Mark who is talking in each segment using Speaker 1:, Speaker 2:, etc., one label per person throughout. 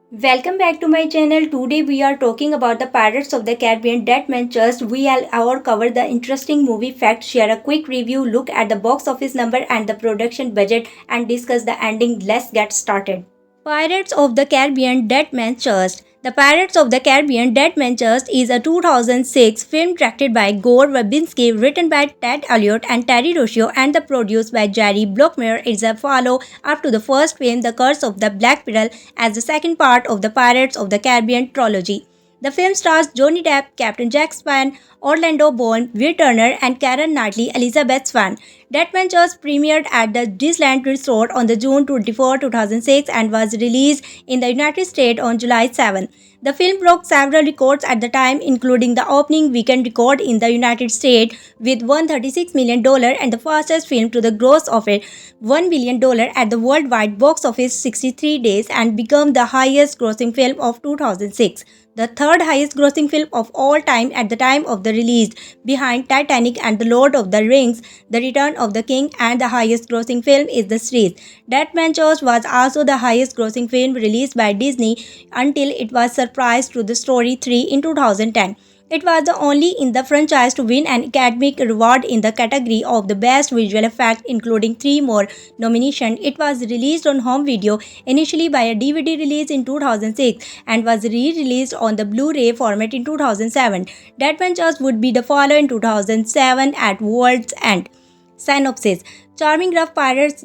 Speaker 1: Welcome back to my channel. Today we are talking about the Pirates of the Caribbean Dead Man Chest. We will cover the interesting movie facts, share a quick review, look at the box office number and the production budget, and discuss the ending. Let's get started. Pirates of the Caribbean Dead Man Chest. The Pirates of the Caribbean Dead Man Chest is a 2006 film directed by Gore Verbinski, written by Ted Elliott and Terry Rossio, and produced by Jerry Bruckheimer. It's a follow-up to the first film, The Curse of the Black Pearl, as the second part of the Pirates of the Caribbean trilogy. The film stars Johnny Depp, Captain Jack Sparrow, Orlando Bloom, Will Turner, and Karen Knightley, Elizabeth Swann. Deadman just premiered at the Disneyland Resort on the June 24, 2006 and was released in the United States on July 7. The film broke several records at the time, including the opening weekend record in the United States with $136 million and the fastest film to the gross of it $1 billion at the worldwide box office 63 days and became the highest grossing film of 2006, the third highest grossing film of all time at the time of the release, behind Titanic and The Lord of the Rings, The Return of the King, and the highest grossing film is the series. Dead Man Chest was also the highest grossing film released by Disney until it was surprised to the Story 3 in 2010. It was the only in the franchise to win an Academy Award in the category of the Best Visual Effect, including 3 more nominations. It was released on home video initially by a DVD release in 2006 and was re-released on the Blu-ray format in 2007. Dead Man Chest would be the follow in 2007 at World's End. Synopsis. Charming rough pirates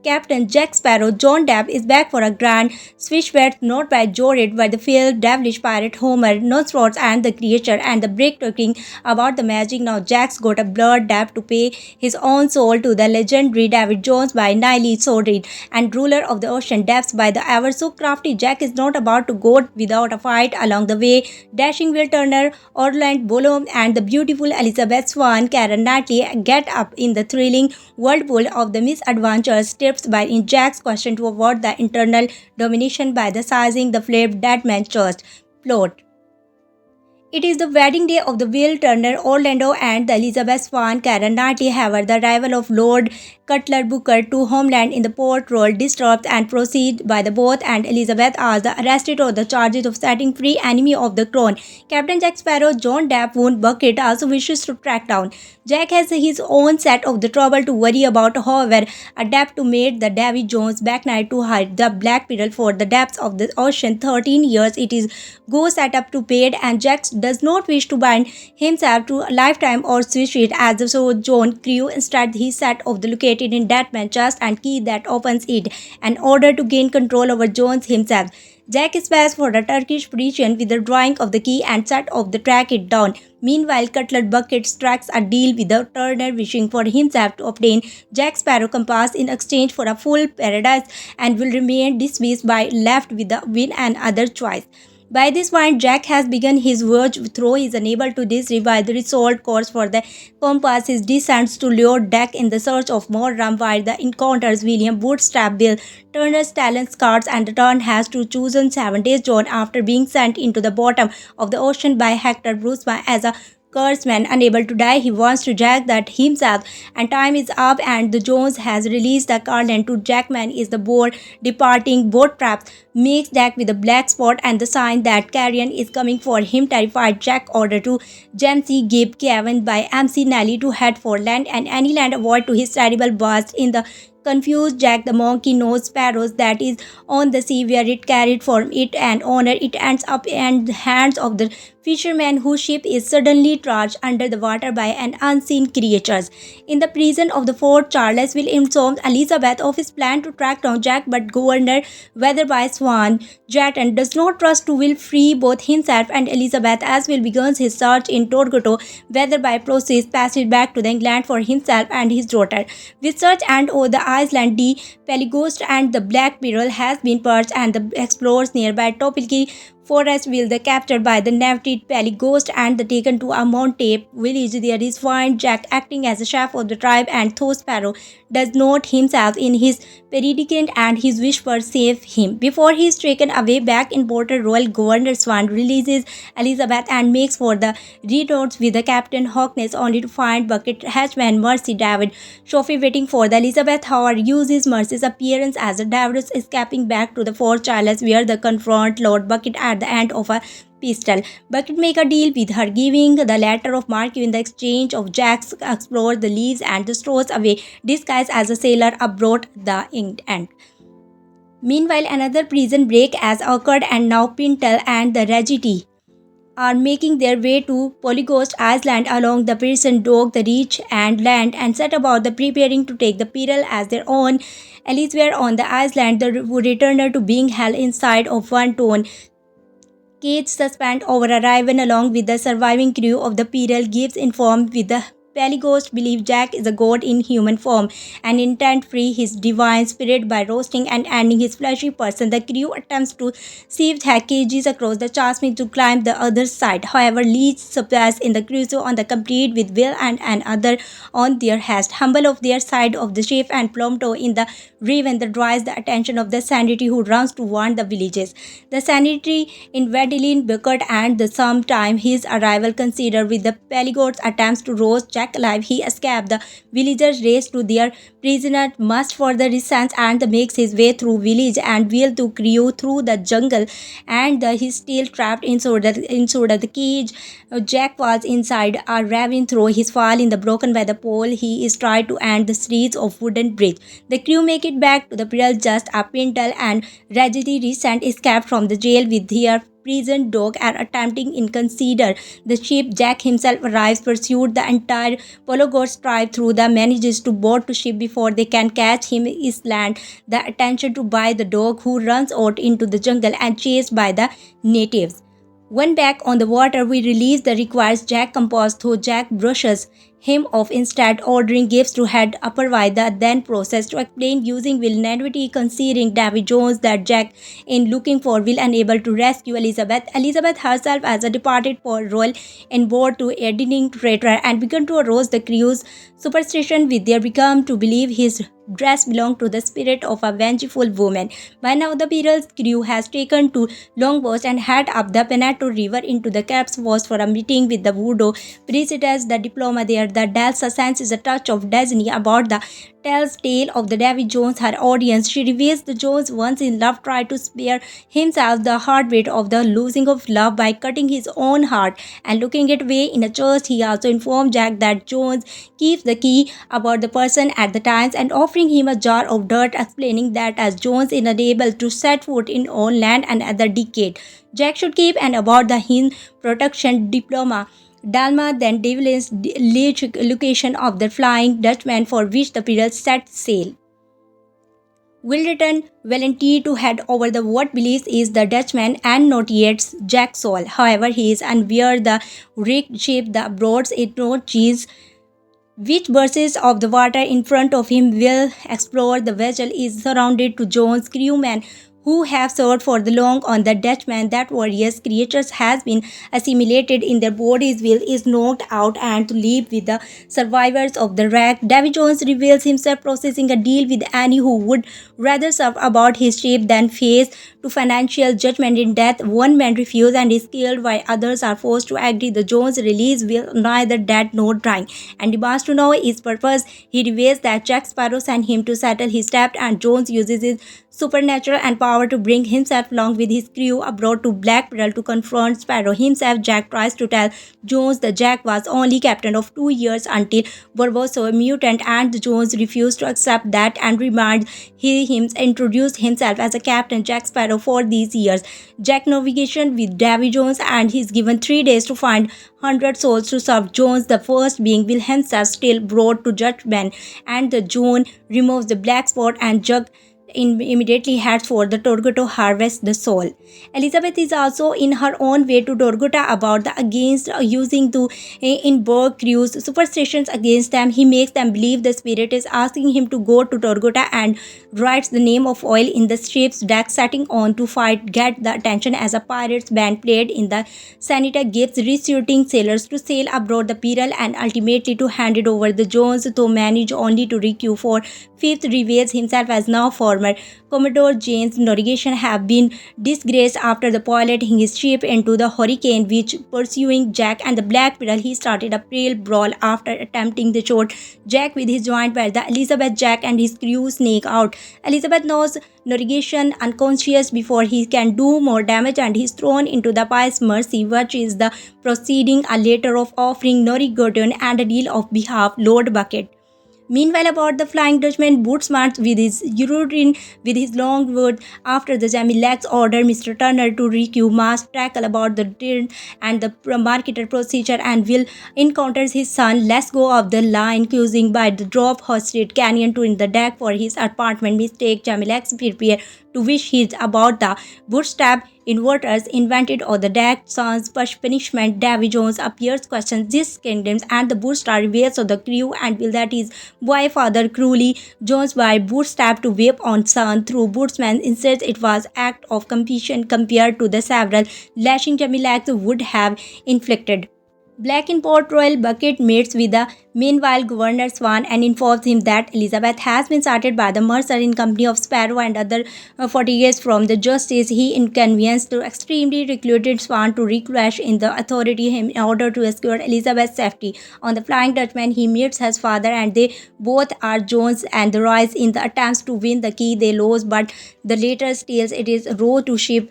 Speaker 1: Captain Jack Sparrow, John Depp, is back for a grand swishback not by Jorid by the failed devilish pirate Homer, Nosferatu and the creature, and the break talking about the magic. Now Jack's got a blood debt to pay his own soul to the legendary Davy Jones by Nile Sworded and ruler of the ocean depths by the ever so crafty Jack is not about to go without a fight along the way. Dashing Will Turner, Orlando Bloom, and the beautiful Elizabeth Swann, Karen Knightley get up in the thrilling whirlpool of the misadventures tipped by in Jack's question to avoid the internal domination by the sizing the flamed Dead Man Chest. Plot. It is the wedding day of the Will Turner, Orlando, and the Elizabeth Swann. Karen Knightley, however, the arrival of Lord Cutler Beckett to Homeland in the port roll disturbed and proceed by the boat, and Elizabeth are arrested on the charges of setting free enemy of the crown. Captain Jack Sparrow, John Depp, whom Beckett also wishes to track down. Jack has his own set of the trouble to worry about, however, a Depp to made the Davy Jones back night to hide the Black Pearl for the depths of the ocean. 13 years it is go set up to paid, and Jack does not wish to bind himself to a lifetime or switch it as the so John crew. Instead, he set of the located in Dead Man Chest and key that opens it in order to gain control over Jones himself. Jack spares for the Turkish Persian with the drawing of the key and set of the track it down. Meanwhile, Cutler Beckett strikes a deal with the Turner wishing for himself to obtain Jack Sparrow compass in exchange for a full paradise and will remain dismissed by left with the win and other choice. By this point, Jack has begun his voyage, though he is unable to decide by the result course for the compass. He descends to Lord Deck in the search of more rum, while the encounters William Bootstrap Bill Turner's talent cards and the turn has to choose on 7 days John after being sent into the bottom of the ocean by Hector Bruceman as a cursed man unable to die. He wants to Jack that himself, and time is up, and the Jones has released the Carlin to Jackman is the board departing. Boat traps makes Jack with a black spot and the sign that Carrion is coming for him. Terrified, Jack ordered to Jamesy Gibb Kevin by MC Nelly to head for land and any land avoid to his terrible burst in the confused Jack the monkey knows sparrows that is on the sea where it carried from it and owner. It ends up in the hands of the fisherman whose ship is suddenly trashed under the water by an unseen creatures. In the prison of the Fort Charles will inform Elizabeth of his plan to track down Jack, but Governor Weatherby Swan Jatton does not trust to will free both himself and Elizabeth as will begins his search in Torgoto. Weatherby proceeds passage back to the England for himself and his daughter. With search and over the Iceland, the Peligost and the Black Pearl has been purged, and the explorers nearby topically Forest will the captured by the Navteed Pally Ghost and the taken to a Montape village. There is find Jack acting as a chef of the tribe, and though Sparrow does not himself in his predicament and his wish for save him. Before he is taken away back in Porter Royal, Governor Swann releases Elizabeth and makes for the retorts with the Captain Hawkness only to find Bucket, Hatchman, Mercy, David, Sophie waiting for the Elizabeth. However, uses Mercy's appearance as a David's escaping back to the Fort Charles where they confront Lord Bucket at the end of a pistol. Bucket make a deal with her, giving the letter of marque in the exchange of Jack's explore the leaves and the straws away, disguised as a sailor abroad the end. Meanwhile, another prison break has occurred and now Pintel and the Regity are making their way to Polyghost Island along the Pearson Dock, the reach and land and set about the preparing to take the peril as their own. Elsewhere on the island, the returner to being held inside of one ton cage suspend over arrival along with the surviving crew of the Peril gives informed with the Pelighost believe Jack is a god in human form and intend free his divine spirit by roasting and ending his fleshy person. The crew attempts to sieve cages across the chasm to climb the other side. However, Leach supplies in the cruiser on the complete with Will and another on their haste. Humble of their side of the ship and Plumto in the raven that draws the attention of the sanity who runs to warn the villages. The sanity in Vedelin Beckett and the sometime his arrival considered with the Pelighost attempts to roast Jack alive. He escaped. The villagers race to their prisoner must for the resistance and makes his way through village and wheel to crew through the jungle and he's still trapped inside the cage. Jack was inside a ravine through his fall in the broken by the pole. He is tried to end the streets of wooden bridge. The crew make it back to the Pearl just a Pintel and Regity recent escaped from the jail with their prison dog are attempting in consider the ship. Jack himself arrives, pursued the entire Pologhost tribe through the manages to board to ship before they can catch him is land. The attention to buy the dog who runs out into the jungle and chased by the natives. When back on the water, we release the requires Jack compose though Jack brushes him off instead ordering gifts to head upper by the then process to explain using will naivety considering Davy Jones that Jack in looking for will unable to rescue Elizabeth herself as a departed for royal and board to editing traitor and began to arouse the crew's superstition with their become to believe his dress belonged to the spirit of a vengeful woman. By now the Beatles crew has taken to longboats and head up the Penato River into the Caps was for a meeting with the voodoo priestess. The diploma there the Delsa senses a touch of Disney about the tells tale of the Davy Jones her audience. She reveals the Jones once in love tried to spare himself the heartbeat of the losing of love by cutting his own heart and looking it away in a church. He also informed Jack that Jones keeps the key about the person at the times and offering him a jar of dirt explaining that as Jones is unable to set foot in own land another decade, Jack should keep and about the Hind protection diploma. Dalma then develops location of the Flying Dutchman for which the Pirates set sail. Will return volunteer to head over the what believes is the Dutchman and not yet Jack's soul. However, he is unaware the rigged ship the broads it not cheese which bursts of the water in front of him will explore. The vessel is surrounded to Jones' crewmen who have served for the long on the Dutchman that various creatures has been assimilated in their bodies will is knocked out and to live with the survivors of the wreck. Davy Jones reveals himself processing a deal with any who would rather serve about his ship than face to financial judgment in death. One man refuses and is killed while others are forced to agree. The Jones release will neither dead nor dying and demands to know his purpose. He reveals that Jack Sparrow sent him to settle his debt and Jones uses his supernatural and power to bring himself along with his crew abroad to Black Pearl to confront Sparrow himself. Jack tries to tell Jones that Jack was only captain of 2 years until Barbosa a mutant and Jones refused to accept that and reminds him introduced himself as a Captain Jack Sparrow for these years. Jack navigation with Davy Jones and he's given 3 days to find 100 souls to serve Jones, the first being will himself still brought to judgment and the Joan removes the black spot and Jug immediately heads for the Torgo to harvest the soul. Elizabeth is also in her own way to Torgota about the against using to in Borg crews superstitions against them. He makes them believe the spirit is asking him to go to Torgota and writes the name of oil in the ship's deck, setting on to fight get the attention as a pirates band played in the senator gives recruiting sailors to sail abroad the peril and ultimately to hand it over the Jones, though manage only to recue for Fifth reveals himself as now former Commodore James Navigation have been disgraced after the piloting his ship into the hurricane which pursuing Jack and the Black Pearl. He started a pale brawl after attempting to shoot Jack with his joint where the Elizabeth Jack and his crew sneak out. Elizabeth knows Navigation unconscious before he can do more damage and he's thrown into the pious mercy, which is the proceeding a letter of offering Norigoton and a deal of behalf Lord Beckett. Meanwhile, about the Flying Dutchman, Bootsmart with his urine with his long word after the Jamilak's order Mr. Turner to recue must tackle about the turn and the marketer procedure and will encounters his son. Let's go off the line, accusing by the drop hosted Canyon to in the deck for his apartment mistake. Jamilak's prepare to wish his about the bootstrap inverters invented on the deck. Son's punishment. Davy Jones appears, questions these kingdoms, and the bootstrap reveals of the crew and will that his boy father cruelly Jones by bootstrap to whip on son through bootsman. Instead, it was act of compassion compared to the several lashing Jamilak would have inflicted. Black in Port Royal Beckett meets with the meanwhile Governor Swann and informs him that Elizabeth has been cited by the Mercer in company of Sparrow and other 40 years from the justice. He inconvenienced to extremely recruited Swann to reclash in the authority him in order to secure Elizabeth's safety. On the Flying Dutchman, he meets his father and they both are Jones and the Royce in the attempts to win the key they lose, but the later steals it is row to ship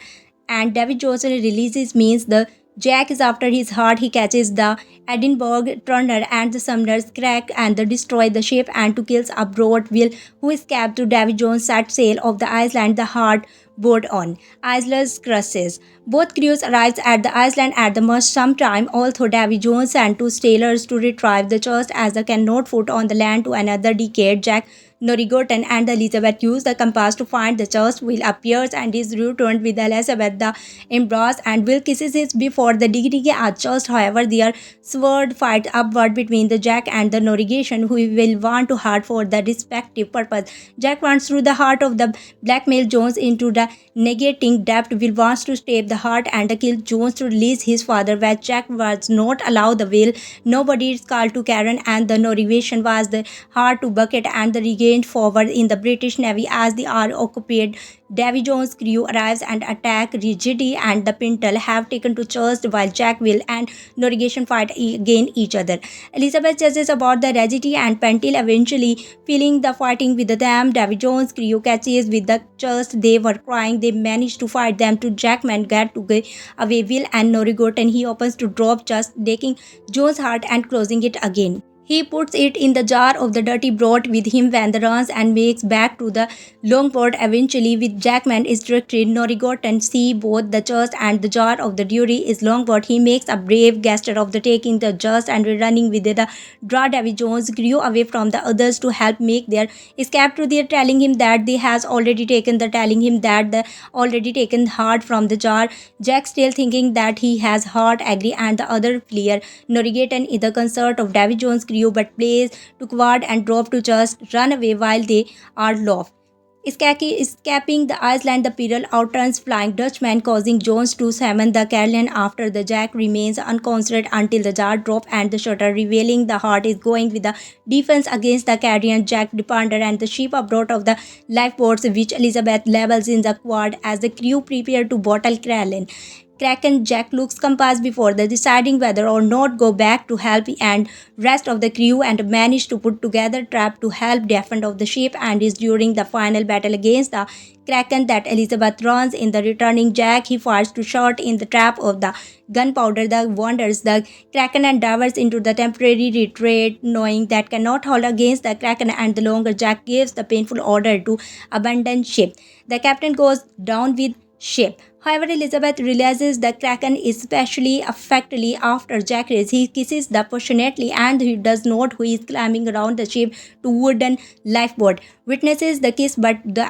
Speaker 1: and David Jones releases means the Jack is after his heart. He catches the Edinburgh Turner and the Sumners crack and the destroy the ship and to kills abroad Will who escaped to Davy Jones set sail of the island the heart board on. Isler's crosses. Both crews arrives at the island at the most sometime, although Davy Jones sent two sailors to retrieve the chest as they cannot foot on the land to another decade. Jack Norigoton and Elizabeth use the compass to find the chest. Will appears and is returned with Elizabeth the embrace and Will kisses it before the dignity at chest. However, their sword fight upward between the Jack and the Navigation who will want to hurt for the respective purpose. Jack wants through the heart of the blackmail Jones into the negating Depp. Will wants to stab the heart and kill Jones to release his father, where Jack was not allowed the will. Nobody is called to Karen and the Navigation was the heart to Bucket and the regained forward in the British Navy as they are occupied. Davy Jones' crew arrives and attack. Rigidity and the Pintle have taken to church while Jack, Will and Navigation fight against each other. Elizabeth judges about the Rigidity and Pintle eventually feeling the fighting with them. Davy Jones' crew catches with the church. They were crying. They managed to fight them to Jackman get to get away. Will and Norigoton he opens to drop just taking Jones' heart and closing it again. He puts it in the jar of the dirty broth with him when the runs and makes back to the longboard. Eventually, with Jackman is directed, Norigoton see both the chest and the jar of the duty is longboard. He makes a brave gesture of the taking the just and running with the draw Davy Jones crew away from the others to help make their escape to their telling him that they has already taken the telling him that the already taken heart from the jar. Jack still thinking that he has heart agree and the other player Norigoton is the concert of Davy Jones crew but plays to quad and drop to just run away while they are lost. Escaping the island, the peril outruns Flying Dutchman, causing Jones to summon the Carolyn after the Jack remains unconscious until the jar drop and the shutter, revealing the heart is going with the defense against the Carrion. Jack depender and the ship abroad of the lifeboats, which Elizabeth levels in the quad as the crew prepare to bottle Carolyn. Kraken Jack looks compass before the deciding whether or not go back to help and rest of the crew and manage to put together trap to help defend of the ship and is during the final battle against the Kraken that Elizabeth runs in the returning Jack. He fires to shot in the trap of the gunpowder that wanders the Kraken and divers into the temporary retreat, knowing that cannot hold against the Kraken and the longer Jack gives the painful order to abandon ship. The captain goes down with ship. However, Elizabeth realizes the Kraken is especially affectedly after Jack races. He kisses the passionately and he does not who is climbing around the ship to wooden lifeboat. witnesses the kiss, but the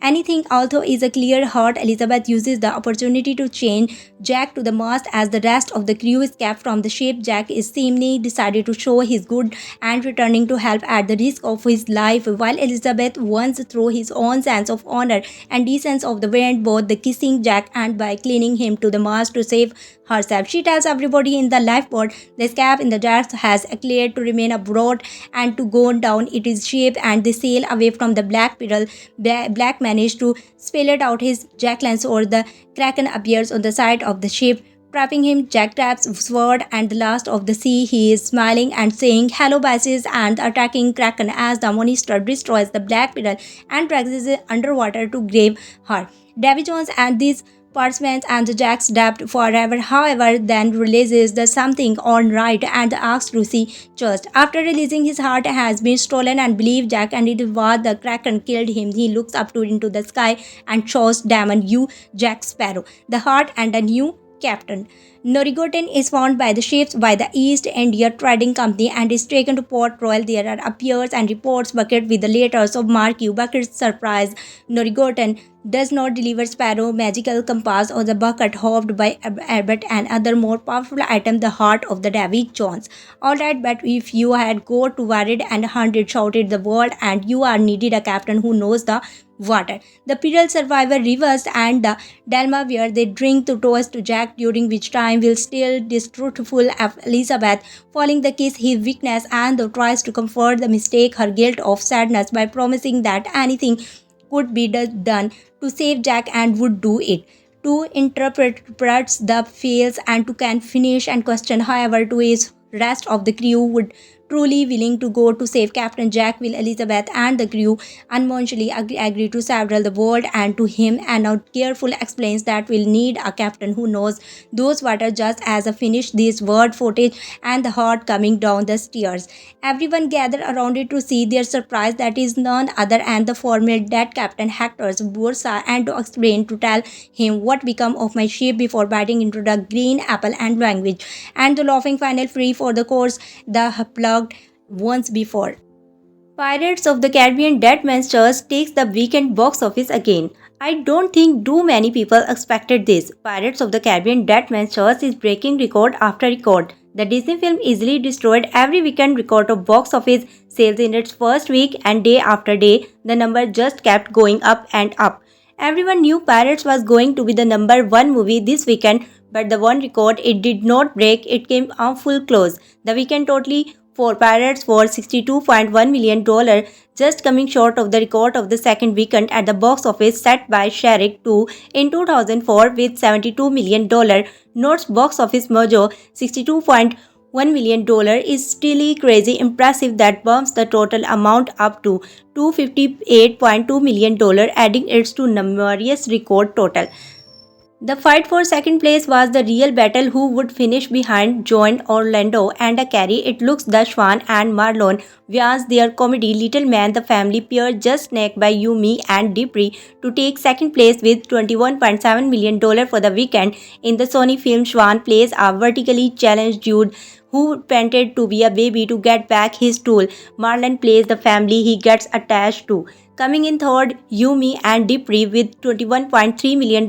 Speaker 1: anything although is a clear heart. Elizabeth uses the opportunity to change Jack to the mast as the rest of the crew escape from the ship. Jack is seemingly decided to show his good and returning to help at the risk of his life, while Elizabeth wants through his own sense of honor and decency of the wind, both the kissing Jack and by clinging him to the mast to save herself. She tells everybody in the lifeboat the escape in the depths has cleared to remain abroad and to go down it is ship, and they sail away from the Black Pearl. Black managed to spill it out his jacklance, or the Kraken appears on the side of the ship, trapping him. Jack taps sword and the last of the sea. He is smiling and saying hello bases and attacking Kraken as the monster destroys the Black Pearl and drags it underwater to grave her. Davy Jones and these parchments and the Jack's Depp forever, however, then realizes there's something on right and asks Lucy just. After releasing his heart has been stolen and believe Jack and it was the Kraken killed him, he looks up to into the sky and shows Damon you Jack Sparrow, the heart and a new captain. Norigoten is found by the ships by the East India Trading Company and is taken to Port Royal. There are appears and reports Beckett with the letters of Mark U. Beckett's surprise. Norigoten does not deliver Sparrow magical compass or the bucket hoped by Abbott and other more powerful item, the heart of the Davy Jones. Alright, but if you had go to worried and hunted, shouted the world, and you are needed a captain who knows the water. The Pearl survivor reversed and the Delma where they drink to toast to Jack, during which time will still distrustful of Elizabeth, falling the kiss his weakness and tries to comfort the mistake her guilt of sadness by promising that anything could be done to save Jack and would do it. To interprets the fails and to can finish and question, however, to his rest of the crew would truly willing to go to save Captain Jack, will Elizabeth and the crew unconsciously agree to several the world and to him, and now careful explains that will need a captain who knows those water, just as a finish this word footage and the heart coming down the stairs. Everyone gather around it to see their surprise that is none other and the former dead Captain Hector's Bursa, and to explain to tell him what become of my ship before biting into the green apple and language, and the laughing final free for the course the plugged once before. Pirates of the Caribbean Dead Man's Church takes the weekend box office again. I don't think too many people expected this. Pirates of the Caribbean Dead Man's Church is breaking record after record. The Disney film easily destroyed every weekend record of box office sales in its first week, and day after day, the number just kept going up and up. Everyone knew Pirates was going to be the number one movie this weekend, but the one record it did not break, it came on full close. The weekend totally for Pirates was $62.1 million, just coming short of the record of the second weekend at the box office set by Shrek 2 in 2004 with $72 million. Notes box office mojo $62.1 million is still crazy impressive that bumps the total amount up to $258.2 million, adding it to numerous record total. The fight for second place was the real battle who would finish behind John Orlando and a Carrie. It looks the Swan and Marlon Wayans their comedy Little Man the Family pair just snagged by Yumi and Dupree to take second place with $21.7 million for the weekend. In the Sony film, Swan plays a vertically challenged Jude who pretended to be a baby to get back his tool. Marlon plays the family he gets attached to. Coming in third, Yumi and Dupree with $21.3 million.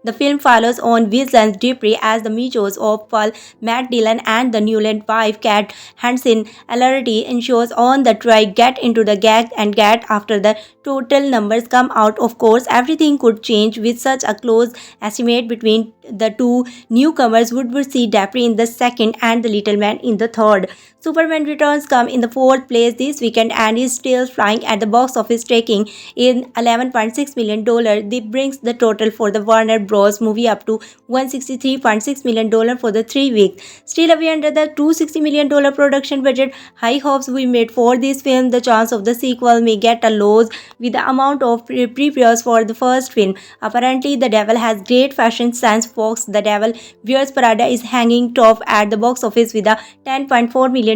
Speaker 1: The film follows on Vision's Dupree as the Mijos of Paul, Matt Dillon and the Newland wife Kat Hansen. Alarity ensures on the try get into the gag and get after the total numbers come out. Of course, everything could change with such a close estimate between the two newcomers. Would see Dupree in the second and the Little Man in the third. Superman Returns come in the fourth place this weekend and is still flying at the box office, taking in $11.6 million. This brings the total for the Warner Bros. Movie up to $163.6 million for the 3 weeks. Still away under the $260 million production budget. High hopes we made for this film. The chance of the sequel may get a loss with the amount of previews for the first film. Apparently, the devil has great fashion sense. Fox The Devil Wears Prada is hanging top at the box office with a $10.4 million.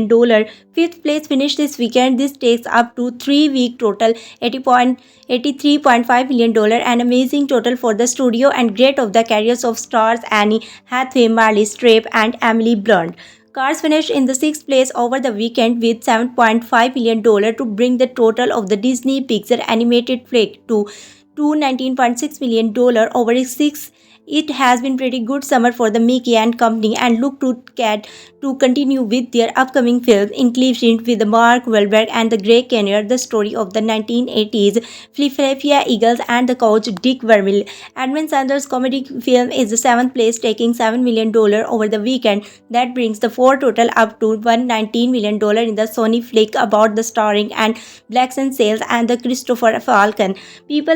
Speaker 1: Fifth place finished this weekend. This takes up to 3 week total $83.5 million, an amazing total for the studio and great of the careers of stars Annie Hathaway, Marley Streep and Emily Blunt. Cars finished in the sixth place over the weekend with $7.5 million to bring the total of the Disney Pixar animated flick to $219.6 million over six. It has been pretty good summer for the Mickey and company and look to Cat to continue with their upcoming film, including with Mark Wahlberg and the Grey Kenner, the story of the 1980s Philadelphia Eagles and the coach Dick Vermeil. Edmund Sanders' comedy film is the seventh place, taking $7 million over the weekend. That brings the four total up to $119 million in the Sony flick about the starring and Blackson Sales and the Christopher Falcon. People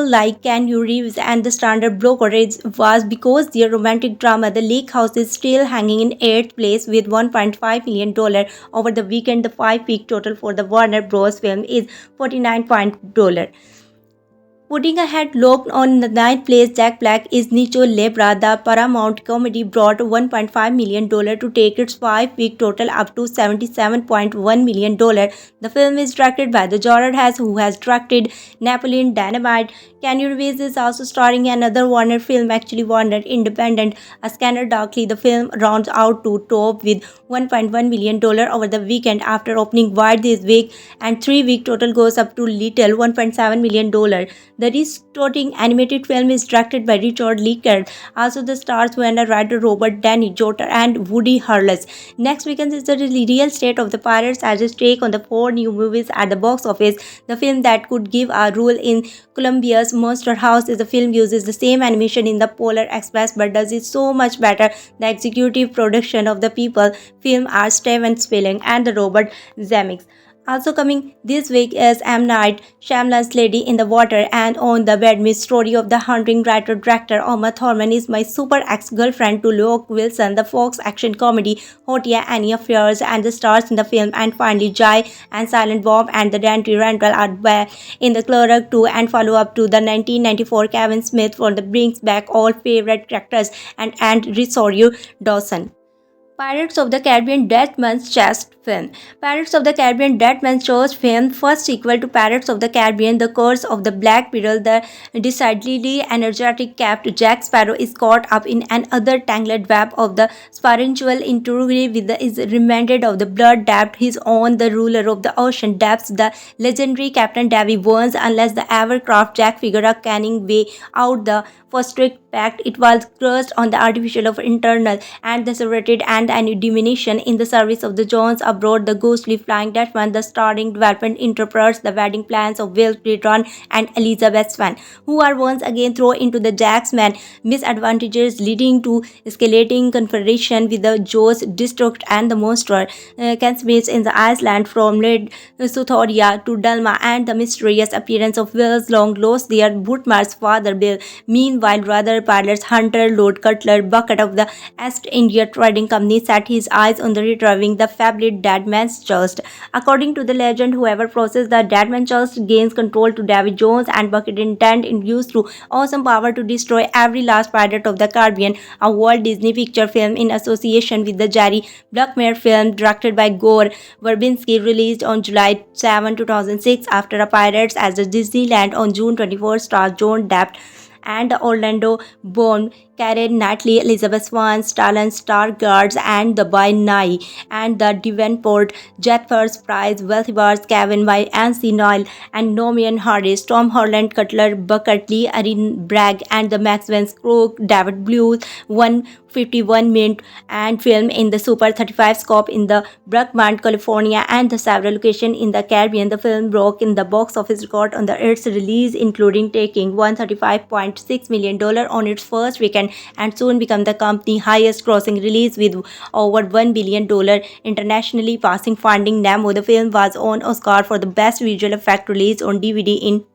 Speaker 1: like Keanu Reeves and the standard brokerage was because their romantic drama The Lake House is still hanging in 8th place with $1.5 million over the weekend. The 5-week total for the Warner Bros. Film is $49 million. Putting ahead locked on the ninth place, Jack Black is Nicho Lebra. The Paramount comedy brought $1.5 million to take its 5-week total up to $77.1 million. The film is directed by the Jared Hess, who has directed Napoleon Dynamite. Keanu Reeves is also starring in another Warner film, actually Warner Independent, A Scanner Darkly. The film rounds out to top with $1.1 million over the weekend after opening wide this week, and 3-week total goes up to little $1.7 million. The restoring animated film is directed by Richard Leakert. Also, the stars Winona Ryder, Robert Downey Jr. and Woody Harrelson. Next weekend is the real state of the Pirates as its take on the 4 new movies at the box office. The film that could give a role in Columbia's Monster House is the film uses the same animation in the Polar Express but does it so much better. The executive production of the People film are Steven Spielberg and the Robert Zemeckis. Also coming this week is M. Night Shyamalan's Lady in the Water and On the Bed, story of the haunting writer-director Uma Thurman is My Super Ex-Girlfriend to Luke Wilson, the Fox action comedy Hotia Annie Affairs and the stars in the film, and finally Jai and Silent Bob and the Dante Randall are back in the Clerk 2 and follow up to the 1994 Kevin Smith for the brings back all favorite characters and Rosario Dawson. Pirates of the Caribbean Dead Man's Chest film. Pirates of the Caribbean Dead Man's Chest film, first sequel to Pirates of the Caribbean, The Curse of the Black Pearl, the decidedly energetic Captain Jack Sparrow is caught up in another tangled web of the spiritual intrigue is reminded of the blood depth his own, the ruler of the ocean depths, the legendary Captain Davy Jones, unless the Evercraft Jack figure a canning way out the for strict pact. It was crushed on the artificial of internal and the separated and any diminution in the service of the Jones abroad. The ghostly Flying Dutchman, the starring development interprets the wedding plans of Will Clayton and Elizabeth Swann, who are once again thrown into the Jack's man misadvantages, leading to escalating confrontation with the Joes district and the monster campmates in the Iceland from Led Suthoria to Dalma, and the mysterious appearance of Will's long lost their Bootmar's father Bill. Meanwhile, brother pilots Hunter Lord Cutler Beckett of the East India Trading Company set his eyes on the retrieving the fabled Dead Man's Chest. According to the legend, whoever processes the Dead Man's Chest gains control to Davy Jones and Beckett intend in use through awesome power to destroy every last pirate of the Caribbean, a Walt Disney picture film in association with the Jerry Bruckheimer film directed by Gore Verbinski, released on July 7, 2006 after a Pirates at the Disneyland on June 24, stars John Depp and the Orlando Bloom, Karen Knightley, Elizabeth Swann, Stalin Stargards, and the By Nye, and the Devonport, Jeffers Price, Wealthy Bars, Kevin by Ansi Noel, and Nomian Harris, Tom Holland, Cutler Bucket, Lee Erin Bragg, and the Maxwell Crook, David Blues, 151-minute and film in the Super 35 scope in the Bruckman, California, and the several locations in the Caribbean. The film broke in the box office record on its release, including taking $135.6 million on its first weekend and soon become the company's highest grossing release with over $1 billion internationally, passing Finding Nemo. The film was on Oscar for the best visual effect release on DVD in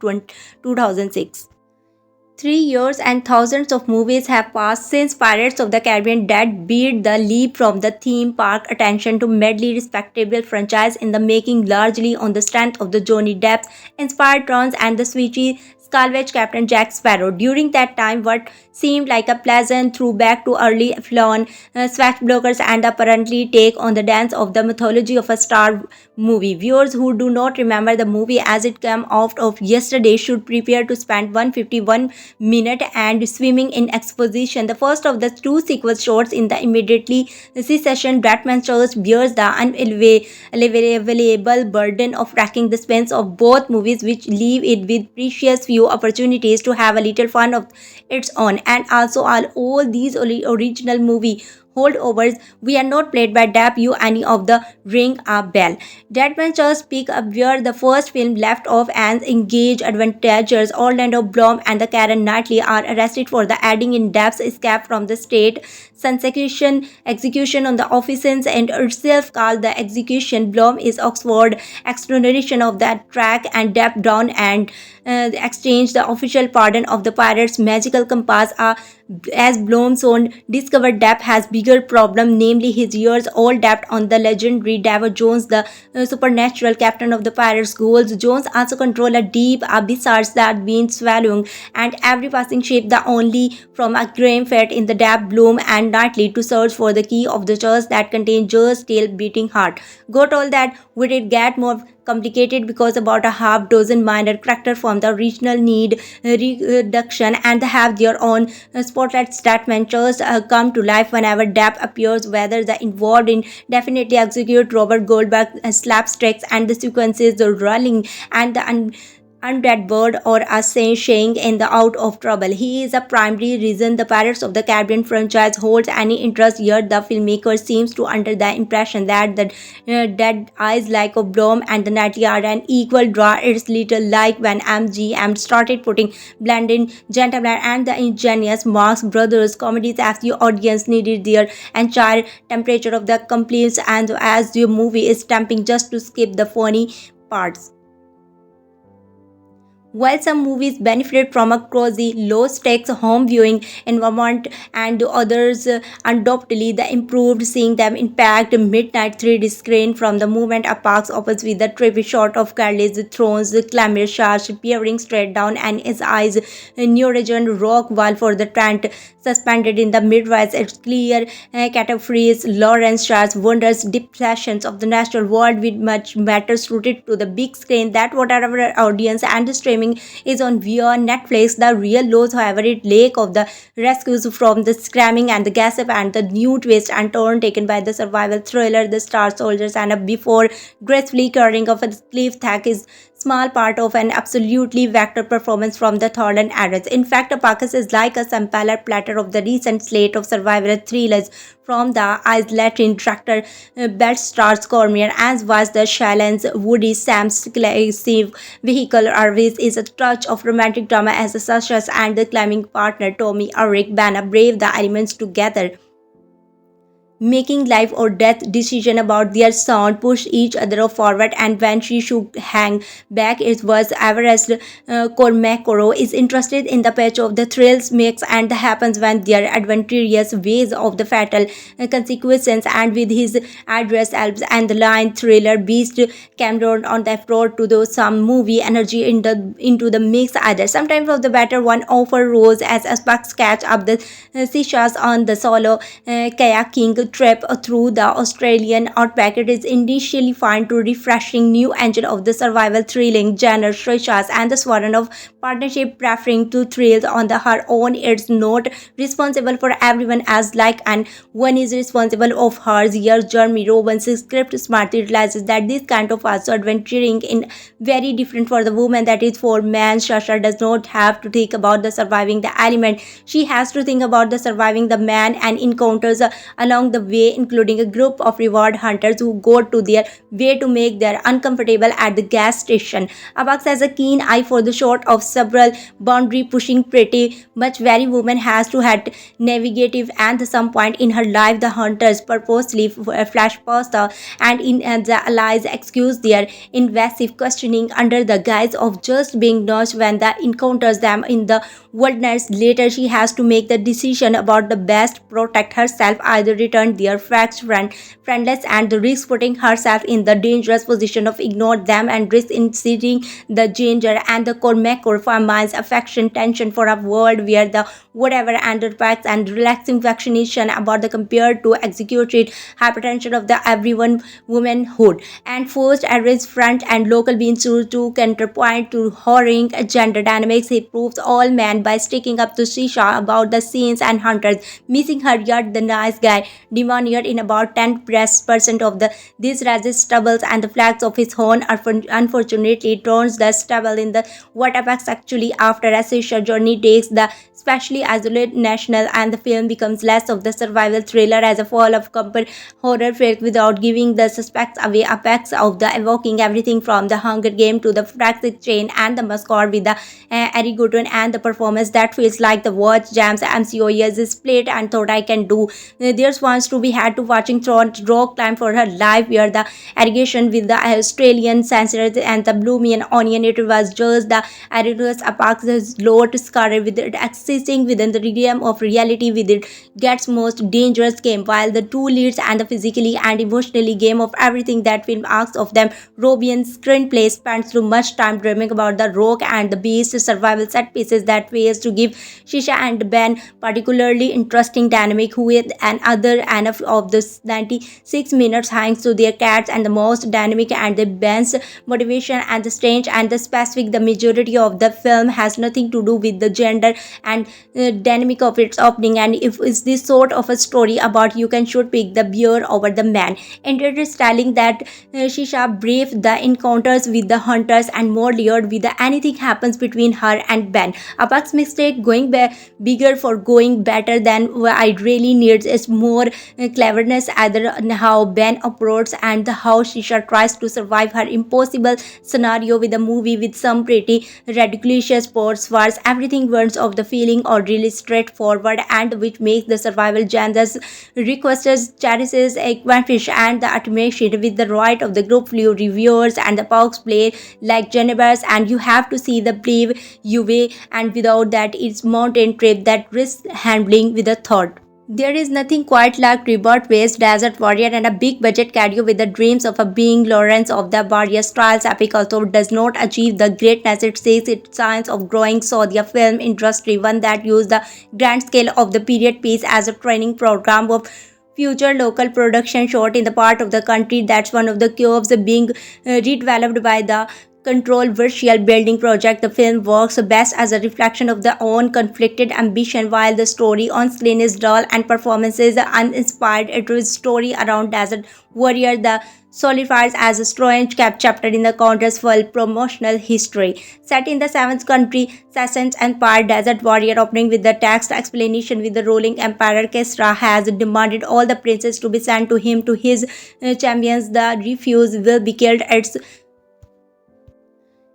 Speaker 1: 2006. 3 years and thousands of movies have passed since Pirates of the Caribbean Dead beat the leap from the theme park attention to medley respectable franchise in the making, largely on the strength of the Johnny Depp's inspired turns and the switchy salvage Captain Jack Sparrow. During that time, what seemed like a pleasant throwback to early Fallon swashbucklers and apparently take on the dance of the mythology of a star movie. Viewers who do not remember the movie as it came out of yesterday should prepare to spend 151 minute and swimming in exposition. The first of the two sequel shorts in the immediately secession Batman Church bears the unavailable burden of tracking the spans of both movies, which leave it with precious few opportunities to have a little fun of its own. And also all these original movie holdovers we are not played by Depp you any of the ring a bell. Deadman just pick up where the first film left off and engage adventurers Orlando Bloom and the Karen Knightley are arrested for the adding in Depp's escape from the state execution on the officers and itself called the execution. Bloom is Oxford exploration of that track and Depp down and exchange the official pardon of the pirates magical compass as Bloom soon discovered Depp has bigger problem, namely his years-old debt on the legendary Davy Jones, the supernatural captain of the pirates' goals. Jones also controls a deep abyss that been swallowing and every passing ship, the only from a grim fate in the Depp, Bloom and Knightley to search for the key of the church that contains Joe's still beating heart. Go told that would it get more complicated because about a half dozen minor characters from the original need reduction and have their own spotlights that mentors come to life whenever Depp appears, whether the involved in definitely execute Robert Goldberg slapsticks and the sequences, the rolling and the undead bird or a saying in the out of trouble. He is a primary reason the Pirates of the Caribbean franchise holds any interest, yet the filmmaker seems to under the impression that the dead eyes like a Bloom and the Nightly are an equal draw. It's little like when MGM started putting blending gentleman and the ingenious Marx Brothers comedies as the audience needed their entire temperature of the complaints and as the movie is stamping just to skip the funny parts. While some movies benefited from a cozy, low-stakes home viewing environment and others undoubtedly the improved seeing them impact midnight 3D screen from the moment a parks opens with the trippy shot of Carly's Thrones clamor shash peering straight down and his eyes neurogen rock wall for the Trent suspended in the mid-rise. It's clear cataphrase Lawrence Shah's wonders depressions of the natural world with much matters rooted to the big screen that whatever audience and streaming is on via Netflix. The real lows, however, it lack of the rescues from the scramming and the gossip and the new twist and turn taken by the survival thriller The Star Soldiers and a before gracefully curling of a cliff thack is small part of an absolutely vector performance from the Thornton Arrows. In fact, Apocalypse is like a sampler platter of the recent slate of survival thrillers from the isolating director Bert Stars Cormier as was the Shallon's Woody Sam's Classive Vehicle Arvis is a touch of romantic drama as the Sashas and the climbing partner Tommy Eric Bana brave the elements together, making life or death decision about their son push each other forward, and when she should hang back it was Everest Cormacoro is interested in the patch of the thrills mix and happens when their adventurous ways of the fatal consequences and with his address Alps and the line thriller beast Cameron on the road to those some movie energy into the mix either. Sometimes of the better one offer rose as aspects catch up the Sishas on the solo kayaking trip through the Australian outback. It is initially fine to refreshing new engine of the survival thrilling genre Shrishas and the Swann of partnership preferring to thrills on the her own. It's not responsible for everyone as like and one is responsible of hers. Here Jeremy Robbins' script smartly realizes that this kind of also adventuring in very different for the woman that is for man. Shasha does not have to think about the surviving the element. She has to think about the surviving the man and encounters along the way, including a group of reward hunters who go to their way to make their uncomfortable at the gas station. Abax has a keen eye for the short of several boundary pushing pretty much very woman has to have navigative and at some point in her life the hunters purposely flash past her and in the allies excuse their invasive questioning under the guise of just being nurse when the encounters them in the wilderness. Later she has to make the decision about the best protect herself, either return confront their facts friendless and the risk putting herself in the dangerous position of ignore them and risk inciting the danger and the Cormac famines affection tension for a world where the whatever underpacks and relaxing vaccination about the compared to executed hypertension of the everyone womanhood and forced arrest front and local beings to counterpoint to horring gender dynamics. He proves all men by sticking up to Shisha about the scenes and hunters missing her yet the nice guy demoniac in about 10% of the these raises stubbles and the flags of his horn unfortunately turns the stubble in the what affects actually after a Shisha journey takes the especially isolated national and the film becomes less of the survival thriller as a fall of comfort horror flick without giving the suspects away apex of the evoking everything from the Hunger Game to the Fraxic chain and the mascot with the Arigoton and the performance that feels like the watch jams MCO years is played and thought I can do. There's once to be had to watching Tron rock climb for her life where the irrigation with the Australian censored and the bloomy and onion it was just the Arirus Apax's Lord Scarlet with it existing within the realm of reality with it gets most dangerous game while the two leads and the physically and emotionally game of everything that film asks of them. Robian's screenplay spends too much time dreaming about the rock and the beast survival set pieces that fails to give Shisha and Ben particularly interesting dynamic who with another and of the 96 minutes hangs to their cats and the most dynamic and the Ben's motivation and the strange and the specific the majority of the film has nothing to do with the gender and dynamic of its opening and if it's this sort of a story about you can should pick the bear over the man and it is telling that Shisha brave the encounters with the hunters and more layered with the anything happens between her and Ben. Apak's mistake going bigger for going better than what I really needs is more cleverness either how Ben approaches and how Shisha tries to survive her impossible scenario with a movie with some pretty ridiculous sports wars everything burns of the feeling or really straightforward and which makes the survival genres requesters cherishes a fish and the automation with the right of the group flew reviewers and the box play like Genevers and you have to see the brave UV and without that it's mountain trip that risk handling with a thought. There is nothing quite like rebirth-based Desert Warrior and a big budget carry with the dreams of a being Lawrence of the Warrior Styles epic although does not achieve the greatness it seeks its signs of growing Saudi film industry one that used the grand scale of the period piece as a training program of future local production shot in the part of the country that's one of the curves being redeveloped by the controversial building project. The film works best as a reflection of their own conflicted ambition while the story on screen is dull and performances are uninspired. It is a story around Desert Warrior the solidifies as a strange chapter in the country's full promotional history. Set in the 7th country, Sassans Empire Desert Warrior opening with the text explanation with the ruling Emperor Kesra has demanded all the princes to be sent to him to his champions. The refuse will be killed. It's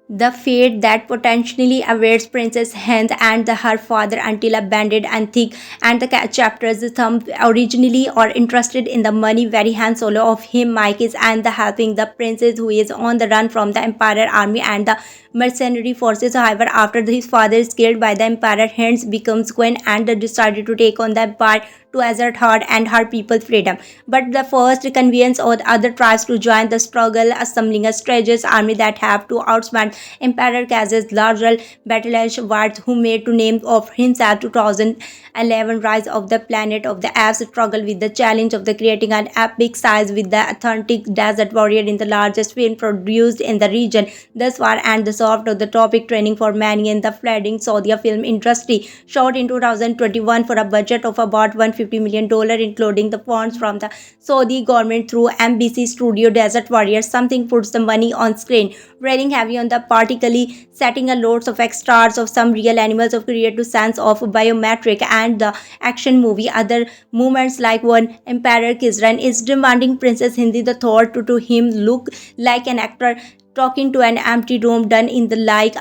Speaker 1: the fate that potentially awaits Princess Hind and her father until abandoned and thick and the chapters thumb originally or interested in the money very hand solo of him Mike is and the helping the princess who is on the run from the Empire army and the mercenary forces. However, after his father is killed by the Emperor, Hind becomes queen and decided to take on the empire to assert her and her people's freedom. But the first convinces or other tribes to join the struggle, assembling a strategist army that have to outsmart Emperor Kaz's larger battle-ash wards who made to name of himself 2011 Rise of the Planet of the Apes struggle with the challenge of the creating an epic size with the authentic desert warrior in the largest film produced in the region thus far and the soft of the topic training for many in the flooding Saudi film industry shot in 2021 for a budget of about $150 million including the funds from the Saudi government through MBC Studio. Desert Warrior something puts the money on screen raining heavy on the particularly setting a loads of extras of some real animals of creative sense of biometric and the action movie other moments like one Emperor Kizran is demanding Princess Hindi the thought to him look like an actor talking to an empty room done in the like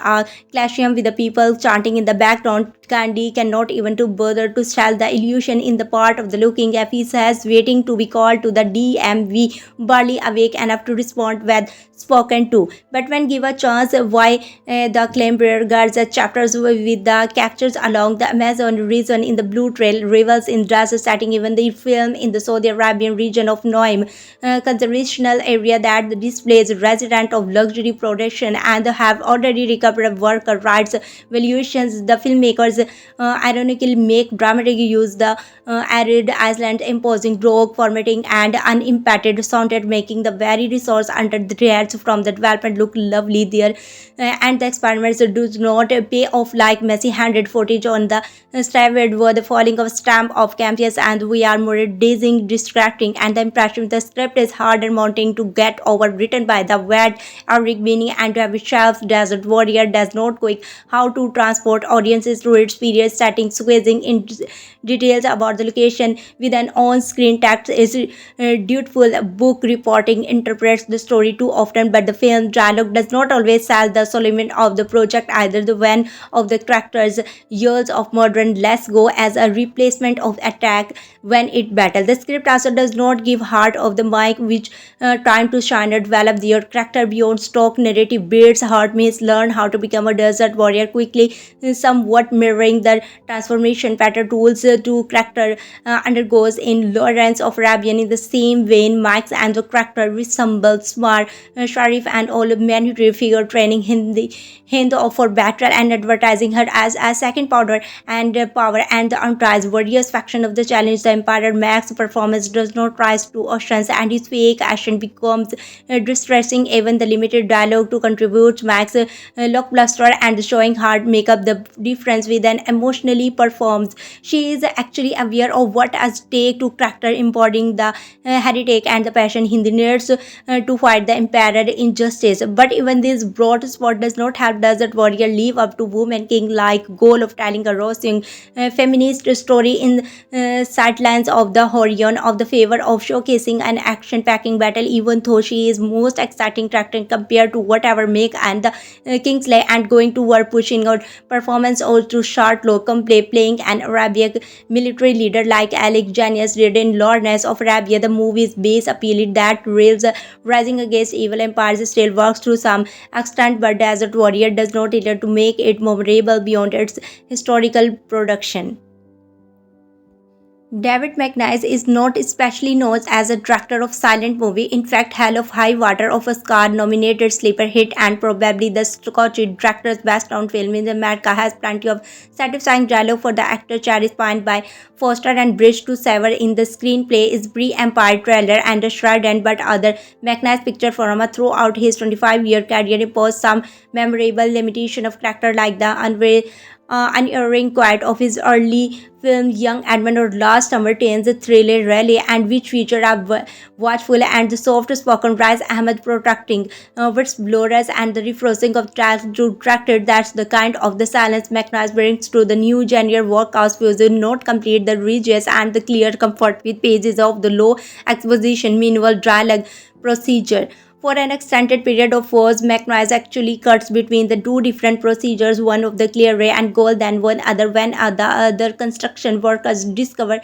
Speaker 1: clashing with the people chanting in the background candy, cannot even to bother to sell the illusion in the part of the looking says waiting to be called to the DMV, barely awake enough to respond with spoken to. But when give a chance, why the Clambrier guards the chapters with the captures along the Amazon region in the Blue Trail, rivers in desert setting, even the film in the Saudi Arabian region of Noaim, conservational area that displays resident of luxury production and have already recovered worker rights valuations. The filmmakers ironically make dramatic use the arid island imposing rock formatting and unimpacted sounded, making the very resource under the threats from the development look lovely there. And the experiments do not pay off like messy-handed footage on the Starwood were the falling of stamp of campus, and we are more dazing, distracting, and the impression the script is harder mounting to get over written by the wet Eric Beanie and David Shelf. Desert Warrior does not quick how to transport audiences through its period setting, squeezing in details about the location with an on-screen text is dutiful. Book reporting interprets the story too often, but the film dialogue does not always sell the Solomon of the project either. The one of the characters years of modern let's go as a replacement of attack when it battle. The script also does not give heart of the mic which trying to shine or develop their character beyond stock narrative beats. Heart means learn how to become a desert warrior quickly, somewhat mirroring the transformation pattern tools to character undergoes in Lawrence of Arabian. In the same vein, Mike's and the character resembles smart Sharif and all mandatory figure training Hind for battle and advertising her as a second powder and power and the untried warriors faction of the challenge. The Empire Max performance does not rise to oceans and his fake action becomes distressing. Even the limited dialogue to contribute Max blockbuster and showing hard make up the difference with an emotionally performs. She is actually aware of what at stake to character embodying the heritage and the passion he needs to fight the emperor injustice. But even this broad spot does not help Desert Warrior live up to Woman King like goal of telling a rousing feminist story in sidelines of the horizon of the favor of showcasing an action-packing battle, even though she is most exciting character compared to whatever make and the Kingsley and going to war pushing out performance or to short locum playing an Arabic military leader like Alec Janius did in Lawrence of Arabia. The movie's base appealed that rails rising against evil empires still works to some extent, but Desert Warrior does not either to make it memorable beyond its historical production. David McNice is not especially known as a director of silent movie. In fact, Hell of High Water of Oscar-nominated sleeper hit and probably the Scottish director's best-known film in America has plenty of satisfying dialogue for the actor cherished by Foster and bridge to sever in the screenplay is Empire trailer and a shred but other McNice picture from throughout his 25-year career imposed some memorable limitation of character like the unerring quiet of his early film Young Edmund or Last Summer Tains Thriller Rally, and which featured a watchful and soft-spoken Rice Ahmed protecting whistleblowers and the refrosing of tracks to tractor. That's the kind of the silence McNice brings to the new genre workhouse fusion, not complete the ridges and the clear comfort with pages of the low exposition, meanwhile dialogue procedure. For an extended period of hours, McNice actually cuts between the two different procedures, one of the clear ray and goal, then one other when the other construction workers discover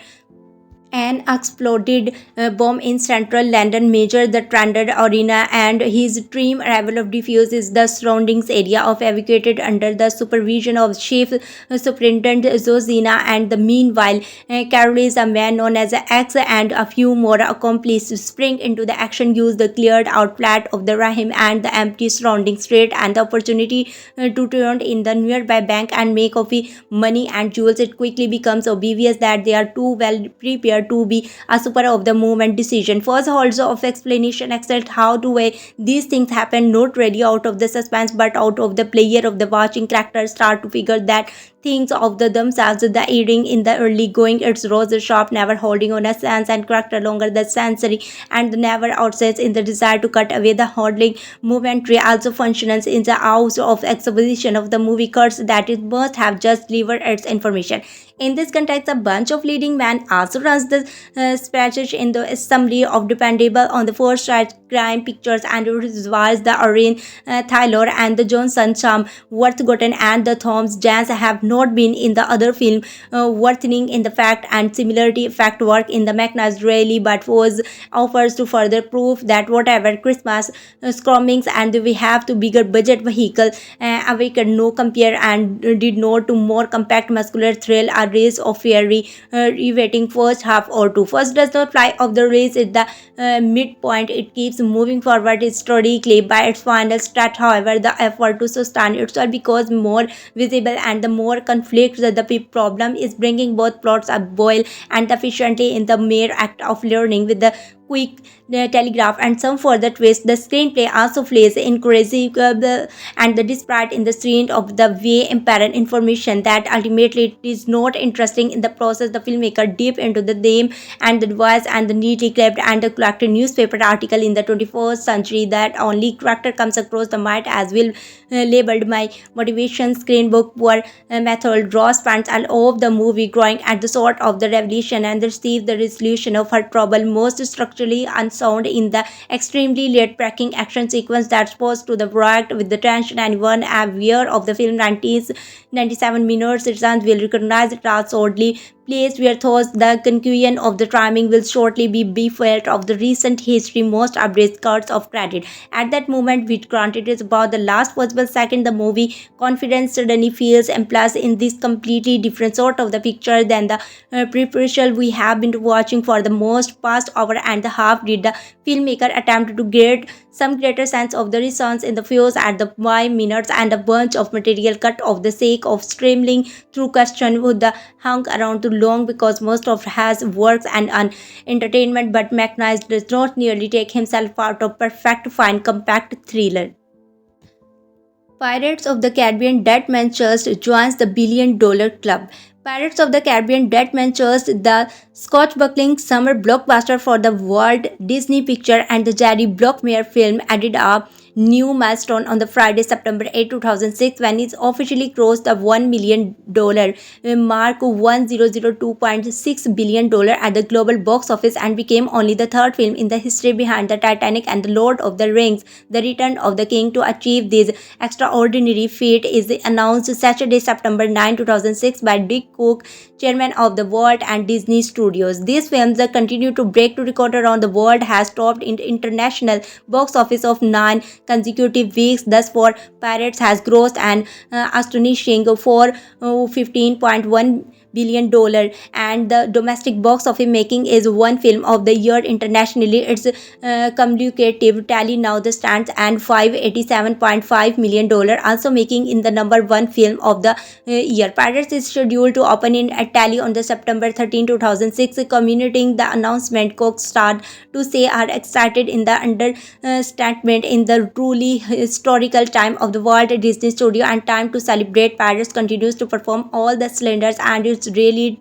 Speaker 1: an exploded bomb in central London major the Tranded Arena, and his dream arrival of diffuses the surroundings area of evacuated under the supervision of Chief Superintendent Zozina. And the meanwhile, Carol is a man known as X and a few more accomplices spring into the action, use the cleared out flat of the Rahim and the empty surrounding street and the opportunity to turn in the nearby bank and make coffee, money and jewels. It quickly becomes obvious that they are too well prepared to be a super of the moment decision. First also of explanation except how to way these things happen, not really out of the suspense but out of the player of the watching characters start to figure that things of themselves. The earring in the early going its rose sharp, never holding on a sense and character longer the sensory and never outsets in the desire to cut away the holding momentary also functions in the house of exposition of the movie cuts that it must have just delivered its information. In this context, a bunch of leading men also runs the spreadsheet in the assembly of dependable on the first crime pictures and reservoirs, the Orin Thaylor and the Johnson Cham Worthington and the Thomas Jans have not been in the other film, worthening in the fact and similarity fact work in the mechanized rally, but was offers to further proof that whatever Christmas scrummings and we have to bigger budget vehicle awakened no compare and did not to more compact muscular thrill a race of fiery riveting first half or two. First does not fly off the race at the midpoint. It keeps moving forward historically by its final start. However, the effort to sustain itself becomes more visible and the more conflict that the problem is bringing both plots up boil and efficiently in the mere act of learning with the quick telegraph and some further twist. The screenplay also plays incorrigible and the disparate in the scene of the way apparent information that ultimately it is not interesting in the process. The filmmaker deep into the theme and the device and the neatly clipped and the collected newspaper article in the 21st century that only character comes across the might as well labeled my motivation screenbook poor method draw spans all of the movie growing at the sort of the revelation and receive the resolution of her trouble most structurally unsound in the extremely late breaking action sequence that's supposed to the worked with the tension and one aware of the film 1997 minutes citizens will recognize it as oddly place where thus the conclusion of the timing will shortly be befuddled of the recent history most updates cards of credit. At that moment, which granted is about the last possible second, the movie confidence suddenly feels and plus in this completely different sort of the picture than the preparation we have been watching for the most past hour and a half. Did the filmmaker attempt to get some greater sense of the response in the fuse at the 5 minutes and a bunch of material cut off the sake of streaming through question would the hung around too long because most of has works and an entertainment but mechanized does not nearly take himself out of perfect fine compact thriller. Pirates of the Caribbean Dead Man Church joins the $1 billion club. Pirates of the Caribbean Dead Man Church, the Scotch-buckling summer blockbuster for the Walt Disney Picture and the Jerry Bruckheimer film, added a new milestone on the Friday, September 8, 2006, when it officially crossed the $1 million mark, $1,002.6 billion at the global box office, and became only the third film in the history behind the Titanic and the Lord of the Rings, The Return of the King, to achieve this extraordinary feat. Is announced Saturday, September 9, 2006, by Dick Cook, chairman of the Walt and Disney Studios. These films continue to break to record around the world, has topped in international box office of 9 consecutive weeks. Thus far, Pirates has grossed an astonishing $15.1 billion and the domestic box office making is one film of the year internationally. Its cumulative tally now stands at $587.5 million, also making in the number one film of the year. Pirates is scheduled to open in Italy on the September 13, 2006. Communicating the announcement, Cook started to say are excited in the understatement in the truly historical time of the Walt Disney Studio and time to celebrate. Pirates continues to perform all the cylinders and it's really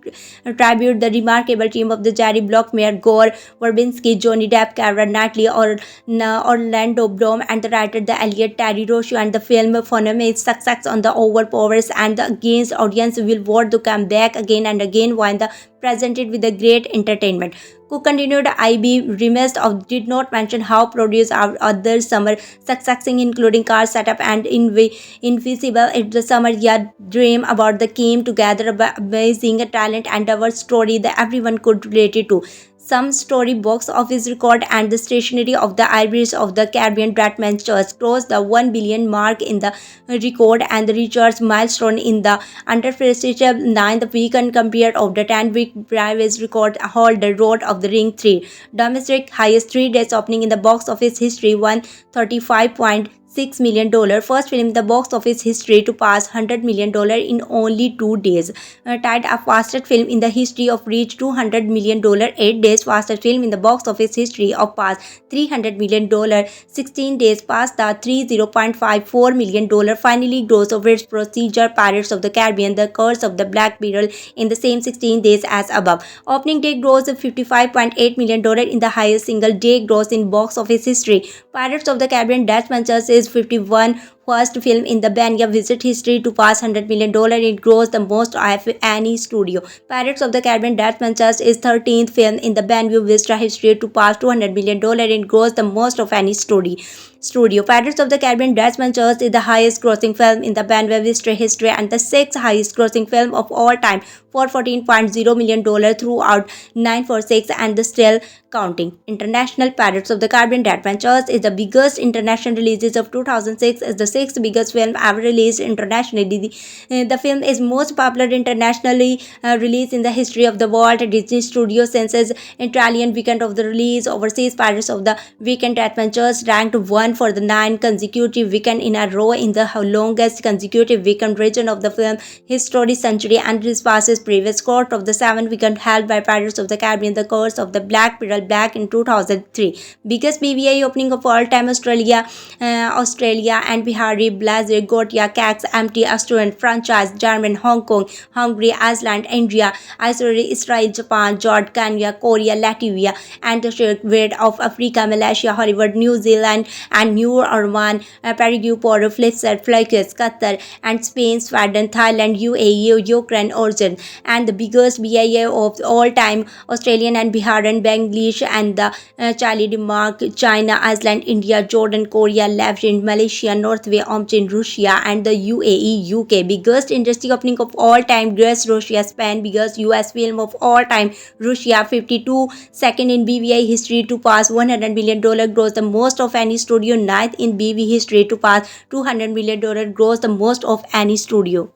Speaker 1: tribute the remarkable team of the Jerry Bruckheimer, Gore Verbinski, Johnny Depp, Keira Knightley, Orlando Bloom, and the writer the Elliot Terry Rossio, and the film phenomenal success on the overpowers and the against audience will want to come back again and again when the presented with a great entertainment. Cook continued, I be remiss of did not mention how produced our other summer successing including car setup and invisible it's the summer yet dream about the came together amazing talent and our story that everyone could relate it to. Some story box office record and the stationery of the Irish of the Caribbean Dead Man Church crossed the 1 billion mark in the record and the Richards milestone in the unprecedented 9th weekend compared of the 10-week previous record holder Lord of the Ring 3. Domestic highest 3 days opening in the box office history, $135.6 million. First film in the box office history to pass $100 million in only 2 days. Tied a fastest film in the history of reach $200 million 8 days. Fastest film in the box office history of past $300 million 16 days past the $30.54 million. Finally gross over its procedure Pirates of the Caribbean, The Curse of the Black Beetle in the same 16 days as above. Opening day gross $55.8 million in the highest single day gross in box office history. Pirates of the Caribbean Dead Man Church is 51 first film in the Banya visit history to pass $100 million. It grows the most of any studio. Pirates of the Caribbean Death Ventures is 13th film in the Benview Vista history to pass $200 million. It grows the most of any studio. Pirates of the Caribbean Death Ventures is the highest grossing film in the Benview Vista history and the sixth highest grossing film of all time for $14.0 million throughout 946 and still counting. International. Pirates of the Caribbean Death Ventures is the biggest international releases of 2006, is the sixth biggest film ever released internationally. The film is most popular internationally released in the history of the Walt Disney Studio since its Italian weekend of the release. Overseas, Pirates of the Weekend Adventures ranked 1 for the 9 consecutive weekend in a row in the longest consecutive weekend region of the film history century and surpasses previous record of the 7 weekend held by Pirates of the Caribbean, The Curse of the Black Pearl back in 2003. Biggest PVI opening of all time. Australia and Bihari, Brazil, Gotia, Cax, Empty, Australian franchise, German, Hong Kong, Hungary, Iceland, India, Israel, Japan, Jordan, Kenya, Korea, Latvia, and the Shade of Africa, Malaysia, Hollywood, New Zealand, and New Oman, Paraguay, Peru, Flakes, Qatar, and Spain, Sweden, Thailand, UAE, Ukraine, origin, and the biggest BIA of all time, Australian and Biharian, Bangladesh, and the Chile, Denmark, China, Iceland, India, Jordan, Korea, Lebanon, Malaysia, Norway, Oman, Russia, and the UAE, UK. Biggest industry opening of all time, US, Russia, Spain. Biggest US film of all time, Russia, 52, second in BVI history to pass $100 million, gross the most of any studio, ninth in BV history to pass $200 million, gross the most of any studio.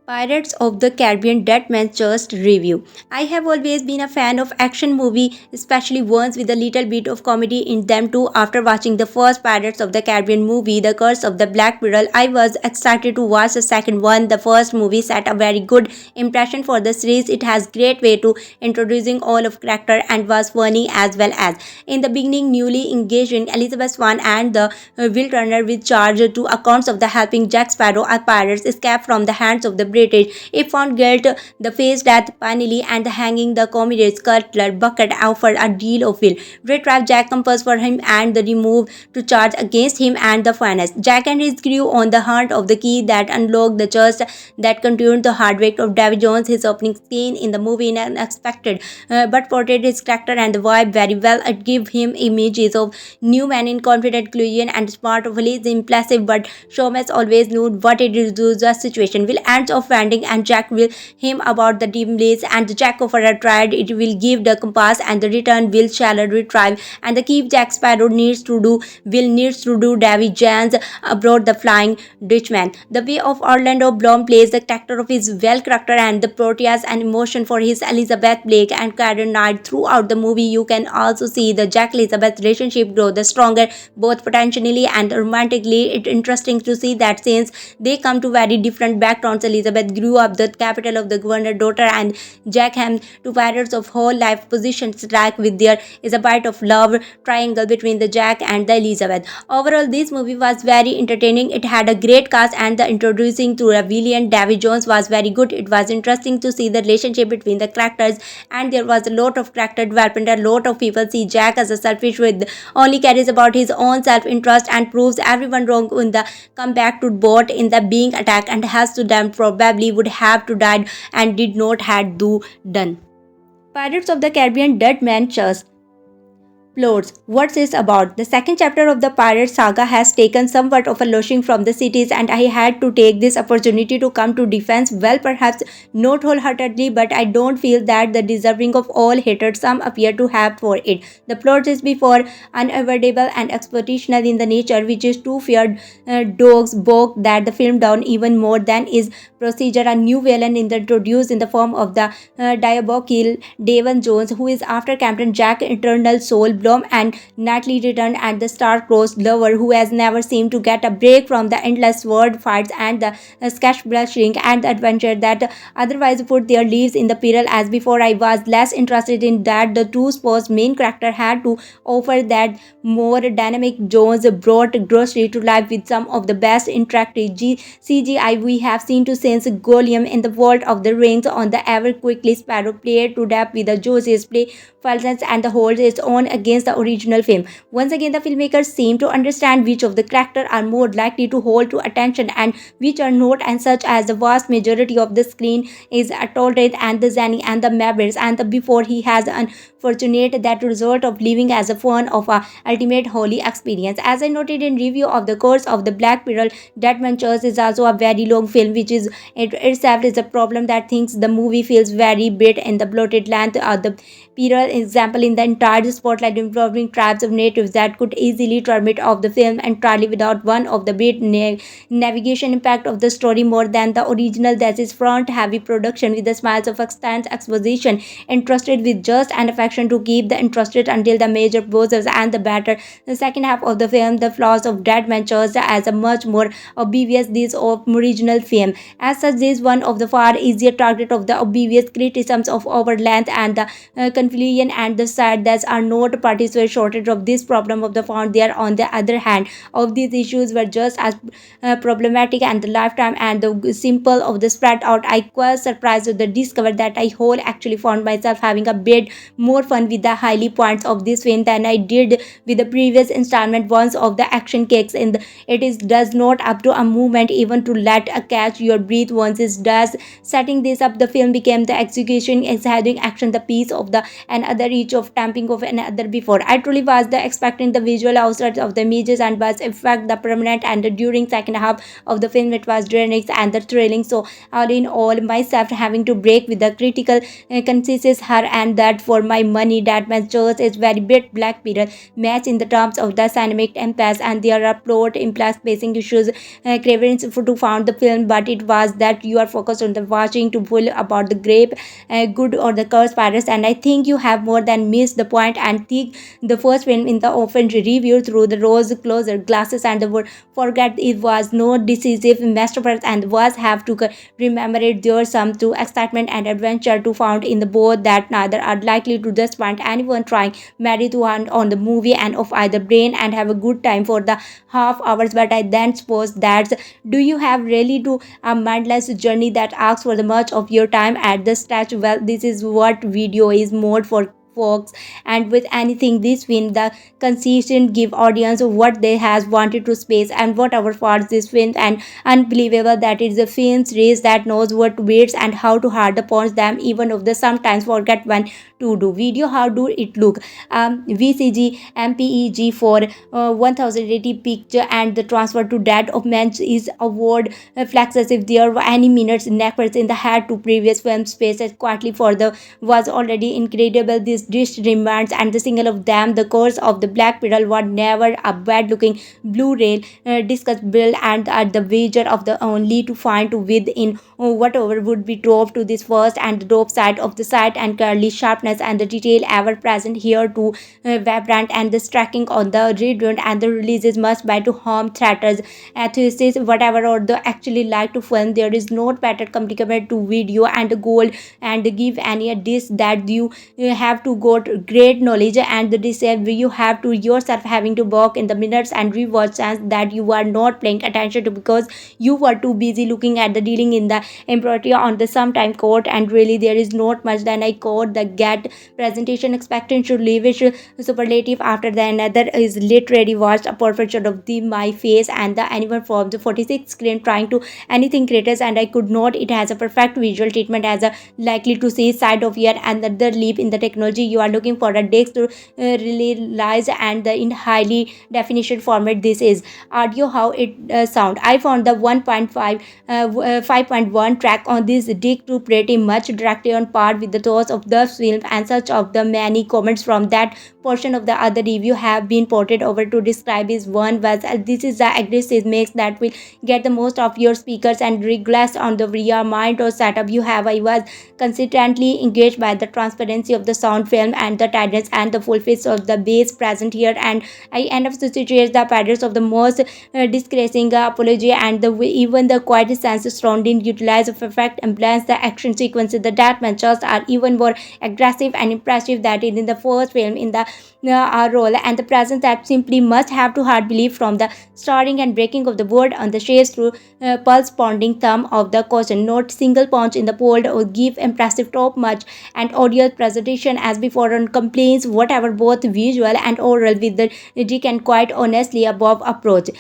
Speaker 1: Pirates of the Caribbean Dead Man's Just Review. I have always been a fan of action movie, especially ones with a little bit of comedy in them too. After watching the first Pirates of the Caribbean movie, The Curse of the Black Pearl, I was excited to watch the second one. The first movie set a very good impression for the series. It has great way to introducing all of character and was funny as well as. In the beginning, newly engaged in Elizabeth Swann and the Will Turner with charge to accounts of the helping Jack Sparrow, a pirates escape from the hands of the British. If found guilty, the face death penalty and the hanging, the comrades Cutler Beckett offered a deal of will retrieve Jack compass for him and the remove to charge against him and the finance. Jack and his crew on the hunt of the key that unlocked the chest that continued the hard work of Davy Jones. His opening scene in the movie in unexpected but portrayed his character and the vibe very well. It gave him images of new man in confident collusion and smart of his impressive, but Showmas always knew what it is to the situation. Will ends of landing and Jack will him about the dim place and Jack offer a tried. It will give the compass and the return will shall retrieve and the keep Jack Sparrow needs to do Davy Jones abroad the Flying Dutchman. The way of Orlando Bloom plays the character of his well character and the Proteus and emotion for his Elizabeth Blake and Karen Knight throughout the movie. You can also see the Jack Elizabeth relationship grow the stronger both potentially and romantically. It's interesting to see that since they come to very different backgrounds, Elizabeth grew up the capital of the governor daughter and Jack ham to pirates of whole life positions track with there is a bite of love triangle between the Jack and the Elizabeth. Overall, this movie was very entertaining. It had a great cast and the introducing to a villain Davy Jones was very good. It was interesting to see the relationship between the characters and there was a lot of character development. A lot of people see Jack as a selfish with only cares about his own self-interest and proves everyone wrong in the comeback to boat in the being attacked and has to them probably would have to died and did not had do done. Pirates of the Caribbean Dead Man Chest. Plots. What's this about? The second chapter of the pirate saga has taken somewhat of a lashing from the cities and I had to take this opportunity to come to defense. Well, perhaps not wholeheartedly, but I don't feel that the deserving of all hatred some appear to have for it. The plot is before unavoidable and exploitational in the nature, which is too feared dogs bog that the film down even more than is procedure. A new villain introduced in the form of the diabolical Davy Jones, who is after Captain Jack Eternal Soul and nightly return at the star-crossed lover who has never seemed to get a break from the endless sword fights and the sketch brushing and the adventure that otherwise put their lives in the peril. As before, I was less interested in that the two sports main character had to offer. That more dynamic Jones brought grocery to life with some of the best interactive CGI we have seen to since Gollum in the Vault of the Rings on the ever quickly Sparrow played to depth with the juices play and the holds its own against against the original film. Once again, the filmmakers seem to understand which of the characters are more likely to hold to attention and which are not, and such as the vast majority of the screen is Tolerate and the Zanny and the Mavericks, and the before he has unfortunate that result of living as a fun of a ultimate holy experience. As I noted in review of the course of the Black Pearl, Deadman Church is also a very long film, which is it itself is a problem that thinks the movie feels very bit in the bloated length. The Pearl example in the entire spotlight involving tribes of natives that could easily transmit of the film entirely without one of the bit navigation impact of the story more than the original. That is front heavy production with the smiles of extent exposition entrusted with just and affection to keep the interested until the major poses and the better the second half of the film. The flaws of Dead Man Church as a much more obvious this of original film. As such, this is one of the far easier target of the obvious criticisms of over length and the confusion and the sad that are not parties were shortage of this problem of the found there. On the other hand, of these issues were just as problematic and the lifetime and the simple of the spread out. I was surprised with the discover that I whole actually found myself having a bit more fun with the highly points of this film than I did with the previous installment ones of the action kicks in the, it is does not up to a movement even to let a catch your breath once it does. Setting this up, the film became the execution exciting action the piece of the another each of tamping of another before. I truly was the expecting the visual outside of the images and was in fact the permanent and the during second half of the film it was draining and the thrilling. So all in all, myself having to break with the critical consensus her and that for my money that man Church is very bit Black Pearl match in the terms of the cinematic impasse, and there are plot impacts pacing issues cravings to found the film, but it was that you are focused on the watching to full about the grape good or the curse pirates, and I think you have more than missed the point and think the first film in the often review through the rose closer glasses and the word forget it was no decisive masterpiece and was have to remember it there some to excitement and adventure to found in the both that neither are likely to disappoint anyone trying marry to on the movie and of either brain and have a good time for the half hours. But I then suppose that do you have really do a mindless journey that asks for the much of your time at the stretch? Well, this is what video is more for folks, and with anything this film the consistent give audience what they has wanted to space and whatever parts this film and unbelievable that it is a film series that knows what waits and how to hard upon them even if they sometimes forget when to do video. How do it look? VCG MPEG for 1080 picture and the transfer to that of man is award flexes if there were any minutes necklace in the head to previous film spaces quietly for the was already incredible. This dish reminds and the single of them the course of the Black Pearl was never a bad looking Blu-ray discuss bill and at the wager of the only to find to within whatever would be drove to this first and the dope side of the site and curly sharpness and the detail ever present here to vibrant and the striking on the redrawn and the releases must by to home theaters atheists whatever or the actually like to film. There is no better complement to video and the goal and give any a dish that you have to go to great knowledge and the disable you have to yourself having to walk in the minutes and rewatch chance that you are not paying attention to because you were too busy looking at the dealing in the embroidery on the sometime court. And really there is not much than I caught the get presentation expecting should leave it superlative after the another is literally watched a perfect shot of the my face and the animal from the 46 screen trying to anything creators and I could not. It has a perfect visual treatment as a likely to see side of yet another leap in the technology you are looking for a disc to realize and the in highly definition format. This is audio how it sound. I found the 5.1 track on this disc to pretty much directly on par with the thoughts of the film and such of the many comments from that portion of the other review have been ported over to describe is one was this is the aggressive mix that will get the most of your speakers and regardless on the rear mind or setup you have. I was consistently engaged by the transparency of the sound film and the tightness and the full face of the bass present here, and I end up to suggest the patterns of the most disgracing apology and the even the quiet sense surrounding utilize of effect and blends the action sequences. The Deadman just are even more aggressive and impressive than in the first film in the role, and the presence that simply must have to hard belief from the starting and breaking of the word on the shades through pulse pounding thumb of the caution. Not single punch in the pole or give impressive top much and audio presentation as before on complaints whatever both visual and oral with the Dick and quite honestly above approach.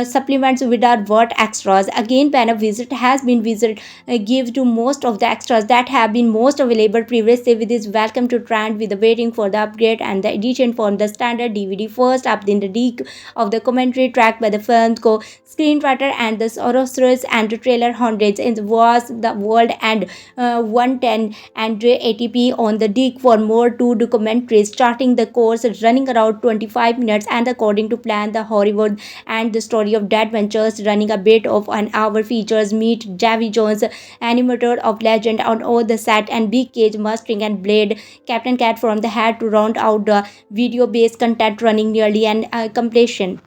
Speaker 1: Supplements without word extras. Again, when a visit has been visited, give to most of the extras that have been most available previously with this welcome to trend with the waiting for the upgrade and the edition from the standard DVD. First up in the Dick of the commentary track by the film's co-screenwriter and the sorceress and the trailer hundreds in was the world and 110 and 80p on the Dick for more two documentaries starting the course running around 25 minutes and according to plan the Hollywood and the story of Dead Ventures running a bit of an hour features meet Davy Jones, animator of legend on all the set and Big Cage mustering and Blade Captain Cat from the head to round out the video based content running nearly an completion.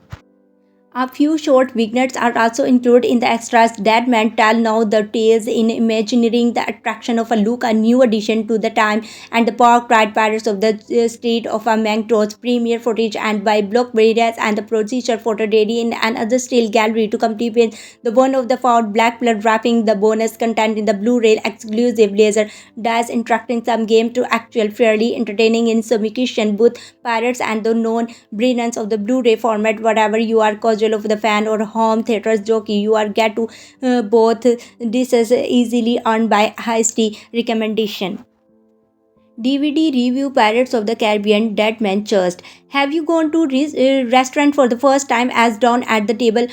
Speaker 1: A few short vignettes are also included in the extras. Dead Men tell now the tales in imagining the attraction of a look, a new addition to the time and the park ride pirates of the street of a Mangros premiere footage and by blockbusters and the procedure photo ready in another still gallery to complete the one of the found black blood wrapping the bonus content in the Blu-ray exclusive laser dice interacting some game to actual fairly entertaining in submission both pirates and the known brilliance of the Blu-ray format whatever you are of the fan or home theaters jockey you are get to both this is easily earned by hasty recommendation. DVD review Pirates of the Caribbean Dead Man Churst. Have you gone to restaurant for the first time as down at the table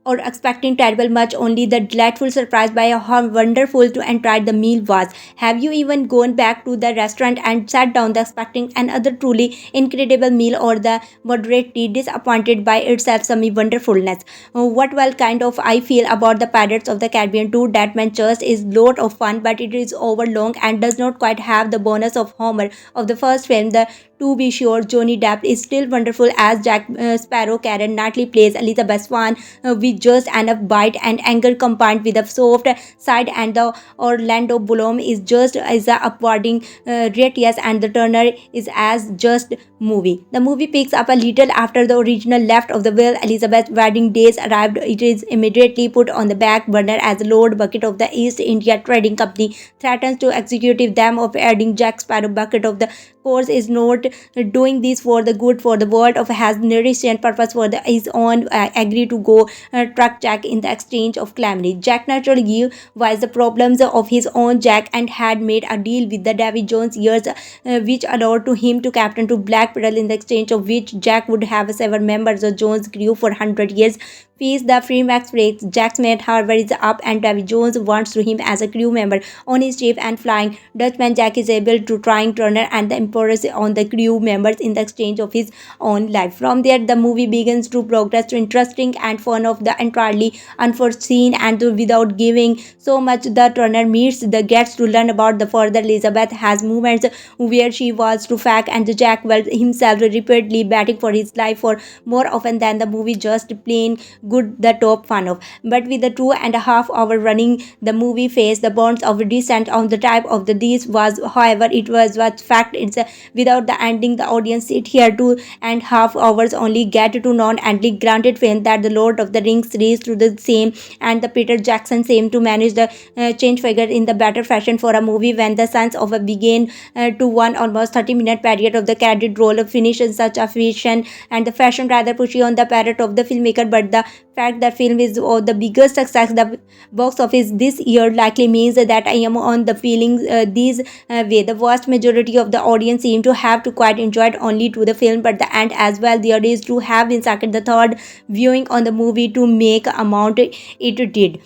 Speaker 1: or expecting terrible much only the delightful surprise by how wonderful to enter the meal was. Have you even gone back to the restaurant and sat down expecting another truly incredible meal or the moderately disappointed by itself semi wonderfulness? What well kind of I feel about the Pirates of the Caribbean 2 Dead Man Church is lot of fun but it is over long and does not quite have the bonus of Homer of the first film. The to be sure, Johnny Depp is still wonderful as Jack Sparrow. Karen Knightley plays Elizabeth Swann with just enough bite and anger combined with a soft side, and the Orlando Bloom is just as upwarding radius, and the Turner is as just movie. The movie picks up a little after the original left of the Will Elizabeth wedding days arrived. It is immediately put on the back burner as Lord Bucket of the East India Trading Company threatens to execute them of adding Jack Sparrow. Bucket of the course is not doing this for the good for the world of has nourishing purpose for the his own agree to go truck Jack in the exchange of calamity. Jack naturally was the problems of his own Jack and had made a deal with the Davy Jones years which allowed to him to captain to Black Pearl in the exchange of which Jack would have seven members of Jones crew for 100 years. Fees the Freemax breaks. Jack's mate, however, is up and Davy Jones wants to him as a crew member on his ship and Flying Dutchman. Jack is able to trying Turner and the Emperor's on the crew members in the exchange of his own life. From there, the movie begins to progress to interesting and fun of the entirely unforeseen and without giving so much. The Turner meets the gets to learn about the further Elizabeth has moments where she was to fact and Jack well himself repeatedly batting for his life for more often than the movie just plain good the top fun of. But with the 2.5 hour running, the movie faced the bonds of descent on the type of the this was however it was what fact it's without the ending the audience sit here 2.5 hours only get to non-endly granted film that the Lord of the Rings series to the same and the Peter Jackson same to manage the change figure in the better fashion for a movie when the sense of a begin to one almost 30-minute period of the candid role of finish in such a fashion and the fashion rather pushy on the part of the filmmaker. But the fact that film is the biggest success the box office this year likely means that I am on the feeling these way. The vast majority of the audience seem to have to quite enjoyed only to the film but the end as well. There is to have been second the third viewing on the movie to make amount it did.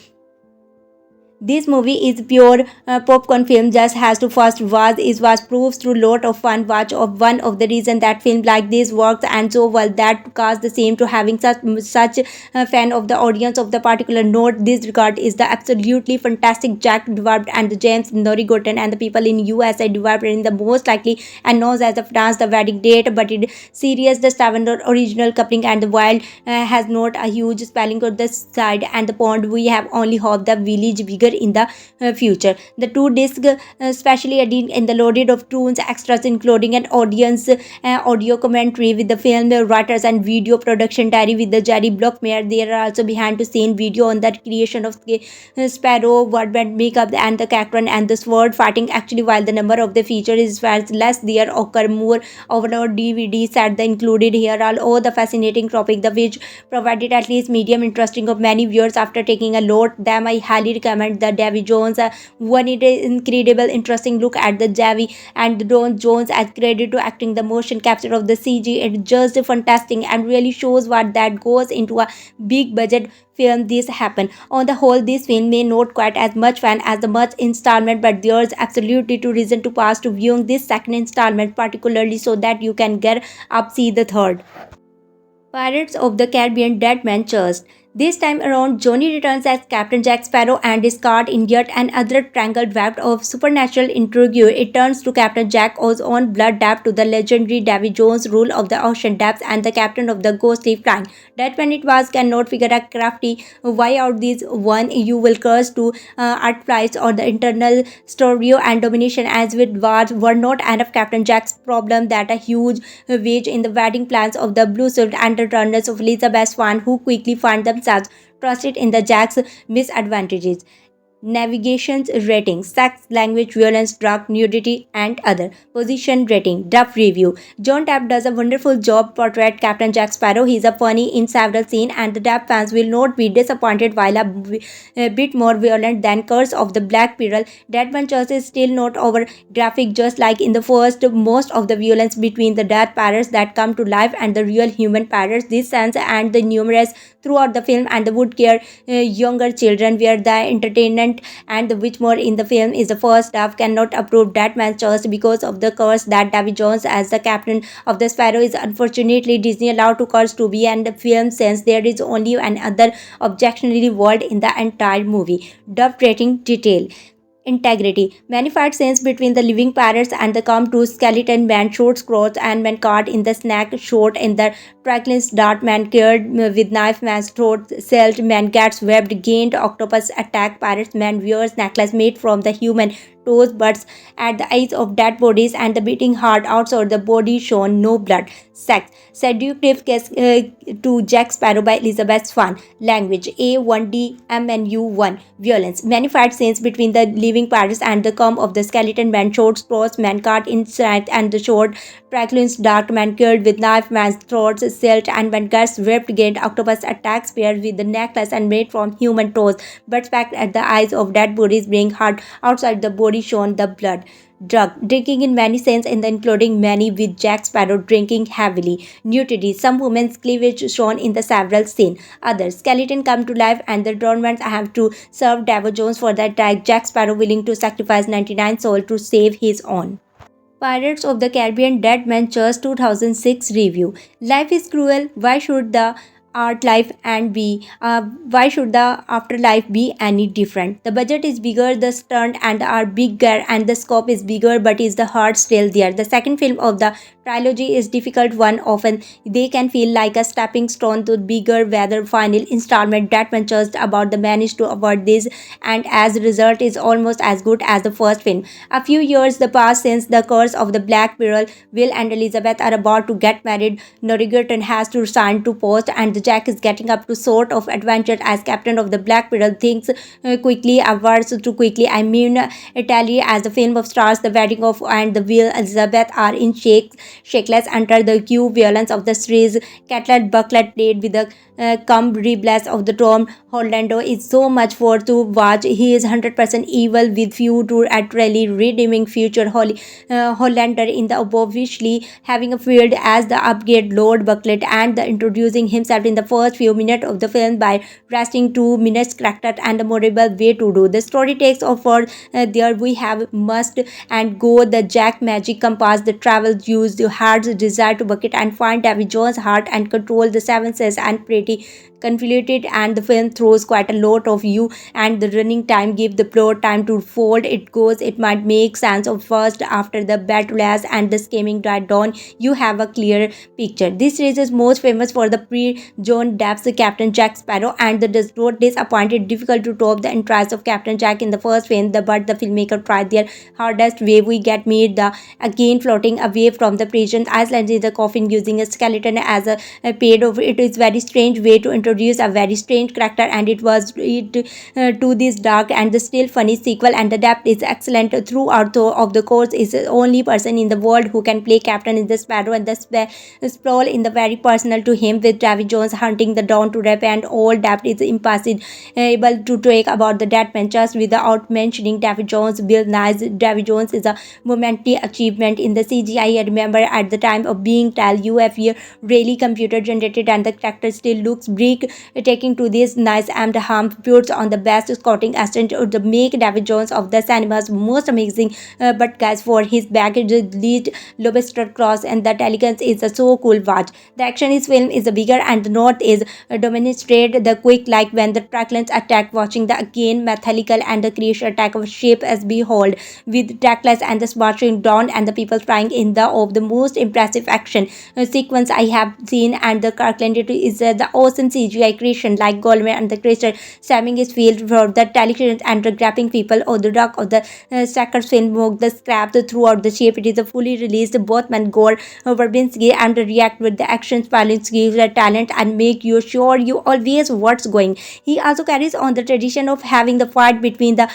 Speaker 1: This movie is pure popcorn film just has to first was proves through lot of fun watch of one of the reason that film like this works and so well that cause the same to having such fan of the audience of the particular note. This regard is the absolutely fantastic Jack developed and the James Norigoten and the people in USA developed in the most likely and knows as the France the wedding date but it serious the seven original coupling and the wild has not a huge spelling on the side and the pond we have only hope the village bigger bigger in the future. The two discs, especially in the loaded of tunes, extras, including an audience audio commentary with the film writers and video production diary with the Jerry Blockmeyer. There are also behind the scene video on the creation of Sparrow, wardband makeup, and the character and the sword fighting. Actually, while the number of the feature is far less, there occur more overload DVD set the included here are all the fascinating topic the which provided at least medium interesting of many viewers. After taking a load them, I highly recommend the Davy Jones one. It is incredible interesting look at the Davy and Don Jones as credit to acting, the motion capture of the CG. It's just fantastic and really shows what that goes into a big budget film. This happen on the whole. This film may not quite as much fun as the much installment, but there's absolutely two reason to pass to viewing this second installment, particularly so that you can get up see the third. Pirates of the Caribbean Dead Man Church. This time around, Johnny returns as Captain Jack Sparrow and is caught in yet another tangled web of supernatural intrigue. It turns to Captain Jack's own blood debt to the legendary Davy Jones' rule of the ocean depths and the captain of the ghostly Flying Dutchman. It was cannot figure a crafty why out these one you will curse to art flights or the internal stereo and domination as with wars were not enough. Captain Jack's problem that a huge wage in the wedding plans of the blue suit and the Turners of Elizabeth Swann, who quickly find themselves trusted in the Jack's misadvantages. Navigations rating, sex, language, violence, drug, nudity, and other. Position rating, Duff review. John Depp does a wonderful job portraying Captain Jack Sparrow. He is a funny in several scenes, and the Depp fans will not be disappointed while a bit more violent than Curse of the Black Pearl. Dead Church is still not over graphic, just like in the first. Most of the violence between the dead pirates that come to life and the real human pirates, this sense and the numerous throughout the film and the would care younger children were the entertainment and the which more in the film is the first staff cannot approve that man's choice because of the curse that Davy Jones as the captain of the Sparrow is. Unfortunately, Disney allowed to curse to be and the film since there is only another objectionable word in the entire movie. Dub rating detail. Integrity. Many fight scenes between the living pirates and the come to skeleton man short clothes and man caught in the snack short in the trackless dart man cured with knife man's throat celled man gets webbed gained octopus attack pirates man wears necklace made from the human toes buds at the eyes of dead bodies and the beating heart outside the body shown no blood. Sex. Seductive kiss to Jack Sparrow by Elizabeth Swann. Language A1D MNU1. Violence. Many fight scenes between the living pirates and the come of the skeleton man short clothes man caught in strength and the short trackless dark man killed with knife man's throats silt and man gets ripped gained octopus attacks paired with the necklace and made from human toes but back at the eyes of dead bodies being hard outside the body shown the blood. Drug. Drinking in many sense in the including many with Jack Sparrow drinking heavily. Nudity. Some women's cleavage shown in the several scene. Others. Skeleton come to life and the dormants have to serve Davy Jones for that attack. Jack Sparrow willing to sacrifice 99 souls to save his own. Pirates of the Caribbean Dead Man Church 2006 review. Life is cruel. Why should the art life and be why should the afterlife be any different? The budget is bigger, the stunt and are bigger and the scope is bigger, but is the heart still there? The second film of the trilogy is difficult one. Often they can feel like a stepping stone to bigger whether final installment that ventures about the manage to avoid this and as a result is almost as good as the first film. A few years the past since the Curse of the Black Pearl. Will and Elizabeth are about to get married. Norrigerton has to resign to post and Jack is getting up to sort of adventure as captain of the Black Pearl. Things quickly averts too quickly. I mean Italy as the film of stars the wedding of and the Will Elizabeth are in shakeless under the cue violence of the series. Cutler Beckett played with the bless of the Tom Hollando is so much for to watch. He is 100% evil with few to actually redeeming future Hollander in the obviously having a field as the upgrade Lord Bucklet and the introducing himself in the first few minutes of the film by resting 2 minutes character and a memorable way to do. The story takes off for there we have must and go the Jack magic compass the travel use the heart's desire to bucket and find Davy Jones' heart and control the seven says and pretty convoluted, and the film throws quite a lot of you, and the running time give the plot time to fold. It goes, it might make sense of first after the battle as and the scheming died down. You have a clear picture. This series is most famous for the pre-John Depp's Captain Jack Sparrow, and the does not disappoint. It difficult to top the entrance of Captain Jack in the first film, but the filmmaker tried their hardest way. We get meet the again floating away from the prison island in the coffin using a skeleton as a paid of. It is very strange way to introduce a very strange character, and it was to this dark and the still funny sequel, and the depth is excellent throughout of the course. Is the only person in the world who can play captain in the Sparrow, and the sprawl in the very personal to him, with Davy Jones hunting the down to rap, and all depth is impossible to take about the dead man just without mentioning Davy Jones. Bill Nye's Davy Jones is a momentary achievement in the CGI. I remember at the time of being tell UFE really computer generated, and the character still looks break taking to this nice and harm putes on the best scouting assistant to make David Jones of the cinema's most amazing. But guys, for his baggage lead lobster cross and that elegance is a so cool watch. The action is film is a bigger, and the north is demonstrate the quick like when the Tracklands attack, watching the again methodical and the creation attack of shape as behold, with Trackless and the smashing down and the people trying in the of the most impressive action sequence I have seen, and the Kirkland is the awesome CGI creation like Goldman and the creature stabbing his field for the television and the grabbing people or the duck of the Stackers film work the scrap throughout the shape. It is a fully released both man Gore Verbinski and react with the actions violence give the talent and make you sure you always what's going. He also carries on the tradition of having the fight between the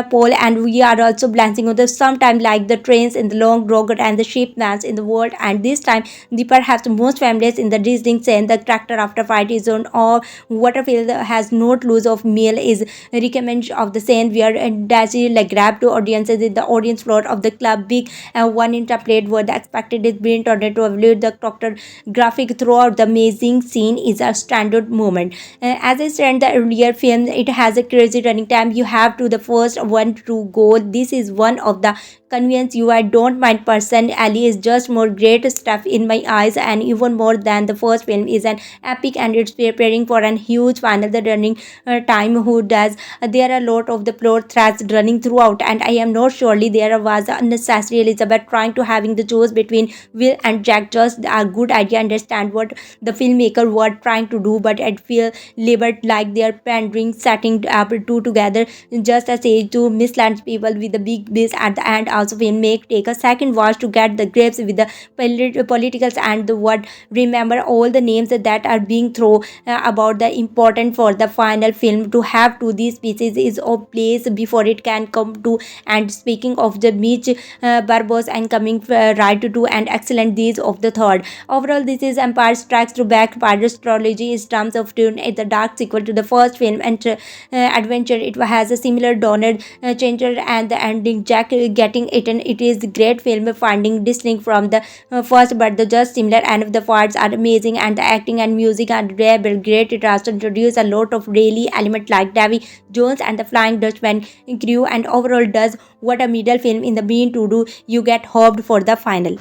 Speaker 1: pole, and we are also glancing on the sometime like the trains in the long rocket and the ship mans in the world, and this time the perhaps most familiar in the Disney scene the tractor after fight is on or Waterfield has not lose of meal is recommend of the scene where Daisy like grab to audiences in the audience floor of the club big one interpret what the expected is being turned to evaluate the doctor graphic throughout the amazing scene is a standard moment. As I said the earlier film, it has a crazy running time. You have to the first one to go. This is one of the convenience you I don't mind person. Ali is just more great stuff in my eyes, and even more than the first film is an epic, and it's preparing for an huge final the running time who does there are a lot of the plot threads running throughout, and I am not surely there was unnecessary Elizabeth trying to having the choice between Will and Jack just a good idea. Understand what the filmmaker were trying to do, but I feel labored like they are pandering setting up two together just as age to mislead people with the big biss at the end. Also film make take a second watch to get the grips with the politicals and the what remember all the names that are being thrown about the important for the final film to have to these pieces is of place before it can come to. And speaking of the Mitch Barbos and coming right to and excellent these of the third. Overall, this is Empire Strikes to Back Pirates trilogy is terms of tune at the dark sequel to the first film and adventure. It has a similar donor changer and the ending Jack getting eaten. It is great film finding distinct from the first, but the just similar and of the parts are amazing, and the acting and music are very great. It also introduces a lot of really element like Davy Jones and the Flying Dutchman crew, and overall does what a middle film in the bean to do. You get hoped for the final.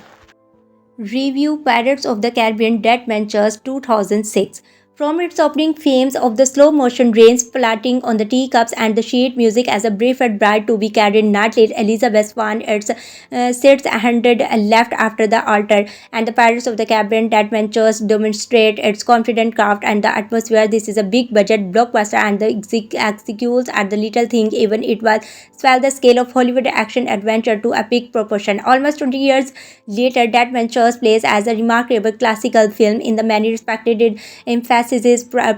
Speaker 1: Review Pirates of the Caribbean Dead Manchers 2006. From its opening themes of the slow motion rain splatting on the teacups and the sheet music as a brief bride to be carried nightly, Elizabeth Swann sits handed left after the altar, and the Pirates of the Caribbean Dead Manchers demonstrate its confident craft and the atmosphere. This is a big budget blockbuster, and the executes at the little thing, even it was swell the scale of Hollywood action adventure to epic proportion. Almost 20 years later, Dead Manchers plays as a remarkable classical film in the many respected emphasis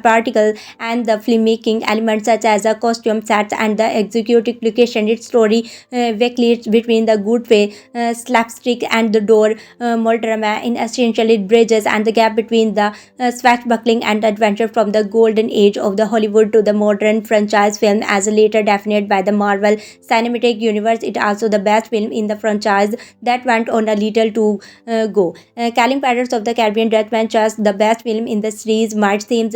Speaker 1: particle and the filmmaking elements such as the costume sets and the executive location. Its story vacillates between the good way slapstick and the door melodrama. In essential, it bridges and the gap between the swashbuckling and adventure from the golden age of the Hollywood to the modern franchise film as later defined by the Marvel Cinematic Universe. It also the best film in the franchise that went on a little to go. Calling Pirates of the Caribbean Death Manchers the best film in the series might might seem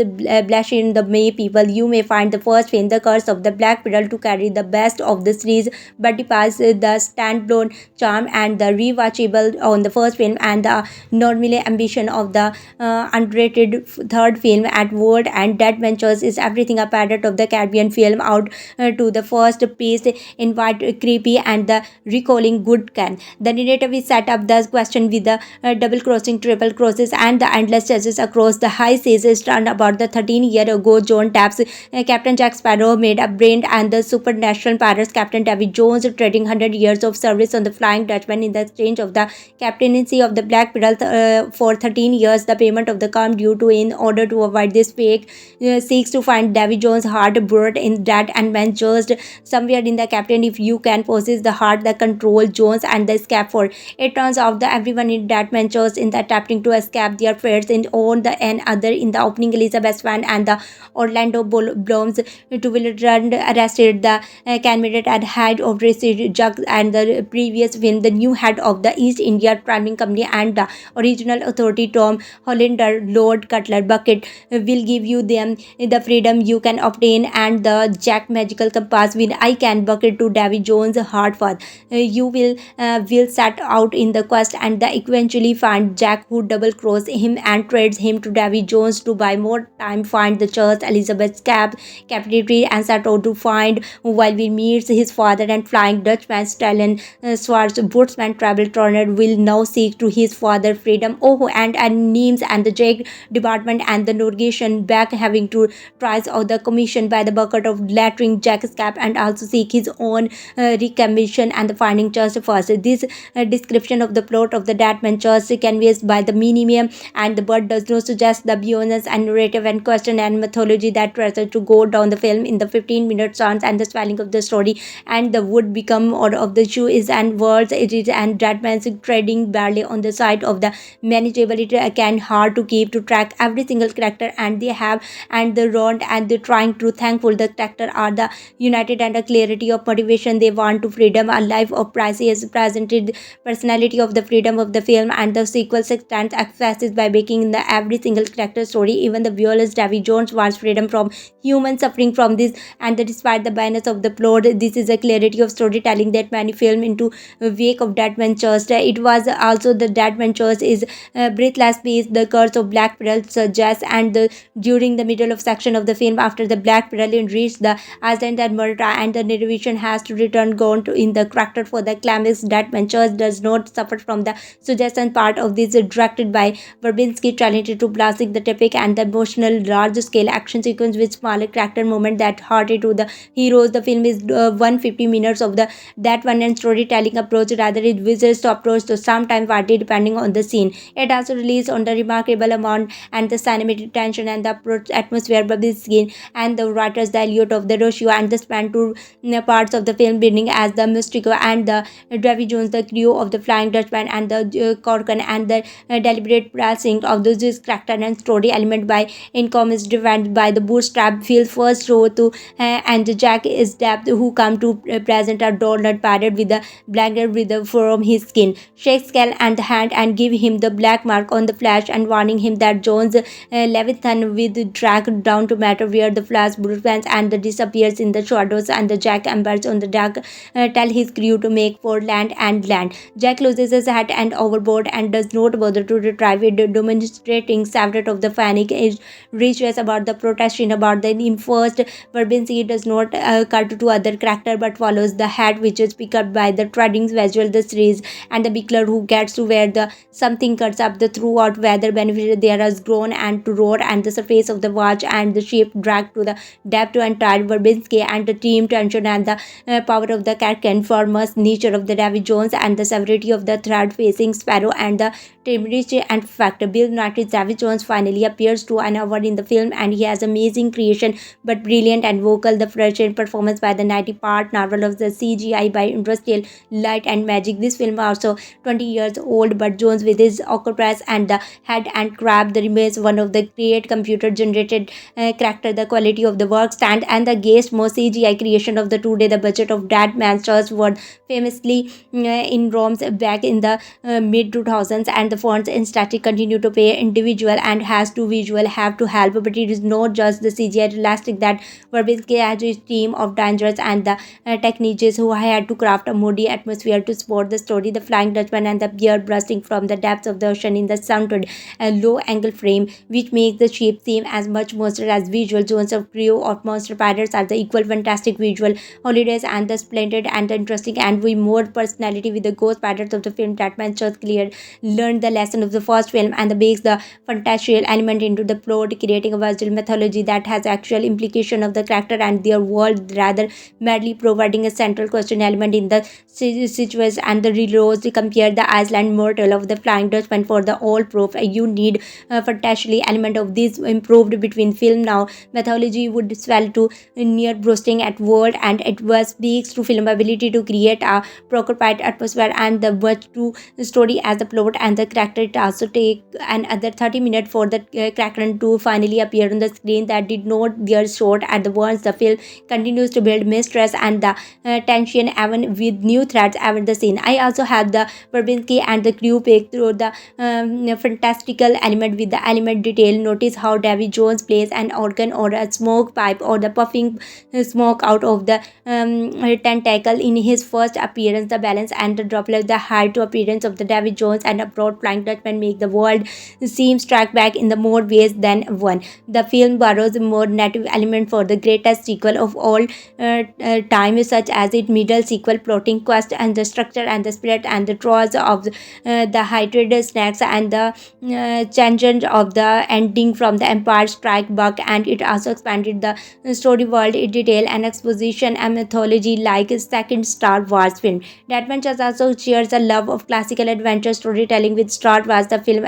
Speaker 1: blush in the May people, you may find the first film, The Curse of the Black Pearl, to carry the best of the series, but departs the standalone charm and the rewatchable on the first film and the normally ambition of the underrated third film at World and Dead Ventures is everything a Pirate of the Caribbean film out to the first piece invite creepy and the recalling good can. The narrative is set up the question with the double crossing, triple crosses, and the endless chases across the high seas is turned about the 13-year ago. John Taps, Captain Jack Sparrow, made a brand and the supernatural pirates Captain Davy Jones, trading 100 years of service on the Flying Dutchman in the exchange of the captaincy of the Black Pearl for 13 years. The payment of the calm due to in order to avoid this fate seeks to find Davy Jones' heart buried in that and man just somewhere in the captain. If you can possess the heart that control Jones and the escape for it turns out that everyone in that ventures in the attempting to escape their fates in on the and other in the opening Elizabeth Swann and the Orlando Blooms to will run arrested the candidate at head of Jug and the previous film the new head of the East India Trading Company and the original authority Tom Hollander Lord Cutler Beckett will give you them the freedom you can obtain and the Jack magical compass will I can bucket to Davy Jones heart path. You will set out in the quest and the eventually find Jack who double cross him and trades him to Davy Jones to buy more time find the church Elizabeth's captivity and set out to find while we meets his father and Flying Dutchman Stalin Swartz Bootsman Travel Turner will now seek to his father freedom and names and the Jake department and the navigation back having to tries out the commission by the bucket of lattering Jack's cap and also seek his own recommission and the finding church first. This description of the plot of the Datman church conveys by the minimum and the bird does not suggest the beyondness and narrative and question and mythology that tries to go down the film in the 15-minute chance and the swelling of the story and the would become order of the shoe is and words it is and Datman's trading barely on the side of the manageability can hard to keep to track every single character and they have and the round and the trying to thankful the character are the united and a clarity of motivation they want to freedom a life of privacy is presented personality of the freedom of the film and the sequel stands accesses by making in the every single character story even the violence Davy Jones wants freedom from human suffering from this and the, despite the bias of the plot this is a clarity of storytelling that many film into wake of Dead Ventures. It was also the Dead Ventures is breathless pace the curse of Black Pearl suggests and the during the middle of section of the film after the Black Pearl reached the Iceland and Malta and the narration has to return gone to in the character for the climax Dead Ventures does not suffer from the suggestion part of this directed by Verbinski talented to blasting the topic and the emotional large scale action sequence with smaller character moment that hearted to the heroes. The film is 150 minutes of the that one and storytelling approach rather it visits to approach to sometime party depending on the scene. It also released on the remarkable amount and the cinematic tension and the approach atmosphere by the skin and the writers the Elliot of the Roshio and the span to parts of the film beginning as the Mystico and the Davy Jones the crew of the Flying Dutchman and the Corkin and the deliberate pressing of those character and story element by income is driven by the bootstrap feel first show to and Jack is Depp who come to present a donut padded with a blanket with the from his skin shakes skull and the hand and give him the black mark on the flash and warning him that Jones Leviathan with drag down to matter where the flash bullpens and the disappears in the shadows and the Jack embers on the dark tell his crew to make for land and land. Jack loses his hat and overboard and does not bother to retrieve it demonstrating several of the panic is reaches about the protestation about the in first Verbinski does not cut to other character but follows the hat which is picked up by the trading visual the series and the Bickler who gets to where the something cuts up the throughout weather benefit there has grown and to roar and the surface of the watch and the ship dragged to the depth to entire Verbinski and the team tension and the power of the Kraken formous nature of the Davy Jones and the severity of the threat facing Sparrow and the temperature and fact Bill Nighy's Davy Jones finally appears to an hour in the film and he has amazing creation but brilliant and vocal the fresh performance by the 90 part novel of the CGI by industrial light and magic. This film also 20 years old but Jones with his octopus and the head and crab the remains one of the great computer generated character the quality of the work stand and the guest most CGI creation of the today the budget of Dead Man's Church were famously in Rome's back in the mid 2000s and the fonts in static continue to pay individual and has to visual visual have to help, but it is not just the CGI realistic that Verbinski has his team of dancers and the technicians who had to craft a moody atmosphere to support the story. The Flying Dutchman and the beer bursting from the depths of the ocean in the sounded a low angle frame, which makes the ship seem as much monster as visual. Jones of crew of monster pirates are the equal fantastic visual holidays and the splendid and the interesting and with more personality with the ghost pirates of the film. That man just clear learned the lesson of the first film and the bakes the fantastical element into the plot, creating a visual mythology that has actual implication of the character and their world, rather madly providing a central question element in the situation. And the reloads to compare the Iceland mortal of the Flying Dutchman for the all proof you need a fantastically element of this improved between film. Now mythology would swell to near bursting at world, and it was speaks to film ability to create a preoccupied atmosphere and the much to story as the plot and the character. It also take another 30 minutes for the Kraken to finally appear on the screen. That did not their short at the once. The film continues to build mistress and the tension even with new threats ever the scene. I also have the Verbinski and the crew pick through the fantastical element with the element detail. Notice how Davy Jones plays an organ or a smoke pipe or the puffing smoke out of the tentacle in his first appearance. The balance and the droplet, the height to appearance of the Davy Jones and a broad Flying Dutchman make the world seem struck back in the more ways than one. The film borrows a more native element for the greatest sequel of all time, such as its middle sequel plotting quest and the structure and the spirit and the draws of the hydrated snacks and the tangent of the ending from the Empire Strike Back. And it also expanded the story world in detail and exposition and mythology like a second Star Wars film. The Adventures also shares a love of classical adventure storytelling with Star Wars. The film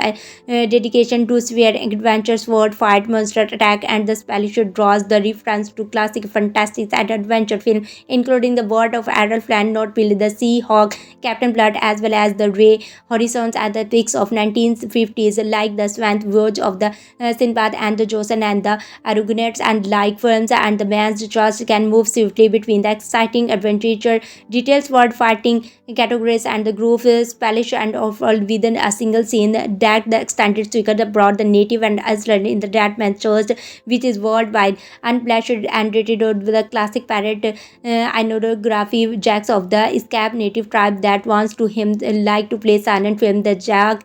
Speaker 1: dedication to sphere adventure, sword fight, monster attack, and the spellish draws the reference to classic fantasy and adventure film, including the Bird of Adolf Land, Not Bill, the Sea Hawk, Captain Blood, as well as the Ray Horizons and the picks of 1950s like the Swan Voyage of the Sinbad and the Joseon and the Argonauts and like films. And the man's trust can move swiftly between the exciting adventure details, word fighting categories, and the groove is polished and all within a single scene. That the extended speaker that brought the native and Iceland in the Deadman Church, which is worldwide unplashed and rated with the classic pirate iconography jacks of the escaped native tribe that wants to him like to play silent film. The Jack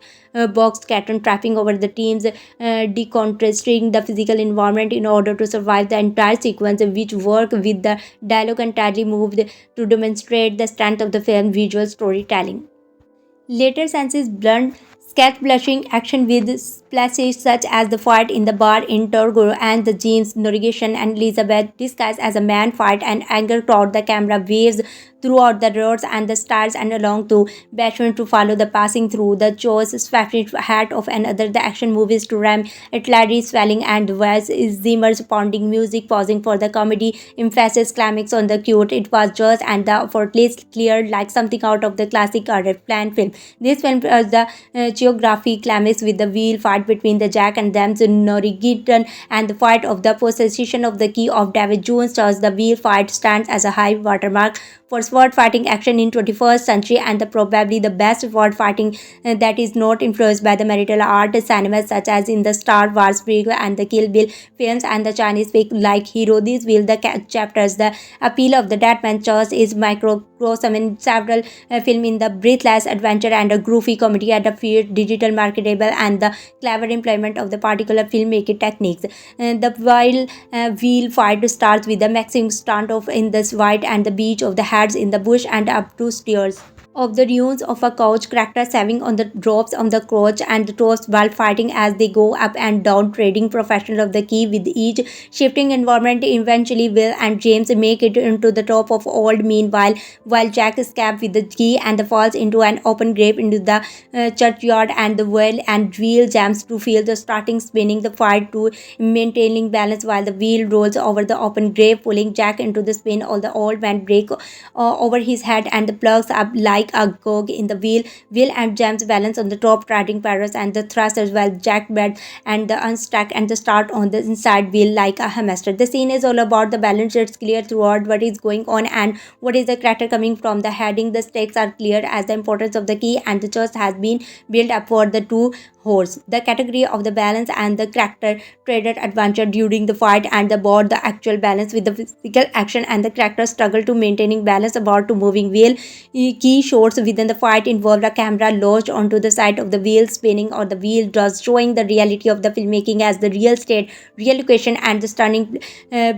Speaker 1: box Catton trapping over the teams, decontrasting the physical environment in order to survive the entire sequence, which work with the dialogue entirely moved to demonstrate the strength of the film visual storytelling. Later senses blunt sketch blushing action with splashes such as the fight in the bar in Turgo and the James Norwegian and Elizabeth disguised as a man fight and anger toward the camera waves throughout the roads and the stars and along to Bashman to follow the passing through the chores swapping hat of another the action movies to ram artillery swelling and was Zimmer's pounding music pausing for the comedy emphasis climax on the cute. It was just and the effortless clear like something out of the classic horror plan film. This film was the geography climax with the wheel fight between the Jack and them's Norwegian and the fight of the possession of the key of David Jones. Thus the wheel fight stands as a high watermark for sword fighting action in 21st century and the probably the best sword fighting that is not influenced by the martial art cinema such as in the Star Wars prequel and the Kill Bill films and the Chinese fake like hero. These will the chapters. The appeal of the Deadman Church is microcosm in several film in the breathless adventure and a groovy comedy at the fear digital marketable and the clever employment of the particular filmmaking techniques. The wild wheel fight starts with the maximum standoff in the white and the beach of the heads in the bush and up to stairs of the ruins of a couch, characters having on the ropes on the crotch and the toes while fighting as they go up and down, trading professional of the key with each shifting environment. Eventually, Will and James make it into the top of old meanwhile, while Jack escapes with the key and falls into an open grave into the churchyard and the well and wheel jams to feel the starting spinning the fight to maintaining balance while the wheel rolls over the open grave, pulling Jack into the spin. All the old man break over his head and the plugs up like like a cog in the wheel and jams balance on the top riding parrots and the thrusters while Jack bed and the unstack and the start on the inside wheel like a hamster. The scene is all about the balance. It's clear throughout what is going on and what is the character coming from. The heading, the stakes are clear as the importance of the key and the choice has been built up for the two horse. The category of the balance and the character traded adventure during the fight and the board the actual balance with the physical action and the character struggle to maintaining balance about to moving wheel. Key shots within the fight involved a camera launched onto the side of the wheel spinning or the wheel does showing the reality of the filmmaking as the real state, real location and the stunning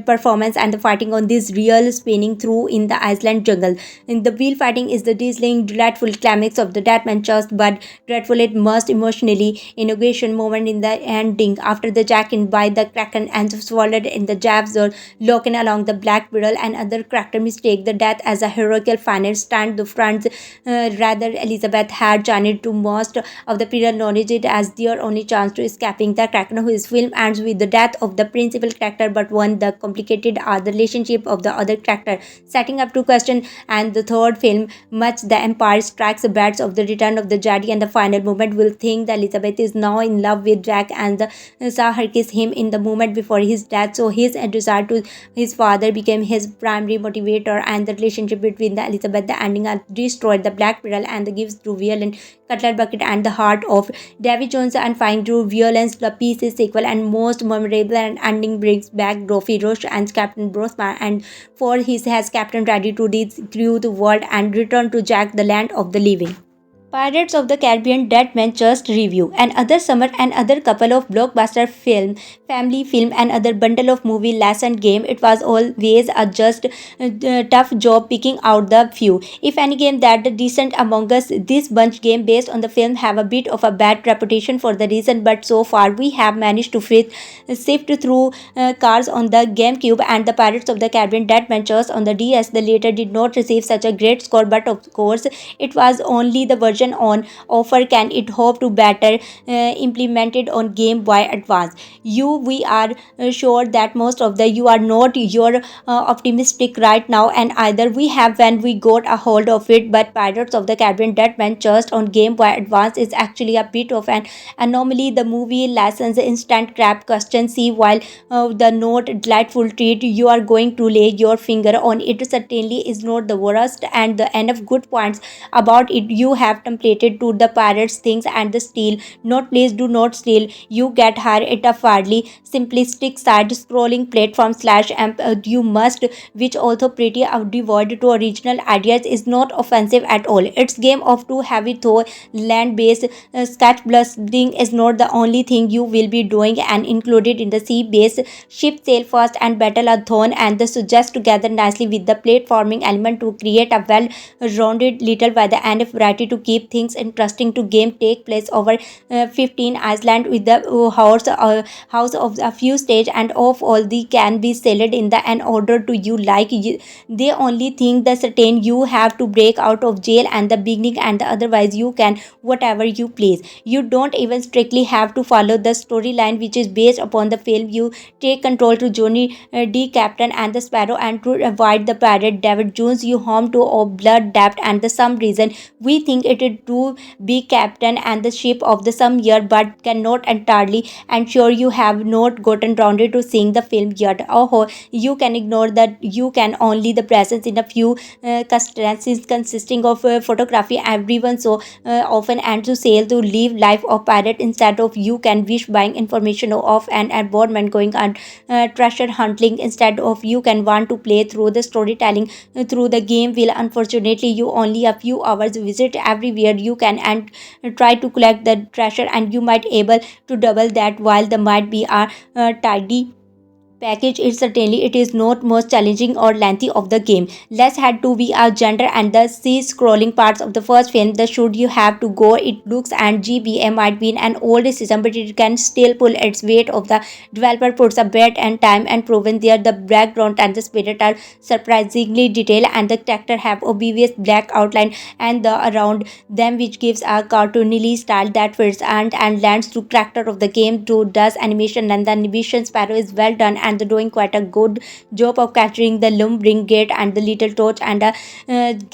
Speaker 1: performance and the fighting on this real spinning through in the Iceland jungle. In the wheel fighting is the dazzling, delightful climax of the Deadman just but dreadful it must emotionally inauguration moment in the ending after the Jack in by the Kraken and swallowed in the jabs or looking along the Black Beetle and other character mistake the death as a heroical final stand the front rather Elizabeth had journeyed to most of the period knowledge it as their only chance to escaping the Kraken whose film ends with the death of the principal character but one the complicated are the relationship of the other character setting up to question and the third film much the Empire Strikes Back of the return of the Jedi and the final moment will think that Elizabeth is now in love with Jack and saw her kiss him in the moment before his death so his desire to his father became his primary motivator and the relationship between the Elizabeth the ending destroyed the Black Beetle and the gives to violent Cutler Beckett and the heart of Davy Jones and find through violence the piece's sequel and most memorable and ending brings back Dorothy Rush and Captain Brosman and for his has Captain ready to through the world and return to Jack the land of the living. Pirates of the Caribbean Dead Man Just Review. Another summer, another couple of blockbuster film, family film, another bundle of movie lesson game. It was always a just tough job picking out the few. If any game that the decent among us, this bunch game based on the film have a bit of a bad reputation for the reason, but so far we have managed to sift through cars on the GameCube and the Pirates of the Caribbean Dead Man Just on the DS. The latter did not receive such a great score, but of course it was only the version on offer can it hope to better implemented on Game Boy Advance. We are sure that most of the you are not your optimistic right now and either we have when we got a hold of it but Pirates of the Caribbean Dead Man Just on Game Boy Advance is actually a bit of an anomaly. The movie lessons instant crap question see while the not delightful treat you are going to lay your finger on it certainly is not the worst and the enough good points about it you have templated to the pirates things and the steal not please do not steal you get her it a fairly simplistic side scrolling platform slash amp you must which also pretty devoid to original ideas is not offensive at all. It's game of too heavy though land based sketch blasting is not the only thing you will be doing and included in the sea based ship sail fast and battle a thorn and the suggest together nicely with the platforming element to create a well rounded little by the end of variety to keep things interesting to game take place over 15 Iceland with the house of a few stage and of all the can be sailed in the an order to you like you, they only think the certain you have to break out of jail and the beginning and the otherwise you can whatever you please. You don't even strictly have to follow the storyline which is based upon the film. You take control to Johnny D. Captain and the Sparrow and to avoid the pirate David Jones you home to a blood debt and the some reason we think it is to be captain and the ship of the some year but cannot entirely ensure you have not gotten round to seeing the film yet. Oh, you can ignore that you can only the presence in a few constituencies consisting of photography everyone so often and to sail to live life of pirate instead of you can wish buying information of an abandonment going on treasure hunting instead of you can want to play through the storytelling through the game will unfortunately you only a few hours visit everywhere you can and try to collect the treasure and you might able to double that while the might be a tidy package it certainly it is not most challenging or lengthy of the game. Let's head to be a gender and the C scrolling parts of the first film. The should you have to go it looks and GBA might be an old system but it can still pull its weight of the developer puts a bet and time and proven there the background and the spirit are surprisingly detailed and the character have obvious black outline and the around them which gives a cartoonily style that fits and lands to character of the game to does animation and the animation Sparrow is well done and and doing quite a good job of capturing the lumbering gait and the little torch and a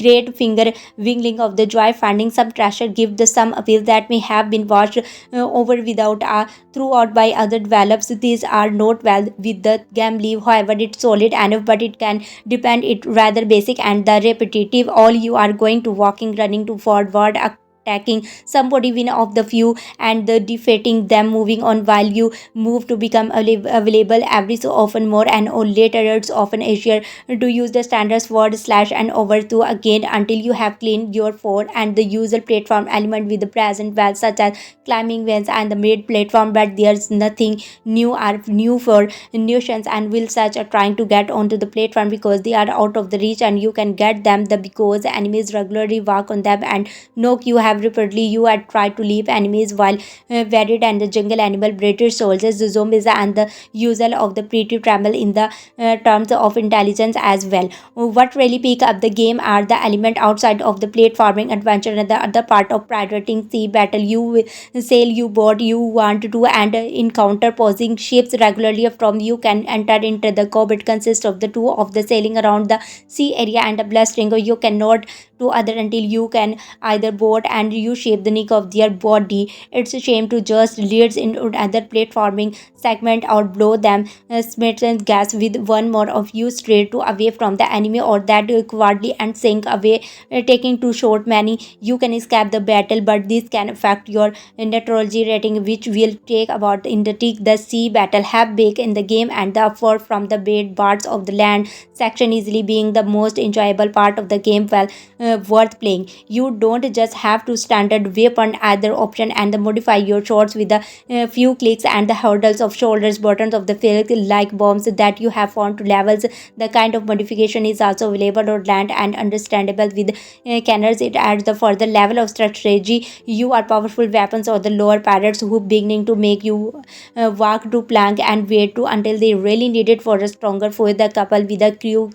Speaker 1: great finger wiggling of the joy finding some treasure give the some appeal that may have been watched over without a throughout by other develops. These are not well with the game leave, however, it's solid enough, but it can depend it rather basic and the repetitive. All you are going to walking, running to forward, attacking somebody win of the few and the defeating them moving on while you move to become available every so often more and or later it's often easier to use the standard sword slash and over to again until you have cleaned your fort and the usual platform element with the present well such as climbing vents and the mid platform, but there's nothing new for nuisance and will such are trying to get onto the platform because they are out of the reach and you can get them the because enemies regularly walk on them and knock you have repeatedly you had tried to leap enemies while varied and the jungle animal British soldiers the zombies and the usual of the pretty tremble in the terms of intelligence as well. What really pick up the game are the element outside of the platforming adventure and the other part of pirating sea battle you sail you board you want to and encounter posing ships regularly from you can enter into the combat consists of the two of the sailing around the sea area and the blastring you cannot to other until you can either board and you shape the neck of their body. It's a shame to just leads into other platforming segment or blow them smitten gas with one more of you straight to away from the enemy or that quickly and sink away taking too short many you can escape the battle, but this can affect your meteorology rating which will take about in the sea battle have big in the game and the effort from the bad parts of the land section easily being the most enjoyable part of the game worth playing. You don't just have to standard weapon either option and the modify your shots with a few clicks and the hurdles of shoulders buttons of the field like bombs that you have found to levels. The kind of modification is also available on land and understandable with cannons. It adds the further level of strategy. You are powerful weapons or the lower pirates who beginning to make you walk to plank and wait to until they really need it for a stronger for the couple with a crew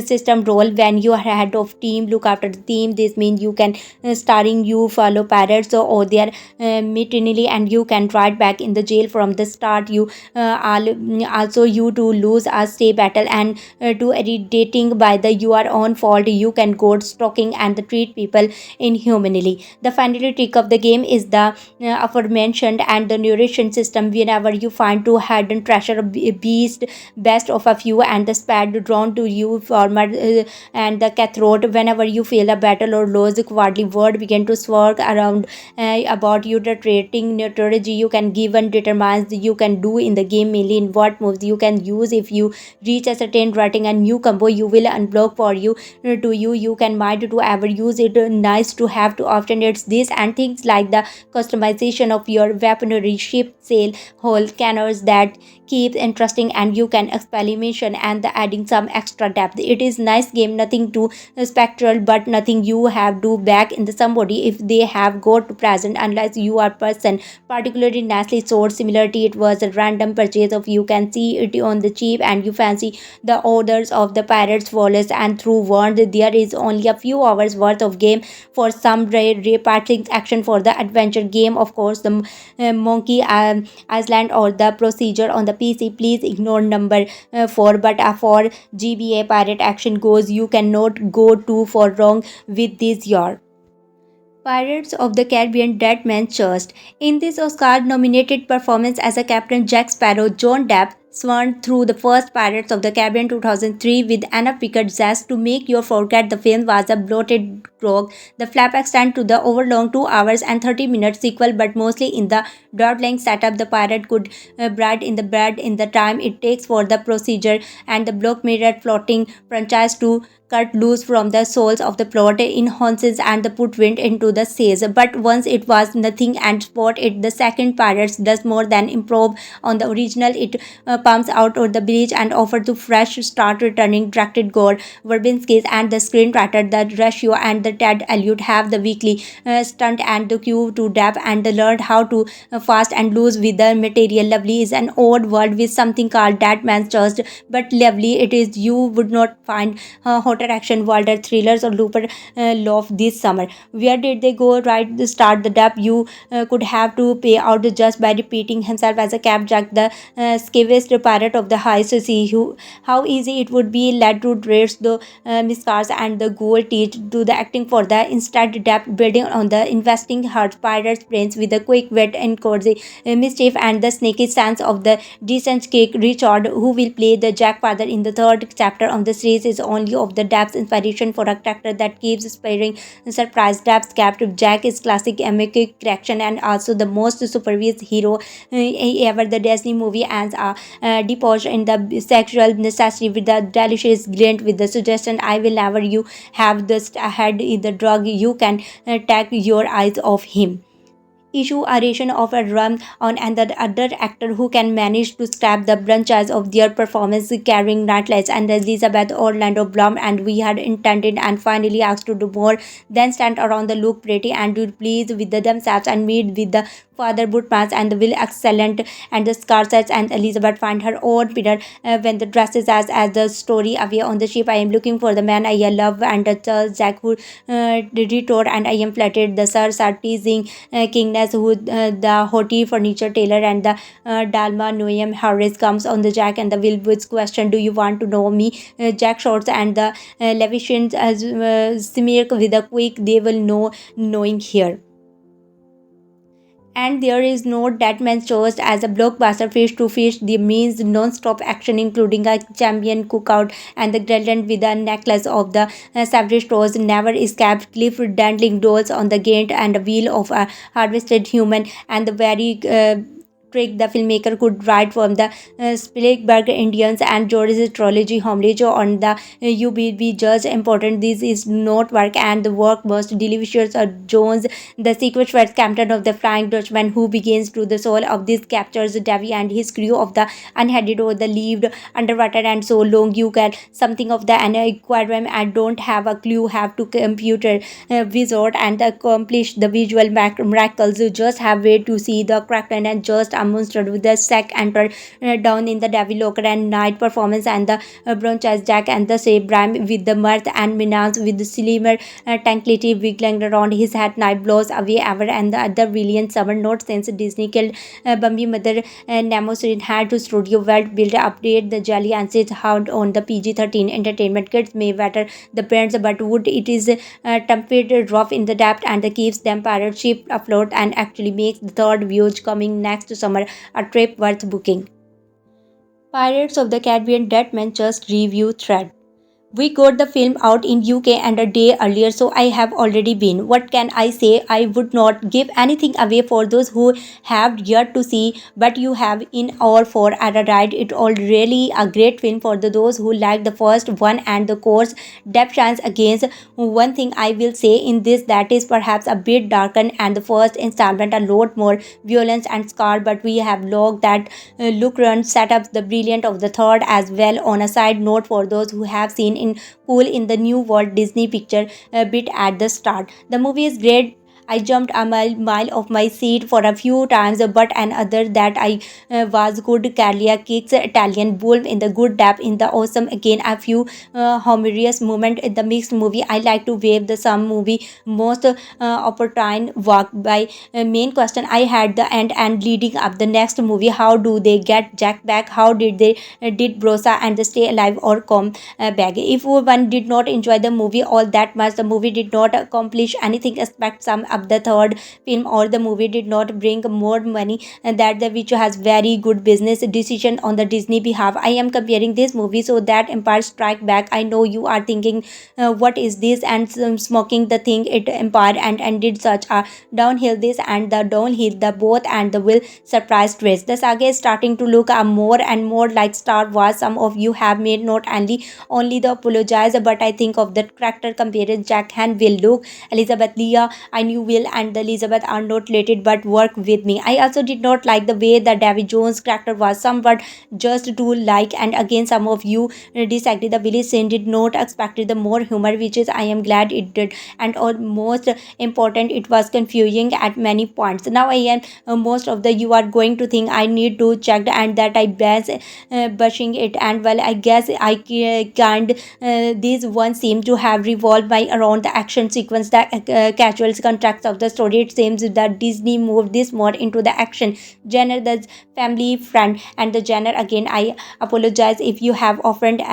Speaker 1: system role when you are head of team look after the team. This means you can starring you follow pirates or their maternally and you can ride back in the jail from the start. You also you to lose a stay battle and to irritating by the your own fault you can go stalking and the treat people inhumanly. The final trick of the game is the aforementioned and the narration system. Whenever you find two hidden treasure beast best of a few and the spad drawn to you former and the cutthroat whenever you fail a battle or lose the quadly word begin to swirl around about you. The rating neutrality you can give and determines you can do in the game mainly in what moves you can use. If you reach a certain rating and new combo you will unblock for you to you can might to ever use it. Nice to have to often it's this and things like the customization of your weaponry ship sail whole cannons that keeps interesting and you can experimentation and the adding some extra depth. It is nice game, nothing too spectral but nothing you have do back in the somebody if they have got to present unless you are person particularly nicely sourced similarity. It was a random purchase of you can see it on the cheap and you fancy the orders of the pirates wallace and through warned there is only a few hours worth of game for some reparting action for the adventure game. Of course the monkey island or the procedure on the PC please ignore number 4 but for GBA pirate action goes you cannot go too far wrong with this your Pirates of the Caribbean Dead Man Church. In this Oscar nominated performance as a Captain Jack Sparrow, John Depp swan through the first Pirates of the Caribbean 2003 with Anna Pickard zest to make you forget the film was a bloated grog. The flap extend to the overlong 2 hours and 30 minutes sequel, but mostly in the dawdling setup. The pirate could bread in the time it takes for the procedure and the block mirror floating franchise to cut loose from the souls of the plot in Honsons and the put wind into the sails. But once it was nothing and spot it, the second Pirates does more than improve on the original. It pumps out of the bridge and offer to fresh start returning directed Gore Verbinski and the screenwriter the ratio and the Ted Elliott have the weekly stunt and the cue to Depp and learned how to fast and loose with the material. Lovely is an odd world with something called Dead Man's Church, but lovely it is you would not find hotter action Wilder thrillers or Looper Love this summer. Where did they go right to start the Depp? You could have to pay out just by repeating himself as a Cap Jack the skivest greatest pirate of the high seas, who how easy it would be led to trace the miscars and the gold teeth to the acting for the instant depth building on the investing heart pirates brains with a quick wit and cozy mischief and the snaky sense of the decent cake. Richard, who will play the Jack father in the third chapter of the series, is only of the depth inspiration for a character that keeps inspiring surprise. Depth captive Jack is classic amic correction and also the most supervised hero ever. The Disney movie ends debauched in the sexual necessity with the delicious glint with the suggestion, I will never you have this had the drug you can take your eyes off him. Issue a ration of a rum on and the other actor who can manage to scrap the branches of their performance carrying Nightlights and Elizabeth Orlando Bloom, and we had intended and finally asked to do more than stand around the look pretty and do please with themselves and meet with the father Bootmans and the will excellent and the Scarlett and Elizabeth find her own Peter when the dresses as the story away on the ship. I am looking for the man I love and Charles Jack who retort and I am flattered the sirs are teasing Kingness who the haughty furniture tailor and the Dalma Noam Harris comes on the Jack and the Wilwoods question, do you want to know me? Jack shorts and the Levishans as smirk with a quick they will know knowing here. And there is no Dead Man shows as a blockbuster fish to fish. The means non-stop action including a champion cookout and the gradient with a necklace of the savage toes never escaped cliff dandling dolls on the gate and a wheel of a harvested human and the very trick the filmmaker could write from the Spielberg Indians and George's trilogy homage on the UBB judge important. This is not work and the work most delicious Jones. The sequence where Captain of the Flying Dutchman who begins to the soul of this captures Davy and his crew of the unheaded or the lived underwater and so long you get something of the aquarium and don't have a clue have to computer wizard and accomplish the visual miracles. You just have way to see the Kraken and just a monster with the sack enter down in the Davy Locker and night performance and the bronchas Jack and the say Bram with the mirth and Minans with the slimmer tranquility wiggling around his head night blows away ever and the other villain summer not since Disney killed Bambi mother Nemosin had to studio world build update the jelly and sit hound on the PG-13 entertainment kids may better the brands but would it is tempered rough in the depth and keeps them pirate ship afloat and actually makes the third voyage coming next summer a trip worth booking. Pirates of the Caribbean Dead Man Just review thread. We got the film out in UK and a day earlier, so I have already been. What can I say? I would not give anything away for those who have yet to see, but you have in all for a ride. It all really a great film for those who like the first one and the course. Depp shines against one thing I will say in this that is perhaps a bit darkened and the first installment a lot more violence and scar, but we have logged that look run set up the brilliant of the third as well. On a side note for those who have seen in cool in the new Walt Disney picture bit at the start. The movie is great. I jumped a mile off my seat for a few times, but another that I was good. Calia kicks Italian bull in the good depth in the awesome again. A few humorous moment in the mixed movie. I like to wave the some movie most opportune walk by. Main question I had the end and leading up the next movie. How do they get Jack back? How did they did Brosa and the stay alive or come back? If one did not enjoy the movie all that much, the movie did not accomplish anything. Expect some the third film or the movie did not bring more money and that the which has very good business decision on the Disney behalf. I am comparing this movie so that Empire Strike Back. I know you are thinking what is this and smoking the thing it Empire and ended such a downhill this and the downhill the both and the will surprise twist. The saga is starting to look more and more like Star Wars. Some of you have made not only the apologize but I think of the character compared Jack and will look Elizabeth Leah. I knew Will and Elizabeth are not related but work with me. I also did not like the way the Davy Jones character was somewhat just too like and again some of you disagree. The village scene did not expect the more humor which is I am glad it did and most important it was confusing at many points. Now I am most of the you are going to think I need to check and that I best bushing it and well I guess I can't these ones seem to have revolved by around the action sequence the casual contract facts of the story. It seems that Disney moved this more into the action genre, the family friend and the genre. Again, I apologize if you have offended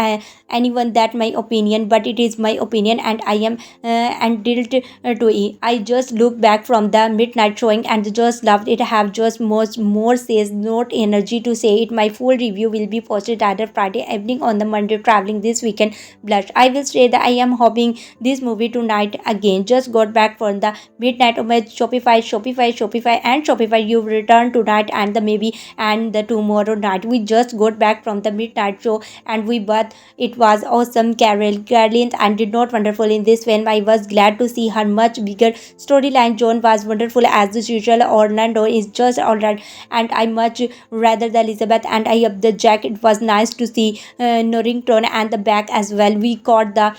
Speaker 1: anyone that my opinion, but it is my opinion and I am entitled to it. I just look back from the midnight showing and just loved it. I have just much more says not energy to say it. My full review will be posted either Friday evening on the Monday traveling this weekend. Blush. I will say that I am hoping this movie tonight again. Just got back from the midnight of my and Shopify. You return tonight and the maybe and the tomorrow night. We just got back from the midnight show and we both it was awesome. Carolyn and did not wonderful in this film. I was glad to see her much bigger storyline. John was wonderful as usual. Orlando is just alright, and I much rather the Elizabeth and I up the Jack. It was nice to see Norrington and the back as well. We caught the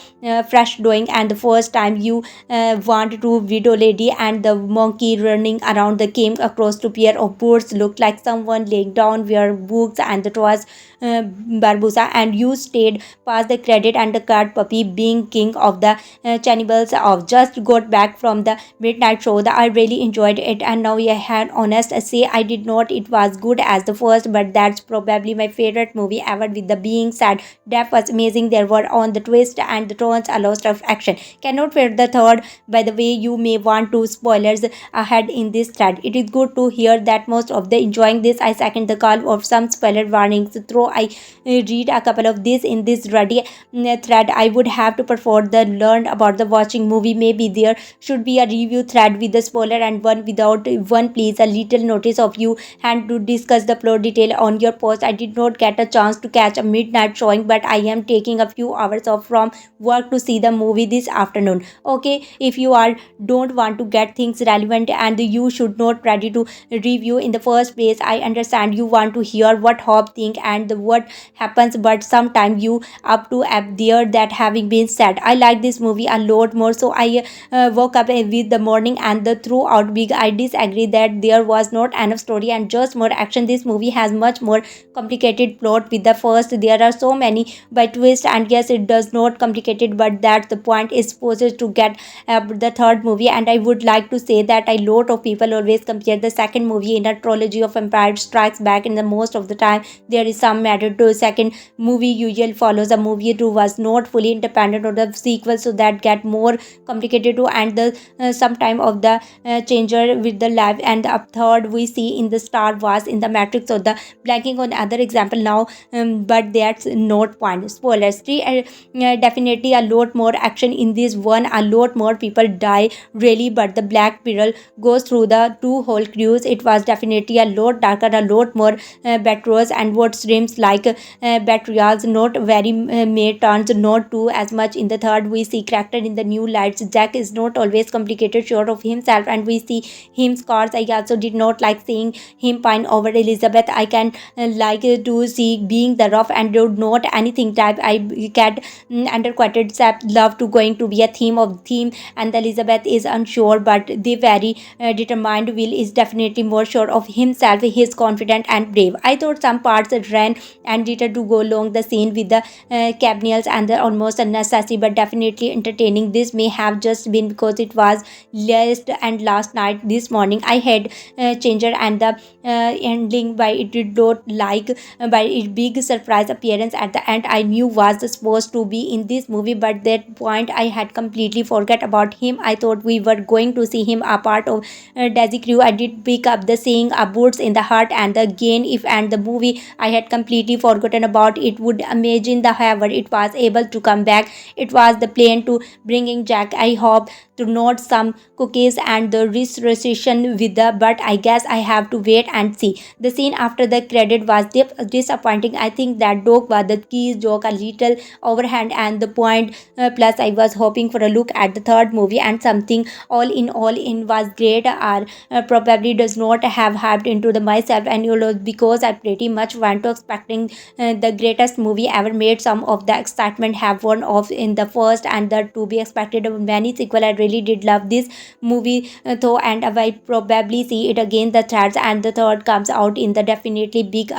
Speaker 1: fresh doing and the first time you want to widow lady and the monkey running around the came across to pair of boards looked like someone laying down were books and it was Barbosa, and you stayed past the credit and the card puppy being king of the cannibals of just got back from the midnight show that I really enjoyed it. And now I had honest say I did not it was good as the first, but that's probably my favorite movie ever. With the being said, Depp was amazing. There were on the twist and the turns a lot of action. Cannot wait the third. By the way, you may want to spoilers ahead in this thread. It is good to hear that most of the enjoying this. I second the call of some spoiler warnings. Through I read a couple of these in this ready thread. I would have to prefer the learn about the watching movie. Maybe there should be a review thread with the spoiler and one without one. Please a little notice of you and to discuss the plot detail on your post. I did not get a chance to catch a midnight showing, but I am taking a few hours off from work to see the movie this afternoon. Okay, if you are don't want to get things relevant and you should not ready to review in the first place, I understand you want to hear what Hope think and what happens, but sometime you up to up there. That having been said, I like this movie a lot more, so I woke up with the morning and the throughout big I disagree that there was not enough story and just more action. This movie has much more complicated plot with the first. There are so many by twist and yes it does not complicated, but that's the point is supposed to get the third movie. And I would like to say that a lot of people always compare the second movie in a trilogy of Empire Strikes Back, and the most of the time there is some matter to second movie usually follows a movie 2 was not fully independent of the sequel, so that get more complicated too. And the sometime of the changer with the live and the third we see in the Star Wars in the Matrix or the blanking on other example now, but that's not point. Spoilers 3 definitely a lot more action in this one, a lot more people die really, but the Black Pearl goes through the two whole cruise. It was definitely a lot darker, a lot more batteries and what streams like batteries not very made turns not too as much. In the third we see character in the new lights. Jack is not always complicated sure of himself and we see him scars. I also did not like seeing him pine over Elizabeth. I can like to see being the rough and do not anything type. I get underquoted sap love to going to be a theme and Elizabeth is unsure, but the very determined Will is definitely more sure of himself. He is confident and brave. I thought some parts ran and needed to go along the scene with the cabinets and the almost unnecessary, but definitely entertaining. This may have just been because it was last and last night. This morning I had changer and the ending by it did not like by its big surprise appearance at the end. I knew was supposed to be in this movie, but that point I had completely forgot about him. I thought we were going to see him a part of Daisy crew. I did pick up the saying boots in the heart and the gain if and the movie I had completely forgotten about it. Would imagine the however it was able to come back. It was the plan to bringing Jack. I hope to note some cookies and the restoration with the, but I guess I have to wait and see. The scene after the credit was disappointing. I think that dog was the key joke a little overhand and the point. Plus I was hoping for a look at the third movie and something all in was great or probably does not have hyped into the myself and you know because I pretty much went to expecting the greatest movie ever made. Some of the excitement have worn off in the first and the to be expected of many sequel. I really did love this movie though, and I will probably see it again. The third and the third comes out in the definitely big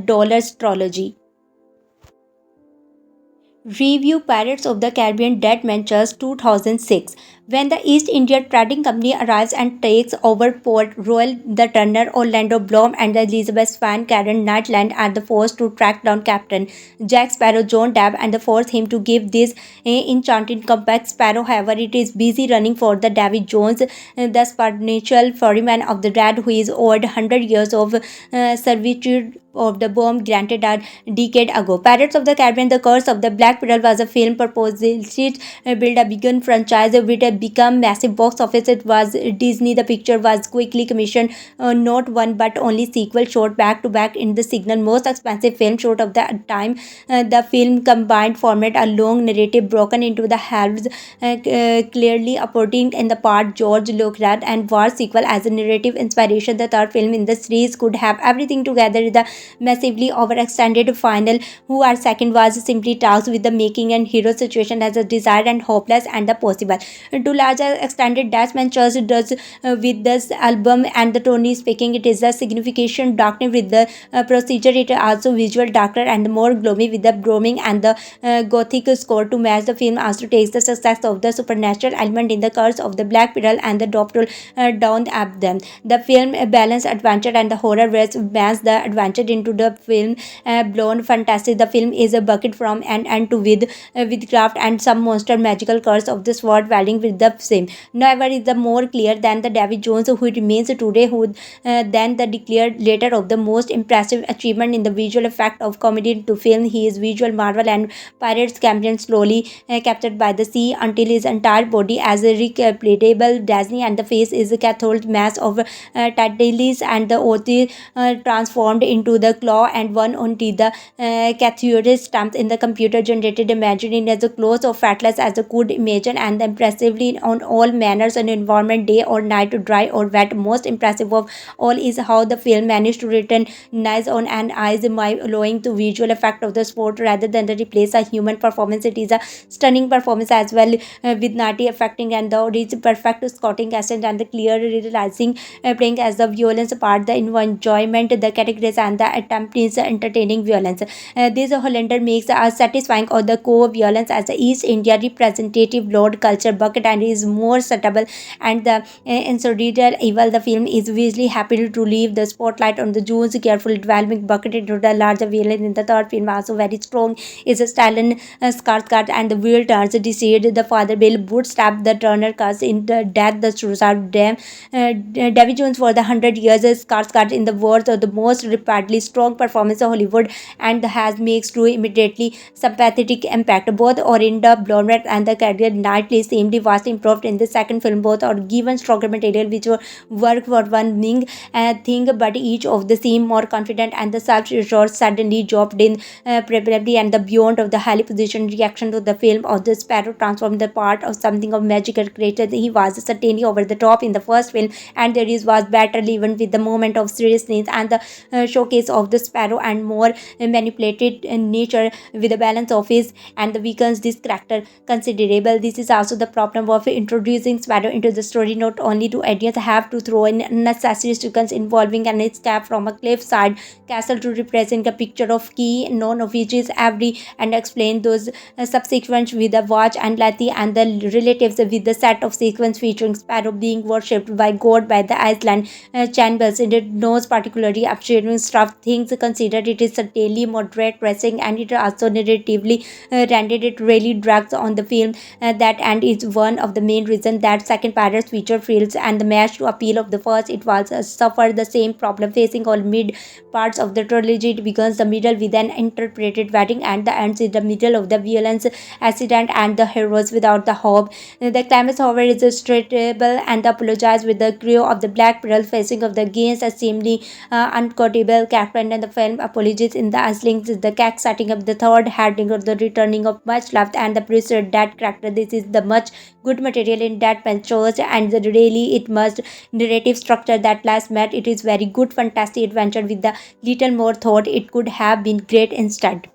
Speaker 1: dollars trilogy. Review Pirates of the Caribbean Dead Ventures 2006. When the East India Trading Company arrives and takes over Port Royal, the Turner, Orlando Bloom, and the Elizabeth Swann Karen Nightland are the forced to track down Captain Jack Sparrow, John Depp, and force him to give this enchanting compact Sparrow. However, it is busy running for the Davy Jones, the supernatural ferryman of the dead, who is owed 100 years of servitude of the bomb granted a decade ago. Pirates of the Caribbean: The Curse of the Black Pearl was a film purposed build a big franchise with a become massive box office. It was Disney. The picture was quickly commissioned, not one but only sequel shot back to back in the signal most expensive film shot of the time. The film combined format a long narrative broken into the halves, clearly apportioning in the part George Lucas and war sequel as a narrative inspiration. The third film in the series could have everything together. The massively overextended final who are second was simply tasked with the making and hero situation as a desired and hopeless and the possible. To larger extended Dutchman Church does with this album and the Tony speaking, it is a significant darkness with the procedure. It also visual darker and more gloomy with the broming and the gothic score to match the film. Also takes the success of the supernatural element in the Curse of the Black Pearl and the Doctor down up them. The film balance adventure and the horror whereas the adventure into the film blown fantastic. The film is a bucket from end to with craft and some monster magical curse of the sword welding with the same. Never is the more clear than the Davy Jones who remains today who then the declared later of the most impressive achievement in the visual effect of comedy to film. He is visual marvel and pirates champion slowly captured by the sea until his entire body as a recapitable Disney and the face is a cathode mass of tadalies and the oath transformed into the claw and one onto the cathode stamped in the computer generated imagining as close or fatless as I could imagine and impressively on all manners and environment day or night dry or wet. Most impressive of all is how the film managed to return nice on an eyes my allowing to visual effect of the sport rather than to replace a human performance. It is a stunning performance as well with naughty affecting and the rich perfect scotting accent and the clear realizing playing as the violence part the enjoyment the categories and the attempt is entertaining violence. This Hollander makes a satisfying or the co-violence as the East India representative Lord Culture Bucket and is more suitable and the insurreal evil. The film is visually happy to leave the spotlight on the Jews careful developing bucket into the larger villain in the third film also very strong is a Stalin Skarsgård and the wheel turns deceived the father Bill bootstrap the Turner cast in the death the suicide dam Davy Jones for the 100 years Skarsgård in the words of the most repeatedly strong performance of Hollywood and has makes true immediately sympathetic impact. Both Orinda Blomret and the career Knightley seemed vastly improved in the second film. Both are given stronger material which work for one thing but each of the seem more confident and the self-assured suddenly dropped in preferably and the beyond of the highly positioned reaction to the film of the Sparrow transformed the part of something of magical creature. He was certainly over the top in the first film and there is was better even with the moment of seriousness and the showcase of the Sparrow and more manipulated nature with the balance of his and the weakens this character considerable. This is also the problem of introducing Sparrow into the story. Not only do audience have to throw in unnecessary sequence involving an escape from a cliffside castle to represent a picture of key none of which is every and explain those subsequent with the watch and Letty and the relatives with the set of sequence featuring Sparrow being worshipped by God by the Iceland chambers. It knows particularly upstream stuff things considered. It is certainly moderate dressing and it also narratively rendered it really drags on the film that and is one of the main reasons that second Pirates feature fails and the match to appeal of the first. It was suffered the same problem facing all mid parts of the trilogy. It begins the middle with an interpreted wedding and the ends in the middle of the violence accident and the heroes without the hope. The climax however is straightable and apologize with the crew of the Black Pearl facing of the against a seemingly unquotable captain and the film apologies in the Aslings the cake setting up the third heading of the returning of much love and the priest that character. This is the much good material in that church and the really it must narrative structure that last met. It is very good fantastic adventure with the little more thought. It could have been great instead.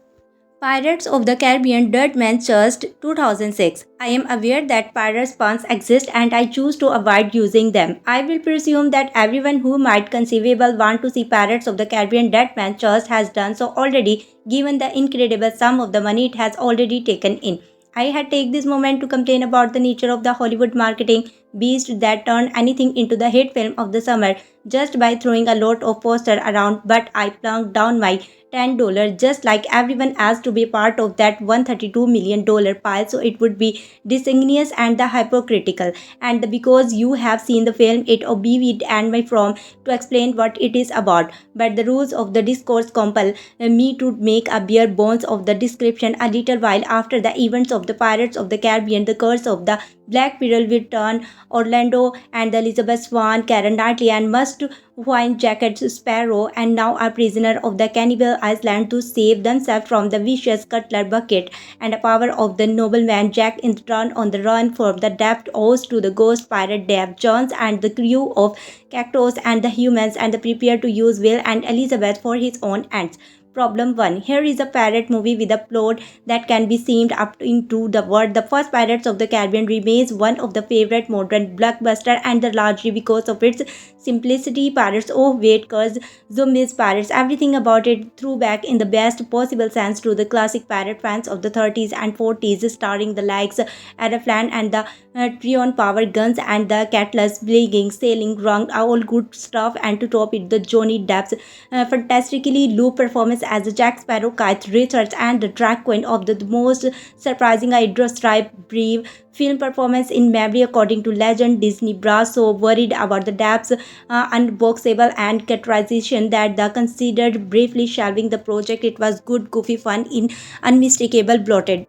Speaker 1: Pirates of the Caribbean Dirtman Just 2006. I am aware that pirate puns exist and I choose to avoid using them. I will presume that everyone who might conceivably want to see Pirates of the Caribbean Dirtman Just has done so already, given the incredible sum of the money it has already taken in. I had take this moment to complain about the nature of the Hollywood marketing beast that turned anything into the hit film of the summer just by throwing a lot of poster around, but I plunked down my $10 just like everyone else to be part of that $132 million pile, so it would be disingenuous and the hypocritical. And because you have seen the film, it obeyed and my from to explain what it is about, but the rules of the discourse compel me to make a bare bones of the description. A little while after the events of the Pirates of the Caribbean, The Curse of the Black Pearl will turn Orlando and Elizabeth Swann, Karen Knightley, and must Flying Jack Sparrow, and now a prisoner of the cannibal island to save themselves from the vicious Cutler Beckett and the power of the nobleman Jack in turn on the run from the Depp owes to the ghost pirate Davy Jones and the crew of Cactus and the humans and prepare to use Will and Elizabeth for his own ends. Problem 1. Here is a pirate movie with a plot that can be summed up into the word. The first Pirates of the Caribbean remains one of the favorite modern blockbuster and largely because of its simplicity. Pirates, oh wait, cause zombies, pirates, everything about it threw back in the best possible sense to the classic pirate fans of the 30s and 40s, starring the likes Aeroflan and the Trion power guns and the Catalyst bleeding, sailing wrong, all good stuff, and to top it, the Johnny Depp's fantastically low performance as the Jack Sparrow, Kite Richards, and the drag queen of the most surprising hydrostripe brave film performance in memory, according to legend. Disney brass so worried about the Depp's unboxable and characterization that they considered briefly shelving the project. It was good, goofy fun in unmistakable bloated.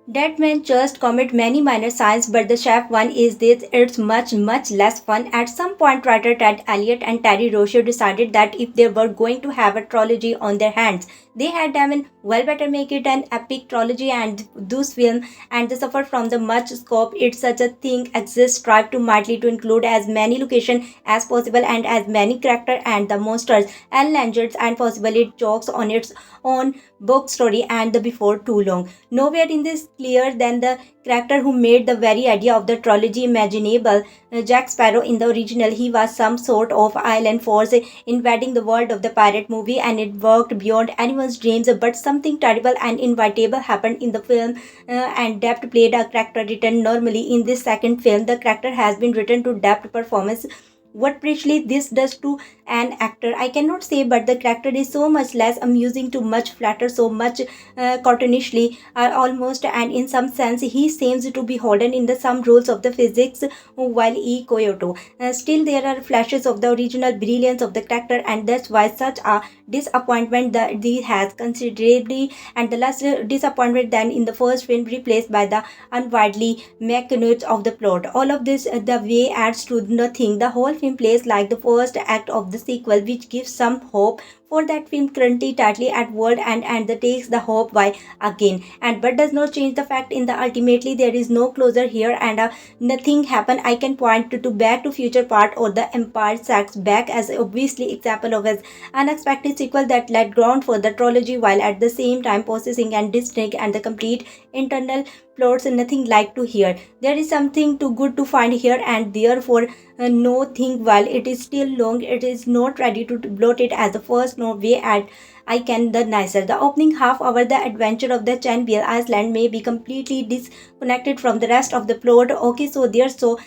Speaker 1: That man just commit many minor sins, but the chef one is this: it's much less fun. At some point, writer Ted Elliott and Terry Rocher decided that if they were going to have a trilogy on their hands, they had even well better make it an epic trilogy. And those film and they suffer from the much scope. It's such a thing exists. Strive to mightily to include as many location as possible and as many character and the monsters and legends and possibly it jokes on its own book story and the before too long. Nowhere in this clear than the character who made the very idea of the trilogy imaginable. Jack Sparrow in the original, he was some sort of island force invading the world of the pirate movie, and it worked beyond anyone's dreams. But something terrible and inevitable happened in the film, and Depp played a character written normally. In this second film, the character has been written to Depp performance. What precisely this does to an actor, I cannot say, but the character is so much less amusing, too much flatter, so much cartoonishly almost, and in some sense he seems to be holden in the some rules of the physics while E. Kyoto. Still, there are flashes of the original brilliance of the character, and that's why such a disappointment that he has considerably, and the less disappointment than in the first film, replaced by the unwieldy mechanics of the plot. All of this, the way adds to nothing. The whole film plays like the first act of the sequel, which gives some hope for that film currently tightly at world and the takes the hope by again, and but does not change the fact in the ultimately there is no closure here, and nothing happen. I can point to Back to Future Part or the Empire Strikes Back as obviously example of as unexpected sequel that laid ground for the trilogy while at the same time possessing and distinct and the complete internal plots nothing like to hear. There is something too good to find here and therefore no thing while it is still long. It is not ready to bloat it as the first, no way at I can the nicer. The opening half hour, the adventure of the Chanbiel Island may be completely disconnected from the rest of the plot. Okay, so there so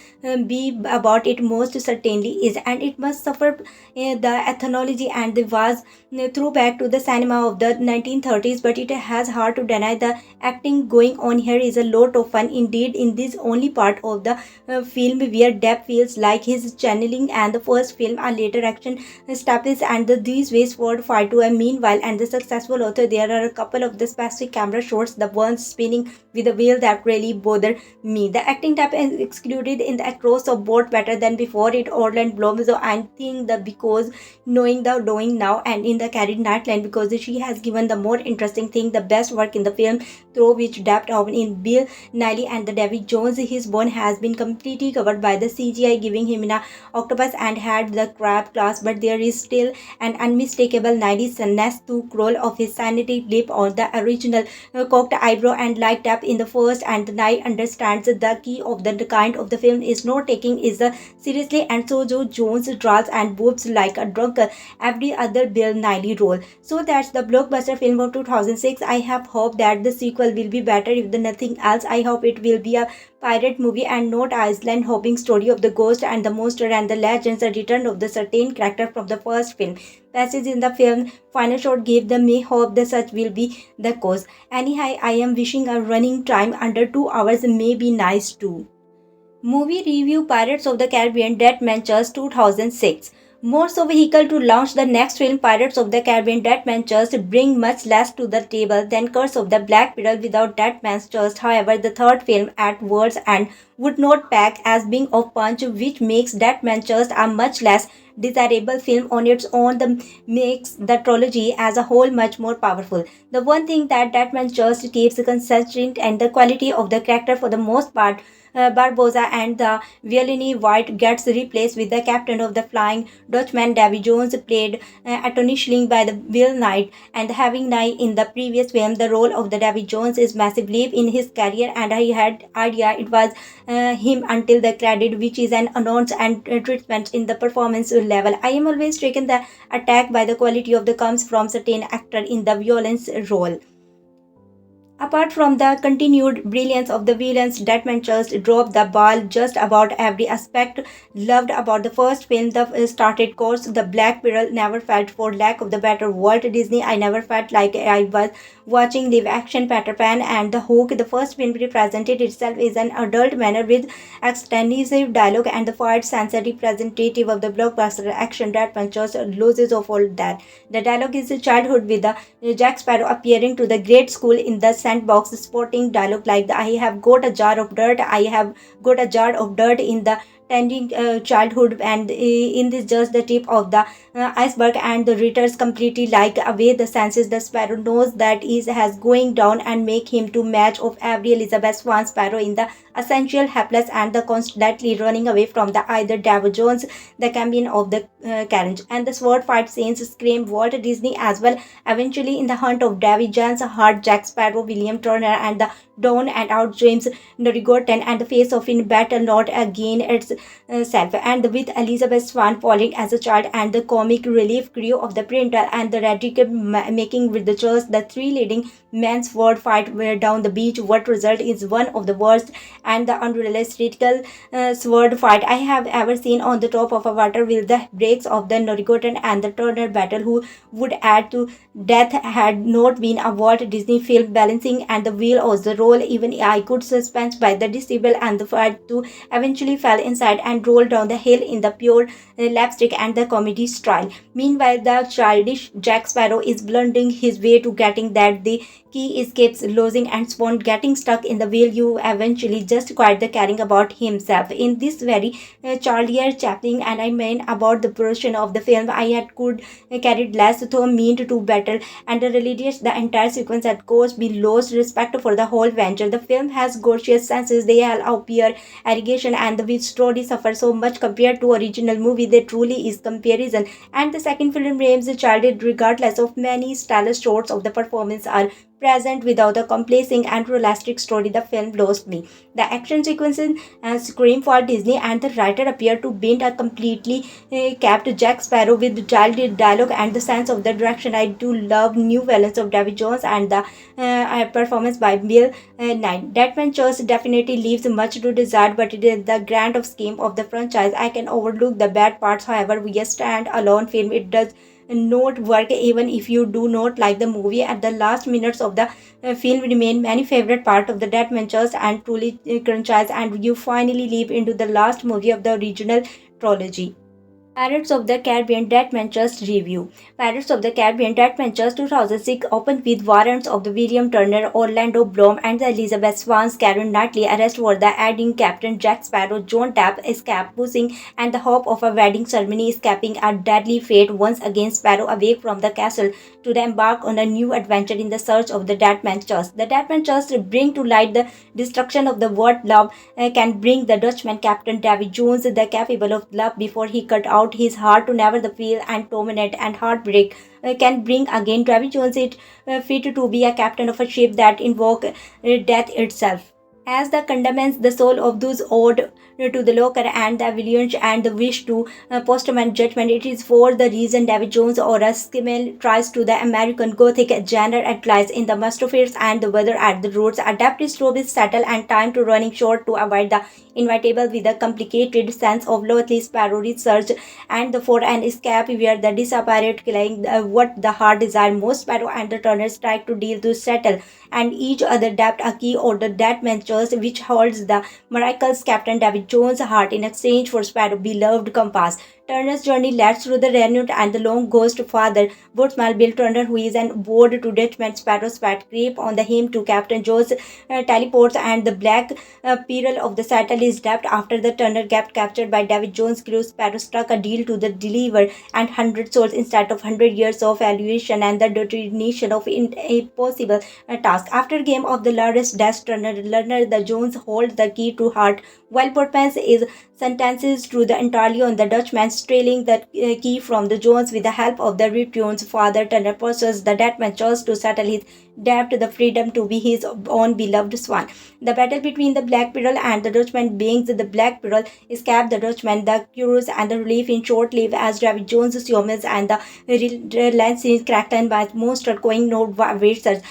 Speaker 1: be about it most certainly is, and it must suffer the ethnology and the was throwback to the cinema of the 1930s, but it has hard to deny the acting going on here is a lot of fun indeed. In this only part of the film where Depp feels like his channeling and the first film, a later action established and these ways forward far to a meanwhile and the successful author. There are a couple of the specific camera shots, the ones spinning with a wheel, that really bother me. The acting type is excluded in the across of both better than before it Orland Bloom, so I think the because knowing the doing now and in the Carrie Nightline because she has given the more interesting thing the best work in the film, through which depth of in Bill Nighy and the Davy Jones. His bone has been completely covered by the CGI, giving him an octopus and had the crab class, but there is still an unmistakable Nighy to roll off his sanity lip on the original cocked eyebrow, and like Depp in the first, and the night understands the key of the kind of the film is not taking is the seriously, and so Joe Jones draws and boobs like a drunken every other Bill Nighy role. So that's the blockbuster film of 2006. I have hope that the sequel will be better if the nothing else. I hope it will be a pirate movie and not Iceland hopping story of the ghost and the monster and the legends, a return of the certain character from the first film. Passage in the film final shot gave them me hope that such will be the cause. Anyhow, I am wishing a running time under 2 hours may be nice too. Movie review Pirates of the Caribbean Dead Manchers 2006. More so vehicle to launch the next film Pirates of the Caribbean Dead Manchers bring much less to the table than Curse of the Black Pearl without Dead Manchers. However, the third film at words and would not pack as being of punch, which makes Dead Manchers a much less desirable film on its own, the makes the trilogy as a whole much more powerful. The one thing that Dead Manchers keeps consistent and the quality of the character for the most part. Barbosa and the villainy White gets replaced with the captain of the Flying Dutchman. Davy Jones played astonishingly by the Bill Knight, and having Knight in the previous film, the role of the Davy Jones is massive leap in his career, and I had idea it was him until the credit, which is an announce and treatment in the performance level. I am always taken the attack by the quality of the comes from certain actor in the violence role. Apart from the continued brilliance of the villains, Deadman just dropped the ball just about every aspect. Loved about the first film, the started course, the Black Pearl never felt, for lack of the better Walt Disney, I never felt like I was watching live action Peter Pan and the Hook. The first film represented itself as an adult manner with extensive dialogue, and the fight sense representative of the blockbuster action. Deadman just loses of all that. The dialogue is a childhood with the Jack Sparrow appearing to the great school in the sandbox sporting dialogue like the, I have got a jar of dirt, I have got a jar of dirt in the tending childhood, and in this just the tip of the iceberg, and the readers completely like away the senses. The Sparrow knows that is has going down and make him to match of every Elizabeth Swann Sparrow in the essential helpless and the constantly running away from the either Davy Jones, the champion of the carriage, and the sword fight scenes scream Walt Disney as well. Eventually in the hunt of Davy Jones, Hart, Jack Sparrow, William Turner, and the Dawn and out James Norrigotten, and the face of in battle not again itself, and with Elizabeth Swann falling as a child, and the comic relief crew of the printer, and the radical making with the church, the three leading men's sword fight were down the beach. What result is one of the worst and the unrealistic sword fight I have ever seen on the top of a water, with the breaks of the Norrigotten and the Turner battle, who would add to death had not been a Walt Disney film. Balancing and the wheel was the role even I could suspense by the disabled, and the fight to eventually fell inside and rolled down the hill in the pure lapstick and the comedy style. Meanwhile, the childish Jack Sparrow is blundering his way to getting that the key escapes losing and Swan getting stuck in the wheel. You eventually just quite the caring about himself in this very childish chapting, and I mean about the portion of the film I had could carried less though mean to battle and the religious the entire sequence at course be lost respect for the whole venture. The film has gorgeous senses, they allow pure irrigation, and the which story suffers so much compared to original movie. There truly is comparison, and the second film remains childhood regardless of many stylish shots of the performance are present without a complacent and realistic story. The film lost me. The action sequences scream for Disney, and the writer appeared to bend a completely capped Jack Sparrow with childish dialogue and the sense of the direction. I do love new villains of Davy Jones and the performance by Bill Knight. Deadman Choice definitely leaves much to desire, but it is the grand of scheme of the franchise. I can overlook the bad parts. However, we a stand-alone film. It does not work even if you do not like the movie. At the last minutes of the film remain many favorite part of the Dead Manchers and truly franchise, and you finally leap into the last movie of the original trilogy. Pirates of the Caribbean Dead Manchers Review. Pirates of the Caribbean Dead Manchers 2006 opened with warrants of the William Turner, Orlando Bloom, and the Elizabeth Swann's Karen Knightley arrest for the adding Captain Jack Sparrow, John Depp escape pushing, and the hope of a wedding ceremony escaping a deadly fate once again Sparrow awake from the castle to embark on a new adventure in the search of the Dead Manchers. The Dead Manchers bring to light the destruction of the word love can bring the Dutchman Captain Davy Jones, the capable of love before he cut out about his heart to never the feel and torment and heartbreak can bring again. Davy Jones is fit to be a captain of a ship that invoke death itself. As the condemns the soul of those owed to the locker and the avalanche and the wish to postman judgment. It is for the reason David Jones or a skimmel tries to the American Gothic genre at lies in the masterpieces and the weather at the roads. Adapt his trope is settle and time to running short to avoid the inevitable with a complicated sense of Lord Sparrow research and the for an escape where the disappeared killing what the heart desire most. Sparrow and the Turner strike to deal to settle and each other adapt a key or the dead mentors which holds the miraculous Captain David Jones' heart in exchange for Sparrow's beloved compass. Turner's journey leads through the renewed and the long ghost father, Woodsman Bill Turner, who is on board to Dutchman Sparrow's fat creep on the him to Captain Jones teleports and the black peril of the settle is depth after the Turner got captured by David Jones' crew. Sparrow struck a deal to the deliver and 100 souls instead of 100 years of evaluation and the determination of impossible task. After game of the largest death, Turner learner the Jones hold the key to heart, while Portman is sentences to the entirely on the Dutchman stealing the key from the Jones with the help of the returns. Father Turner pursues the Dutchman chose to settle his debt, the freedom to be his own beloved Swan. The battle between the Black Pearl and the Dutchman beings the Black Pearl escape the Dutchman, the curious and the relief in short lived as Davy Jones' humans and the relentless crackdown by monster going no research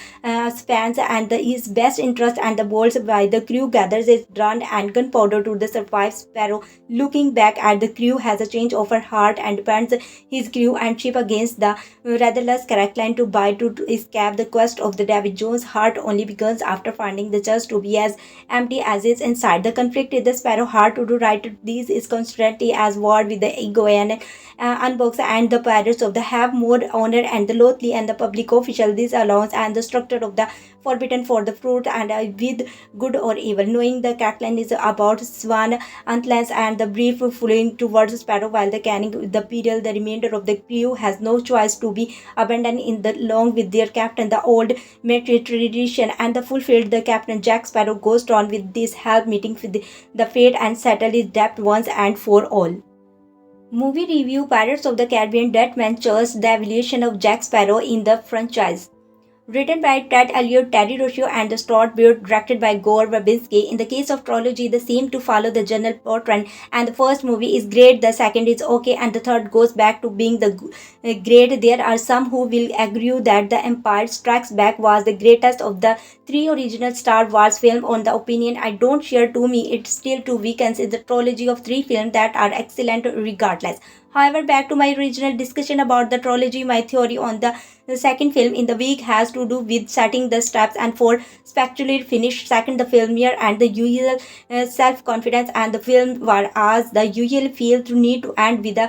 Speaker 1: spans and the his best interest and the balls by the crew gathers is drawn and gunpowder to the survive. Sparrow looking back at the crew has a change of her heart and burns his crew and ship against the rudderless crackline to buy to escape. The quest of the David Jones heart only begins after finding the chest to be as empty as is inside. The conflict with the Sparrow heart to do right to these is constantly as war with the ego and unbox and the pirates of the have more honor and the loathly and the public official this allowance and the structure of the forbidden for the fruit and with good or evil. Knowing the crackline is about Swan Antlans and the brief fleeing towards Sparrow while the canning the peril, the remainder of the crew has no choice to be abandoned in the long with their captain. The old military tradition and the fulfilled the Captain Jack Sparrow goes on with this help meeting with the fate and settle his debt once and for all. Movie review. Pirates of the Caribbean Dead Man chose the evolution of Jack Sparrow in the franchise. Written by Ted Elliott, Terry Rossio, and the Stott Beard, directed by Gore Verbinski. In the case of trilogy, they seem to follow the general plot trend, and the first movie is great, the second is okay, and the third goes back to being the great. There are some who will argue that The Empire Strikes Back was the greatest of the three original Star Wars films. On the opinion I don't share, to me it still too weakens in the trilogy of three films that are excellent regardless. However, back to my original discussion about the trilogy, my theory on the second film in the week has to do with setting the steps and for spectacular finish. Second, the film here and the usual self-confidence and the film were as the usual feel to need to end with a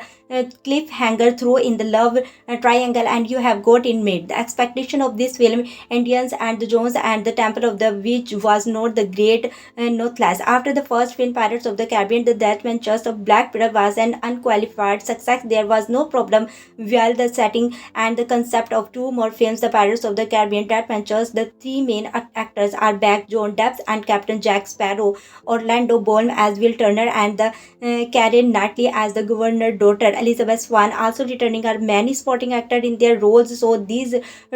Speaker 1: cliffhanger throw in the love triangle and you have got in made. The expectation of this film, Indians and the Jones and the Temple of the Witch was not the great nonetheless. After the first film, Pirates of the Caribbean, the Deathman Chest of Black Pearl was an unqualified success. There was no problem while the setting and the concept of two more films, the Pirates of the Caribbean Deathman Chest. The three main actors are back: John Depp and Captain Jack Sparrow, Orlando Bloom as Will Turner, and the Karen Knightley as the governor daughter. Elizabeth Swann also returning her many supporting actors in their roles, so these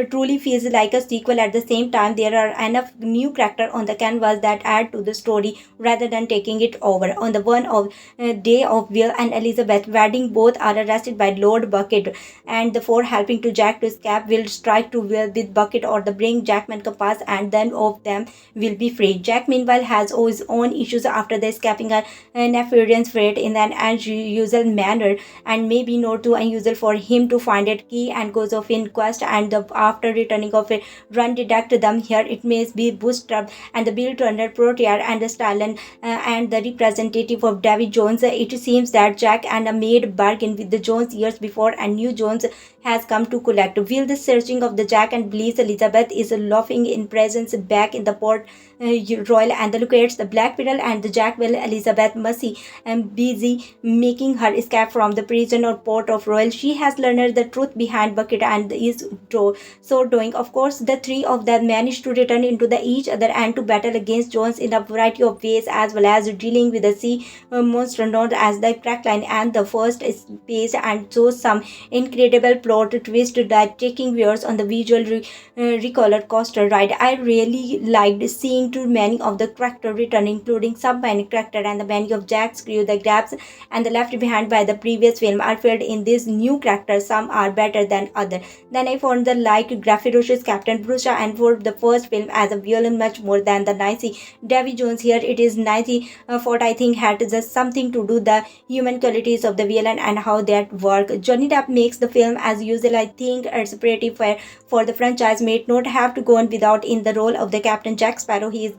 Speaker 1: truly feels like a sequel. At the same time, there are enough new characters on the canvas that add to the story rather than taking it over. On the one of day of Will and Elizabeth wedding, both are arrested by Lord Beckett, and the four helping to Jack to escape will strike to Will with Beckett or the bring Jackman compass, and then of them will be free. Jack meanwhile has his own issues after the escaping a nefarious fate in an unusual manner, and maybe not too unusual for him to find a key and goes off in quest, and after returning of a run detect them here. It may be bootstrapped and the Bill Turner Proteer and the Stalin and the representative of Davy Jones. It seems that Jack and a maid bargain with the Jones years before and new Jones has come to collect. Will the searching of the Jack and believes Elizabeth is laughing in presence back in the port royal and locates the Black Widow and the Jack while Elizabeth Mercy and busy making her escape from the prison or port of royal. She has learned the truth behind Bucket and is so doing. Of course, the three of them manage to return into the each other and to battle against Jones in a variety of ways, as well as dealing with the sea monster known as the Crackline and the first space, and shows some incredible plot twist that taking viewers on the visual roller coaster ride. I really liked seeing too many of the characters return, including some many characters and the many of Jack's crew. The gaps and the left behind by the previous film are filled in these new characters. Some are better than others. Then I found the like Graphirocious Captain Brusha and for the first film as a villain much more than the Nicey Davy Jones. Here it is Nicey Fort I think had just something to do the human qualities of the villain and how that work. Johnny Depp makes the film as usual. I think it's pretty fair for the franchise may not have to go on without in the role of the Captain Jack Sparrow. He is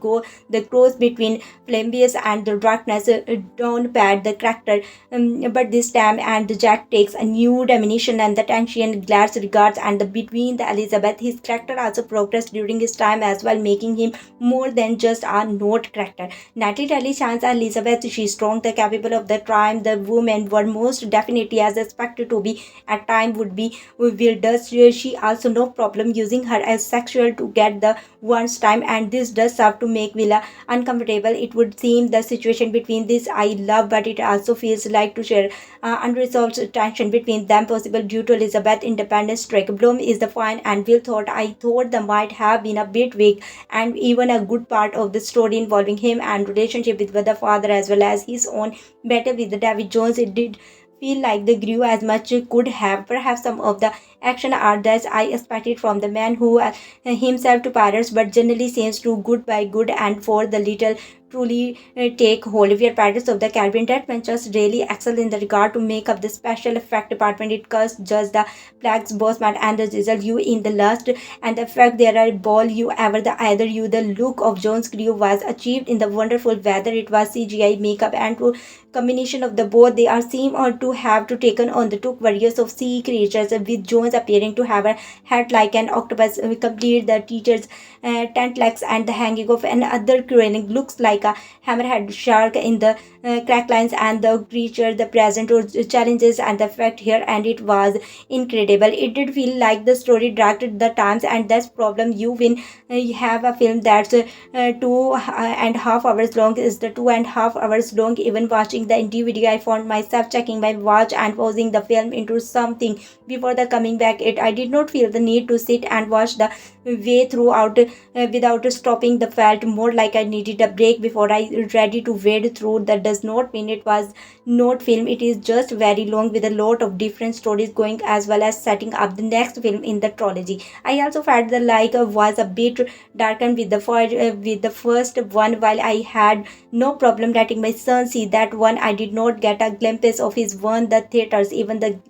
Speaker 1: the cross between Flambius and the darkness. Don't pad the character, but this time and the Jack takes a new dimension and the tension glares regards and the between the Elizabeth. His character also progressed during his time as well, making him more than just a note character. Natalie Telly shines as Elizabeth. She's strong, the capable of the crime. The women were most definitely as expected to be at time would be will does she also no problem using her as sexual to get the one's time, and this does serve to make Villa uncomfortable. It would seem the situation between this I love, but it also feels like to share unresolved tension between them possible due to Elizabeth independence streak. Bloom is the fine and Will thought they might have been a bit weak, and even a good part of the story involving him and relationship with the father as well as his own battle with the David Jones. It did feel like they grew as much could have. Perhaps some of the action are that I expected from the man who himself to pirates, but generally seems to good by good and for the little truly take hold. We are Pirates of the Caribbean. That Ventures really excel in the regard to make up the special effect department. It costs just the flags, bossman and the sizzle you in the last and the fact there are ball you ever the either you. The look of Jones' crew was achieved in the wonderful whether it was CGI makeup and to combination of the both. They are seem or to have to taken on the two various of sea creatures with Jones appearing to have a head like an octopus. Complete the teacher's tent legs and the hanging of another crawling looks like a hammerhead shark in the crack lines and the creature the present or challenges and the fact here, and it was incredible. It did feel like the story dragged the times, and that's problem you when you have a film that's 2.5 hours long. Is the 2.5 hours long. Even watching the DVD I found myself checking my watch and pausing the film into something before the coming back it. I did not feel the need to sit and watch the way throughout without stopping. The felt more like I needed a break before I ready to wade through. That does not mean it was not film. It is just very long with a lot of different stories going as well as setting up the next film in the trilogy. I also felt the like was a bit darkened with the first one. While I had no problem letting my son see that one, I did not get a glimpse of his one the theaters. Even the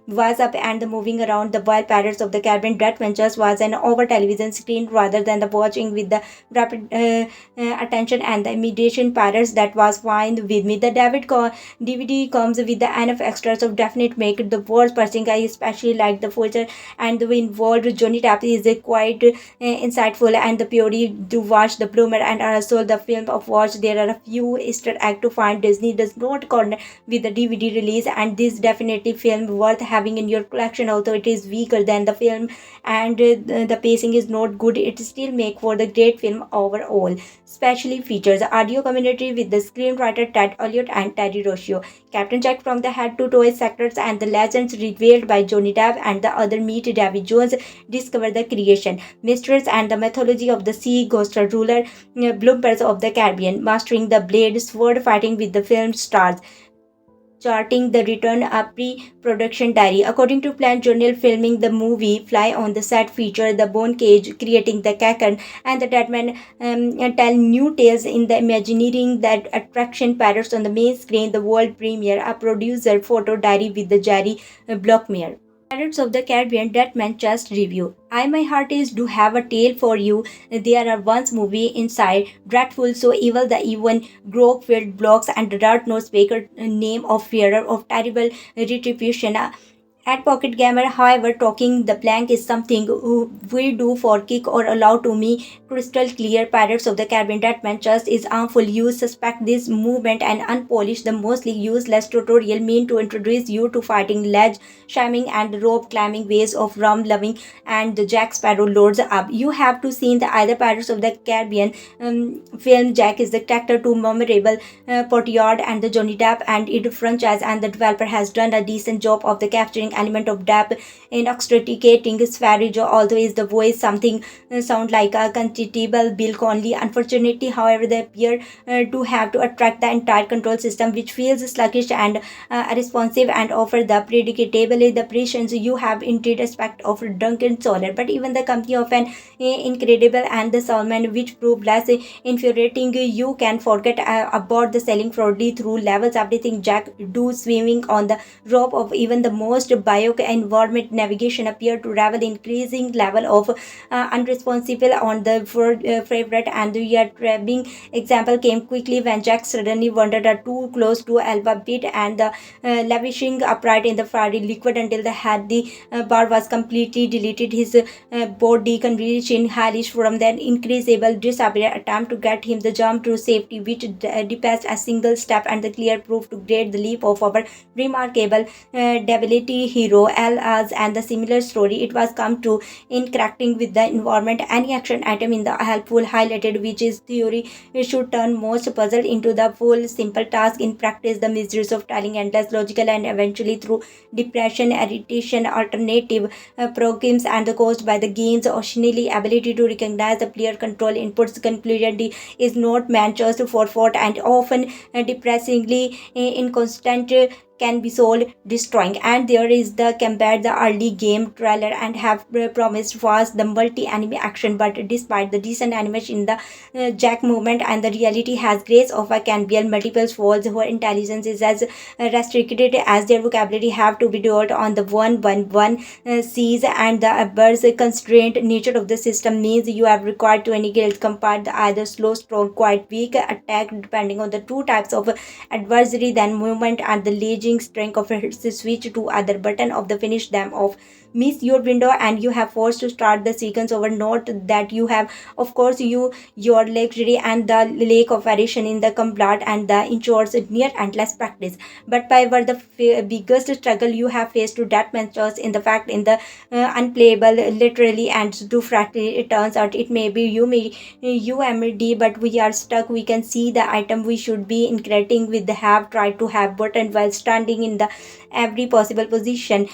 Speaker 1: was up and the moving around the wild Pirates of the Caribbean Dead Ventures was an over television screen rather than the watching with the rapid attention and the immediate pirates. That was fine with me. The DVD comes with the enough extras of definite make it the worst person. I especially like the feature and the involved Johnny Depp is quite insightful and the purely to watch the bloomer and also the film of watch. There are a few Easter egg to find. Disney does not corner with the DVD release, and this definitely film worth having in your collection. Although it is weaker than the film and the pacing is not good, it still make for the great film overall. Especially features audio commentary with the screenwriter Ted Elliott and Terry Rossio. Captain Jack from the head to toe sectors and the legends revealed by Johnny Depp and the other meet Davy Jones discover the creation, mysteries and the mythology of the sea ghost ruler bloopers of the Caribbean, mastering the blade sword fighting with the film stars, charting the return a pre-production diary. According to Plant Journal, filming the movie Fly on the set featured the bone cage, creating the cacan, and the Deadman tell new tales in the Imagineering that attraction pirates on the main screen. The world premiere, a producer photo diary with the Jerry Blockmere. Pirates of the Caribbean Dead Man Chest Review. My heart is do have a tale for you. There are once movie inside, dreadful, so evil the even grove filled blocks and the dark nose baker name of fearer of terrible retribution. At Pocket Gamer, however, talking the plank is something we do for kick or allow to me crystal clear. Pirates of the Caribbean that Manchester is harmful. You suspect this movement and unpolished, the mostly useless tutorial mean to introduce you to fighting ledge, shimming and rope climbing ways of rum loving and the Jack Sparrow lords up. You have to see the either Pirates of the Caribbean film. Jack is the character to memorable Portyard and the Johnny Depp and it franchise, and the developer has done a decent job of the capturing element of Depp in authenticating Sparrow, although is the voice something sound like a convertible Bill Conley. Unfortunately, however, they appear to have to attract the entire control system, which feels sluggish and responsive and offer the predictable the patience you have in respect of Duncan Solar. But even the company of an incredible and the Solomon, which proved less infuriating, you can forget about the selling fraudly through levels. Everything Jack do swimming on the rope of even the most bioc environment navigation appear to revel increasing level of unresponsible on the favorite, and the trapping example came quickly when Jack suddenly wandered too close to Alba Pit and the lavishing upright in the fiery liquid until the had the bar was completely deleted. His body condition hellish from the increasable disappear attempt to get him the jump to safety, which depassed a single step, and the clear proof to grade the leap of our remarkable debility hero As and the similar story it was come to in correcting with the environment. Any action item in the helpful highlighted which is theory should turn most puzzle into the full simple task. In practice, the miseries of telling endless logical and eventually through depression, irritation, alternative programs and the caused by the game's occasionally ability to recognize the player control inputs. Conclusion is not meant just for fought and often depressingly inconstant can be soul destroying. And there is the compare the early game trailer and have promised fast the multi anime action, but despite the decent animation in the Jack movement and the reality has grace of a can be multiple falls whose intelligence is as restricted as their vocabulary have to be dealt on the one seas, and the birds constrained nature of the system means you have required to any guild compare the either slow strong quite weak attack depending on the two types of adversary, then movement and the raging strength of a switch to other button of the finish them off. Miss your window and you have forced to start the sequence over. Note that you have of course your luxury and the lake of variation in the complete and the ensures near endless practice, but by were the biggest struggle you have faced to that mentors in the fact in the unplayable literally and to fractally. It turns out it may be UMD, but we are stuck. We can see the item we should be increasing with the have tried to have button while standing in the every possible position.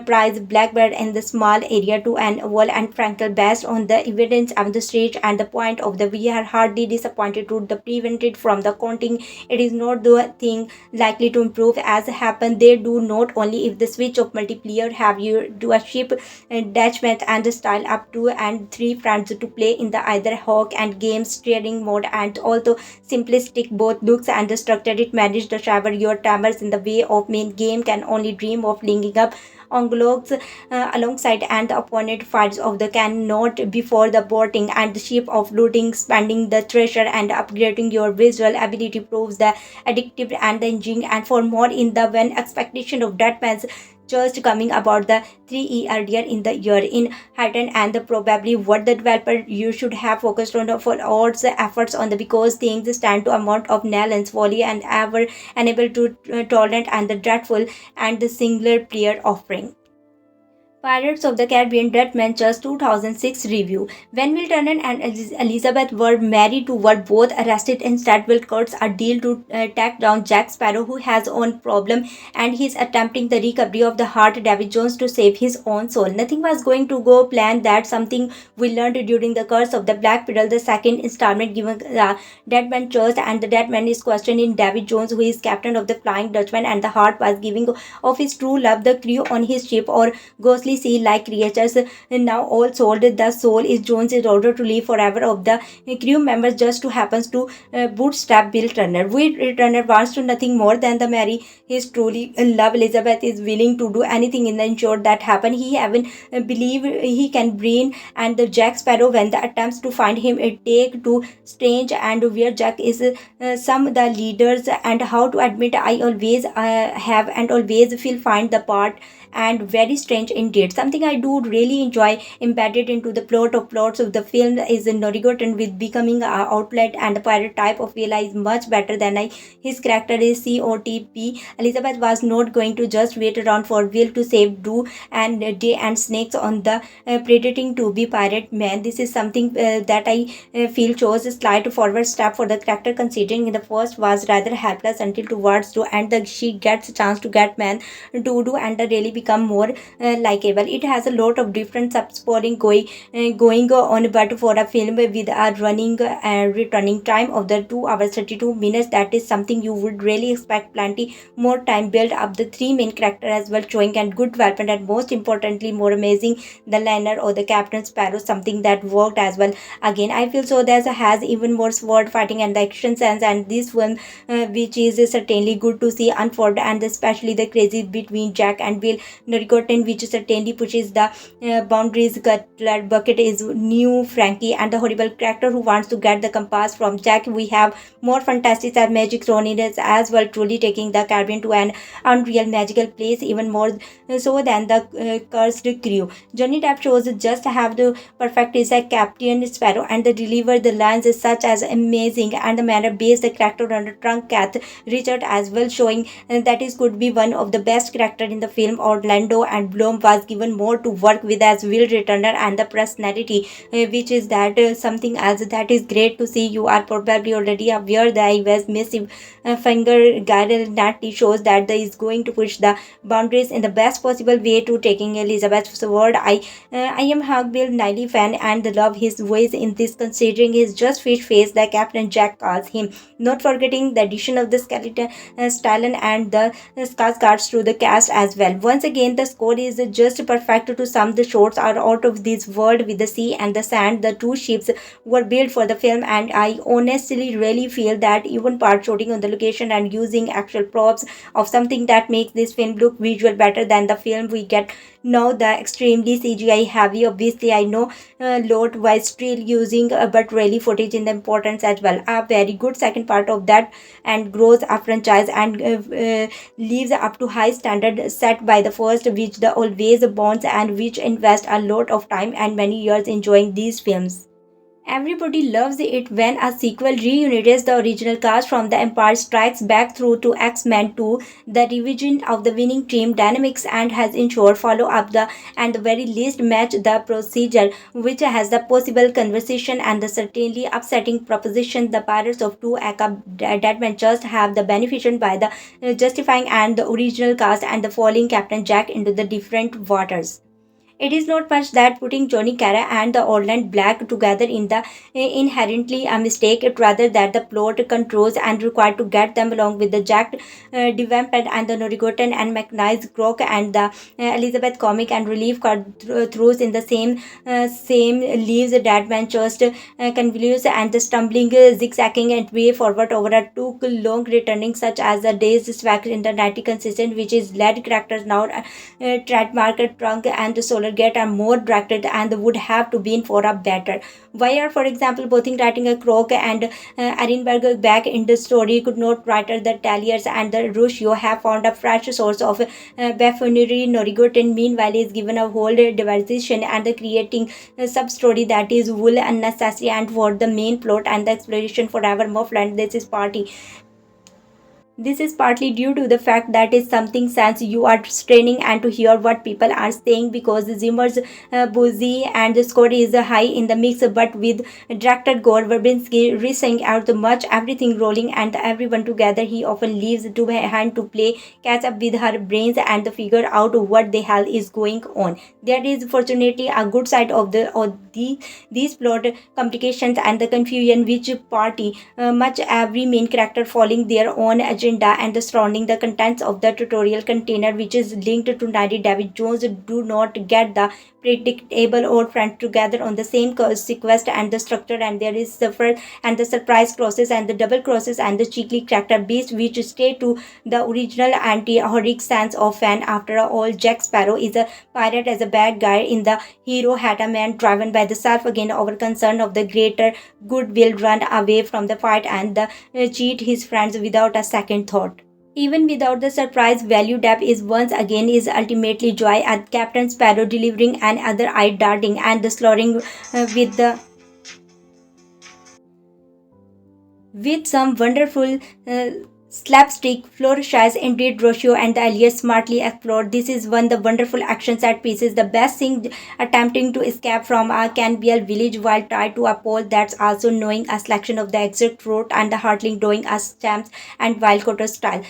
Speaker 1: Price blackbird in the small area to an oval and frankel based on the evidence of the stage and the point of the we are hardly disappointed to the prevented from the counting. It is not the thing likely to improve as happen. They do not only if the switch of multiplayer have you do a ship detachment and the style up to and three friends to play in the either hawk and game steering mode, and also simplistic both looks and the structure it manage the shower your timers in the way of main game can only dream of linking up onglogs alongside and the opponent fights of the cannot before the boarding and the ship of looting spending the treasure and upgrading your visual ability proves the addictive and the engine. And for more in the when expectation of that man's just coming about the 3 earlier in the year in heightened and the probably what the developer you should have focused on for all the efforts on the because things stand to amount of Nellens folly and ever unable to tolerate and the dreadful and the singular player offering. Pirates of the Caribbean Dead Manchester 2006 review. When Will Turner and Elizabeth were married to were both arrested, instead Will cuts a deal to track down Jack Sparrow, who has own problem and he is attempting the recovery of the heart Davy Jones to save his own soul. Nothing was going to go planned. That something we learned during the Curse of the Black Pearl, the second installment given Dead Man Church, and the Dead Man is questioned in Davy Jones, who is captain of the Flying Dutchman, and the heart was giving of his true love the crew on his ship or ghostly sea-like creatures now all sold. The soul is Jones' order to live forever of the crew members just to happens to bootstrap Bill Turner. Will Turner wants to nothing more than the marry his truly love. Elizabeth is willing to do anything in the ensure that happen. He even believe he can bring and the Jack Sparrow when the attempts to find him it take to strange and where Jack is some the leaders and how to admit I always have and always feel find the part and very strange indeed. Something I do really enjoy embedded into the plots of the film is Norigoten with becoming a outlet and the pirate type of Vela is much better than his character is COTP. Elizabeth was not going to just wait around for Will to save Drew and Day and Snakes on the predating to be pirate man. This is something that I feel chose a slight forward step for the character, considering in the first was rather helpless until towards to and she gets a chance to get man to do and really become more likable. It has a lot of different subsporting going on, but for a film with a running and returning time of the 2 hours 32 minutes, that is something you would really expect plenty more time build up the three main character as well, showing and good development, and most importantly more amazing the liner or the Captain Sparrow, something that worked as well. Again, I feel so that has even more sword fighting and the action sense, and this one which is certainly good to see unfold, and especially the crazy between Jack and Will Norrigotten, which certainly pushes the boundaries. Cutler Beckett is new Frankie and the horrible character who wants to get the compass from Jack. We have more fantastic as magic thrown in as well, truly taking the Caribbean to an unreal magical place, even more so than the cursed crew. Johnny Depp shows just have the perfect is a Captain Sparrow, and the deliver the lines is such as amazing, and the manner based the character on the trunk cat Richard as well, showing that is could be one of the best character in the film. Orlando and Bloom was given more to work with as Will Returner and the personality, which is that something as that is great to see. You are probably already aware that I was massive finger Gary Natty shows that they is going to push the boundaries in the best possible way to taking Elizabeth's word. I am Hugbill Niley fan and love his voice in this, considering his just fish face that Captain Jack calls him. Not forgetting the addition of the skeleton Stalin and the Skarsgård to the cast as well. Once again, the score is just perfect to some. The shots are out of this world with the sea and the sand. The two ships were built for the film, and I honestly really feel that even part shooting on the location and using actual props of something that makes this film look visual better than the film we get now. The extremely CGI heavy, obviously I know Lord was still using but really footage in the importance as well. A very good second part of that and grows a franchise and lives up to high standard set by the first, which the always bonds and which invest a lot of time and many years enjoying these films. Everybody loves it when a sequel reunites the original cast from The Empire Strikes Back through to X-Men 2. The revision of the winning team dynamics and has ensured follow up the and the very least match the procedure, which has the possible conversation and the certainly upsetting proposition. The Pirates of Two Aka Deadman just have the benefited by the justifying and the original cast and the falling Captain Jack into the different waters. It is not much that putting Johnny Cara and the Orland Black together in the inherently a mistake. It rather that the plot controls and required to get them along with the Jack Devamped and the Norigoten and McNice Croc and the Elizabeth comic and relief throws in the same leaves that man just convolutes and the stumbling zigzagging and way forward over a too long returning such as the days swag in the 90 consistent, which is led characters now trademark trunk and the solar gate are more directed and would have to be in for a better. Why are, for example, both in writing a Croc and Arenberg back in the story could not writer the Talliers and the Ruscio have found a fresh source of buffoonery. Norigoten meanwhile is given a whole devisation and the creating a sub-story that is wool unnecessary and for the main plot and the exploration forever muffled, and this is partly due to the fact that is something since you are straining and to hear what people are saying, because Zimmer's boozy and the score is high in the mix, but with director Gore Verbinski racing out the much everything rolling and everyone together, he often leaves to hand to play catch up with her brains and figure out what the hell is going on. There is fortunately a good side of these plot complications and the confusion which party much every main character following their own agenda and the surrounding the contents of the tutorial container, which is linked to 90 Davy Jones, do not get the predictable or friends together on the same sequence and the structure, and there is suffer and the surprise crosses and the double crosses and the cheeky character beast which stay to the original anti-heroic sense of fan. After all, Jack Sparrow is a pirate as a bad guy in the hero had a man driven by the self again over concern of the greater good will run away from the fight and cheat his friends without a second thought. Even without the surprise value, Depp is once again is ultimately joy at Captain Sparrow delivering an other-eye darting and the slurring with some wonderful slapstick flourishes indeed Rocio and the Elias smartly explored. This is one the wonderful action set pieces. The best thing attempting to escape from a Canbial village while tied to a pole that's also knowing a selection of the exact route and the hurtling doing a stamps and wild cutter style.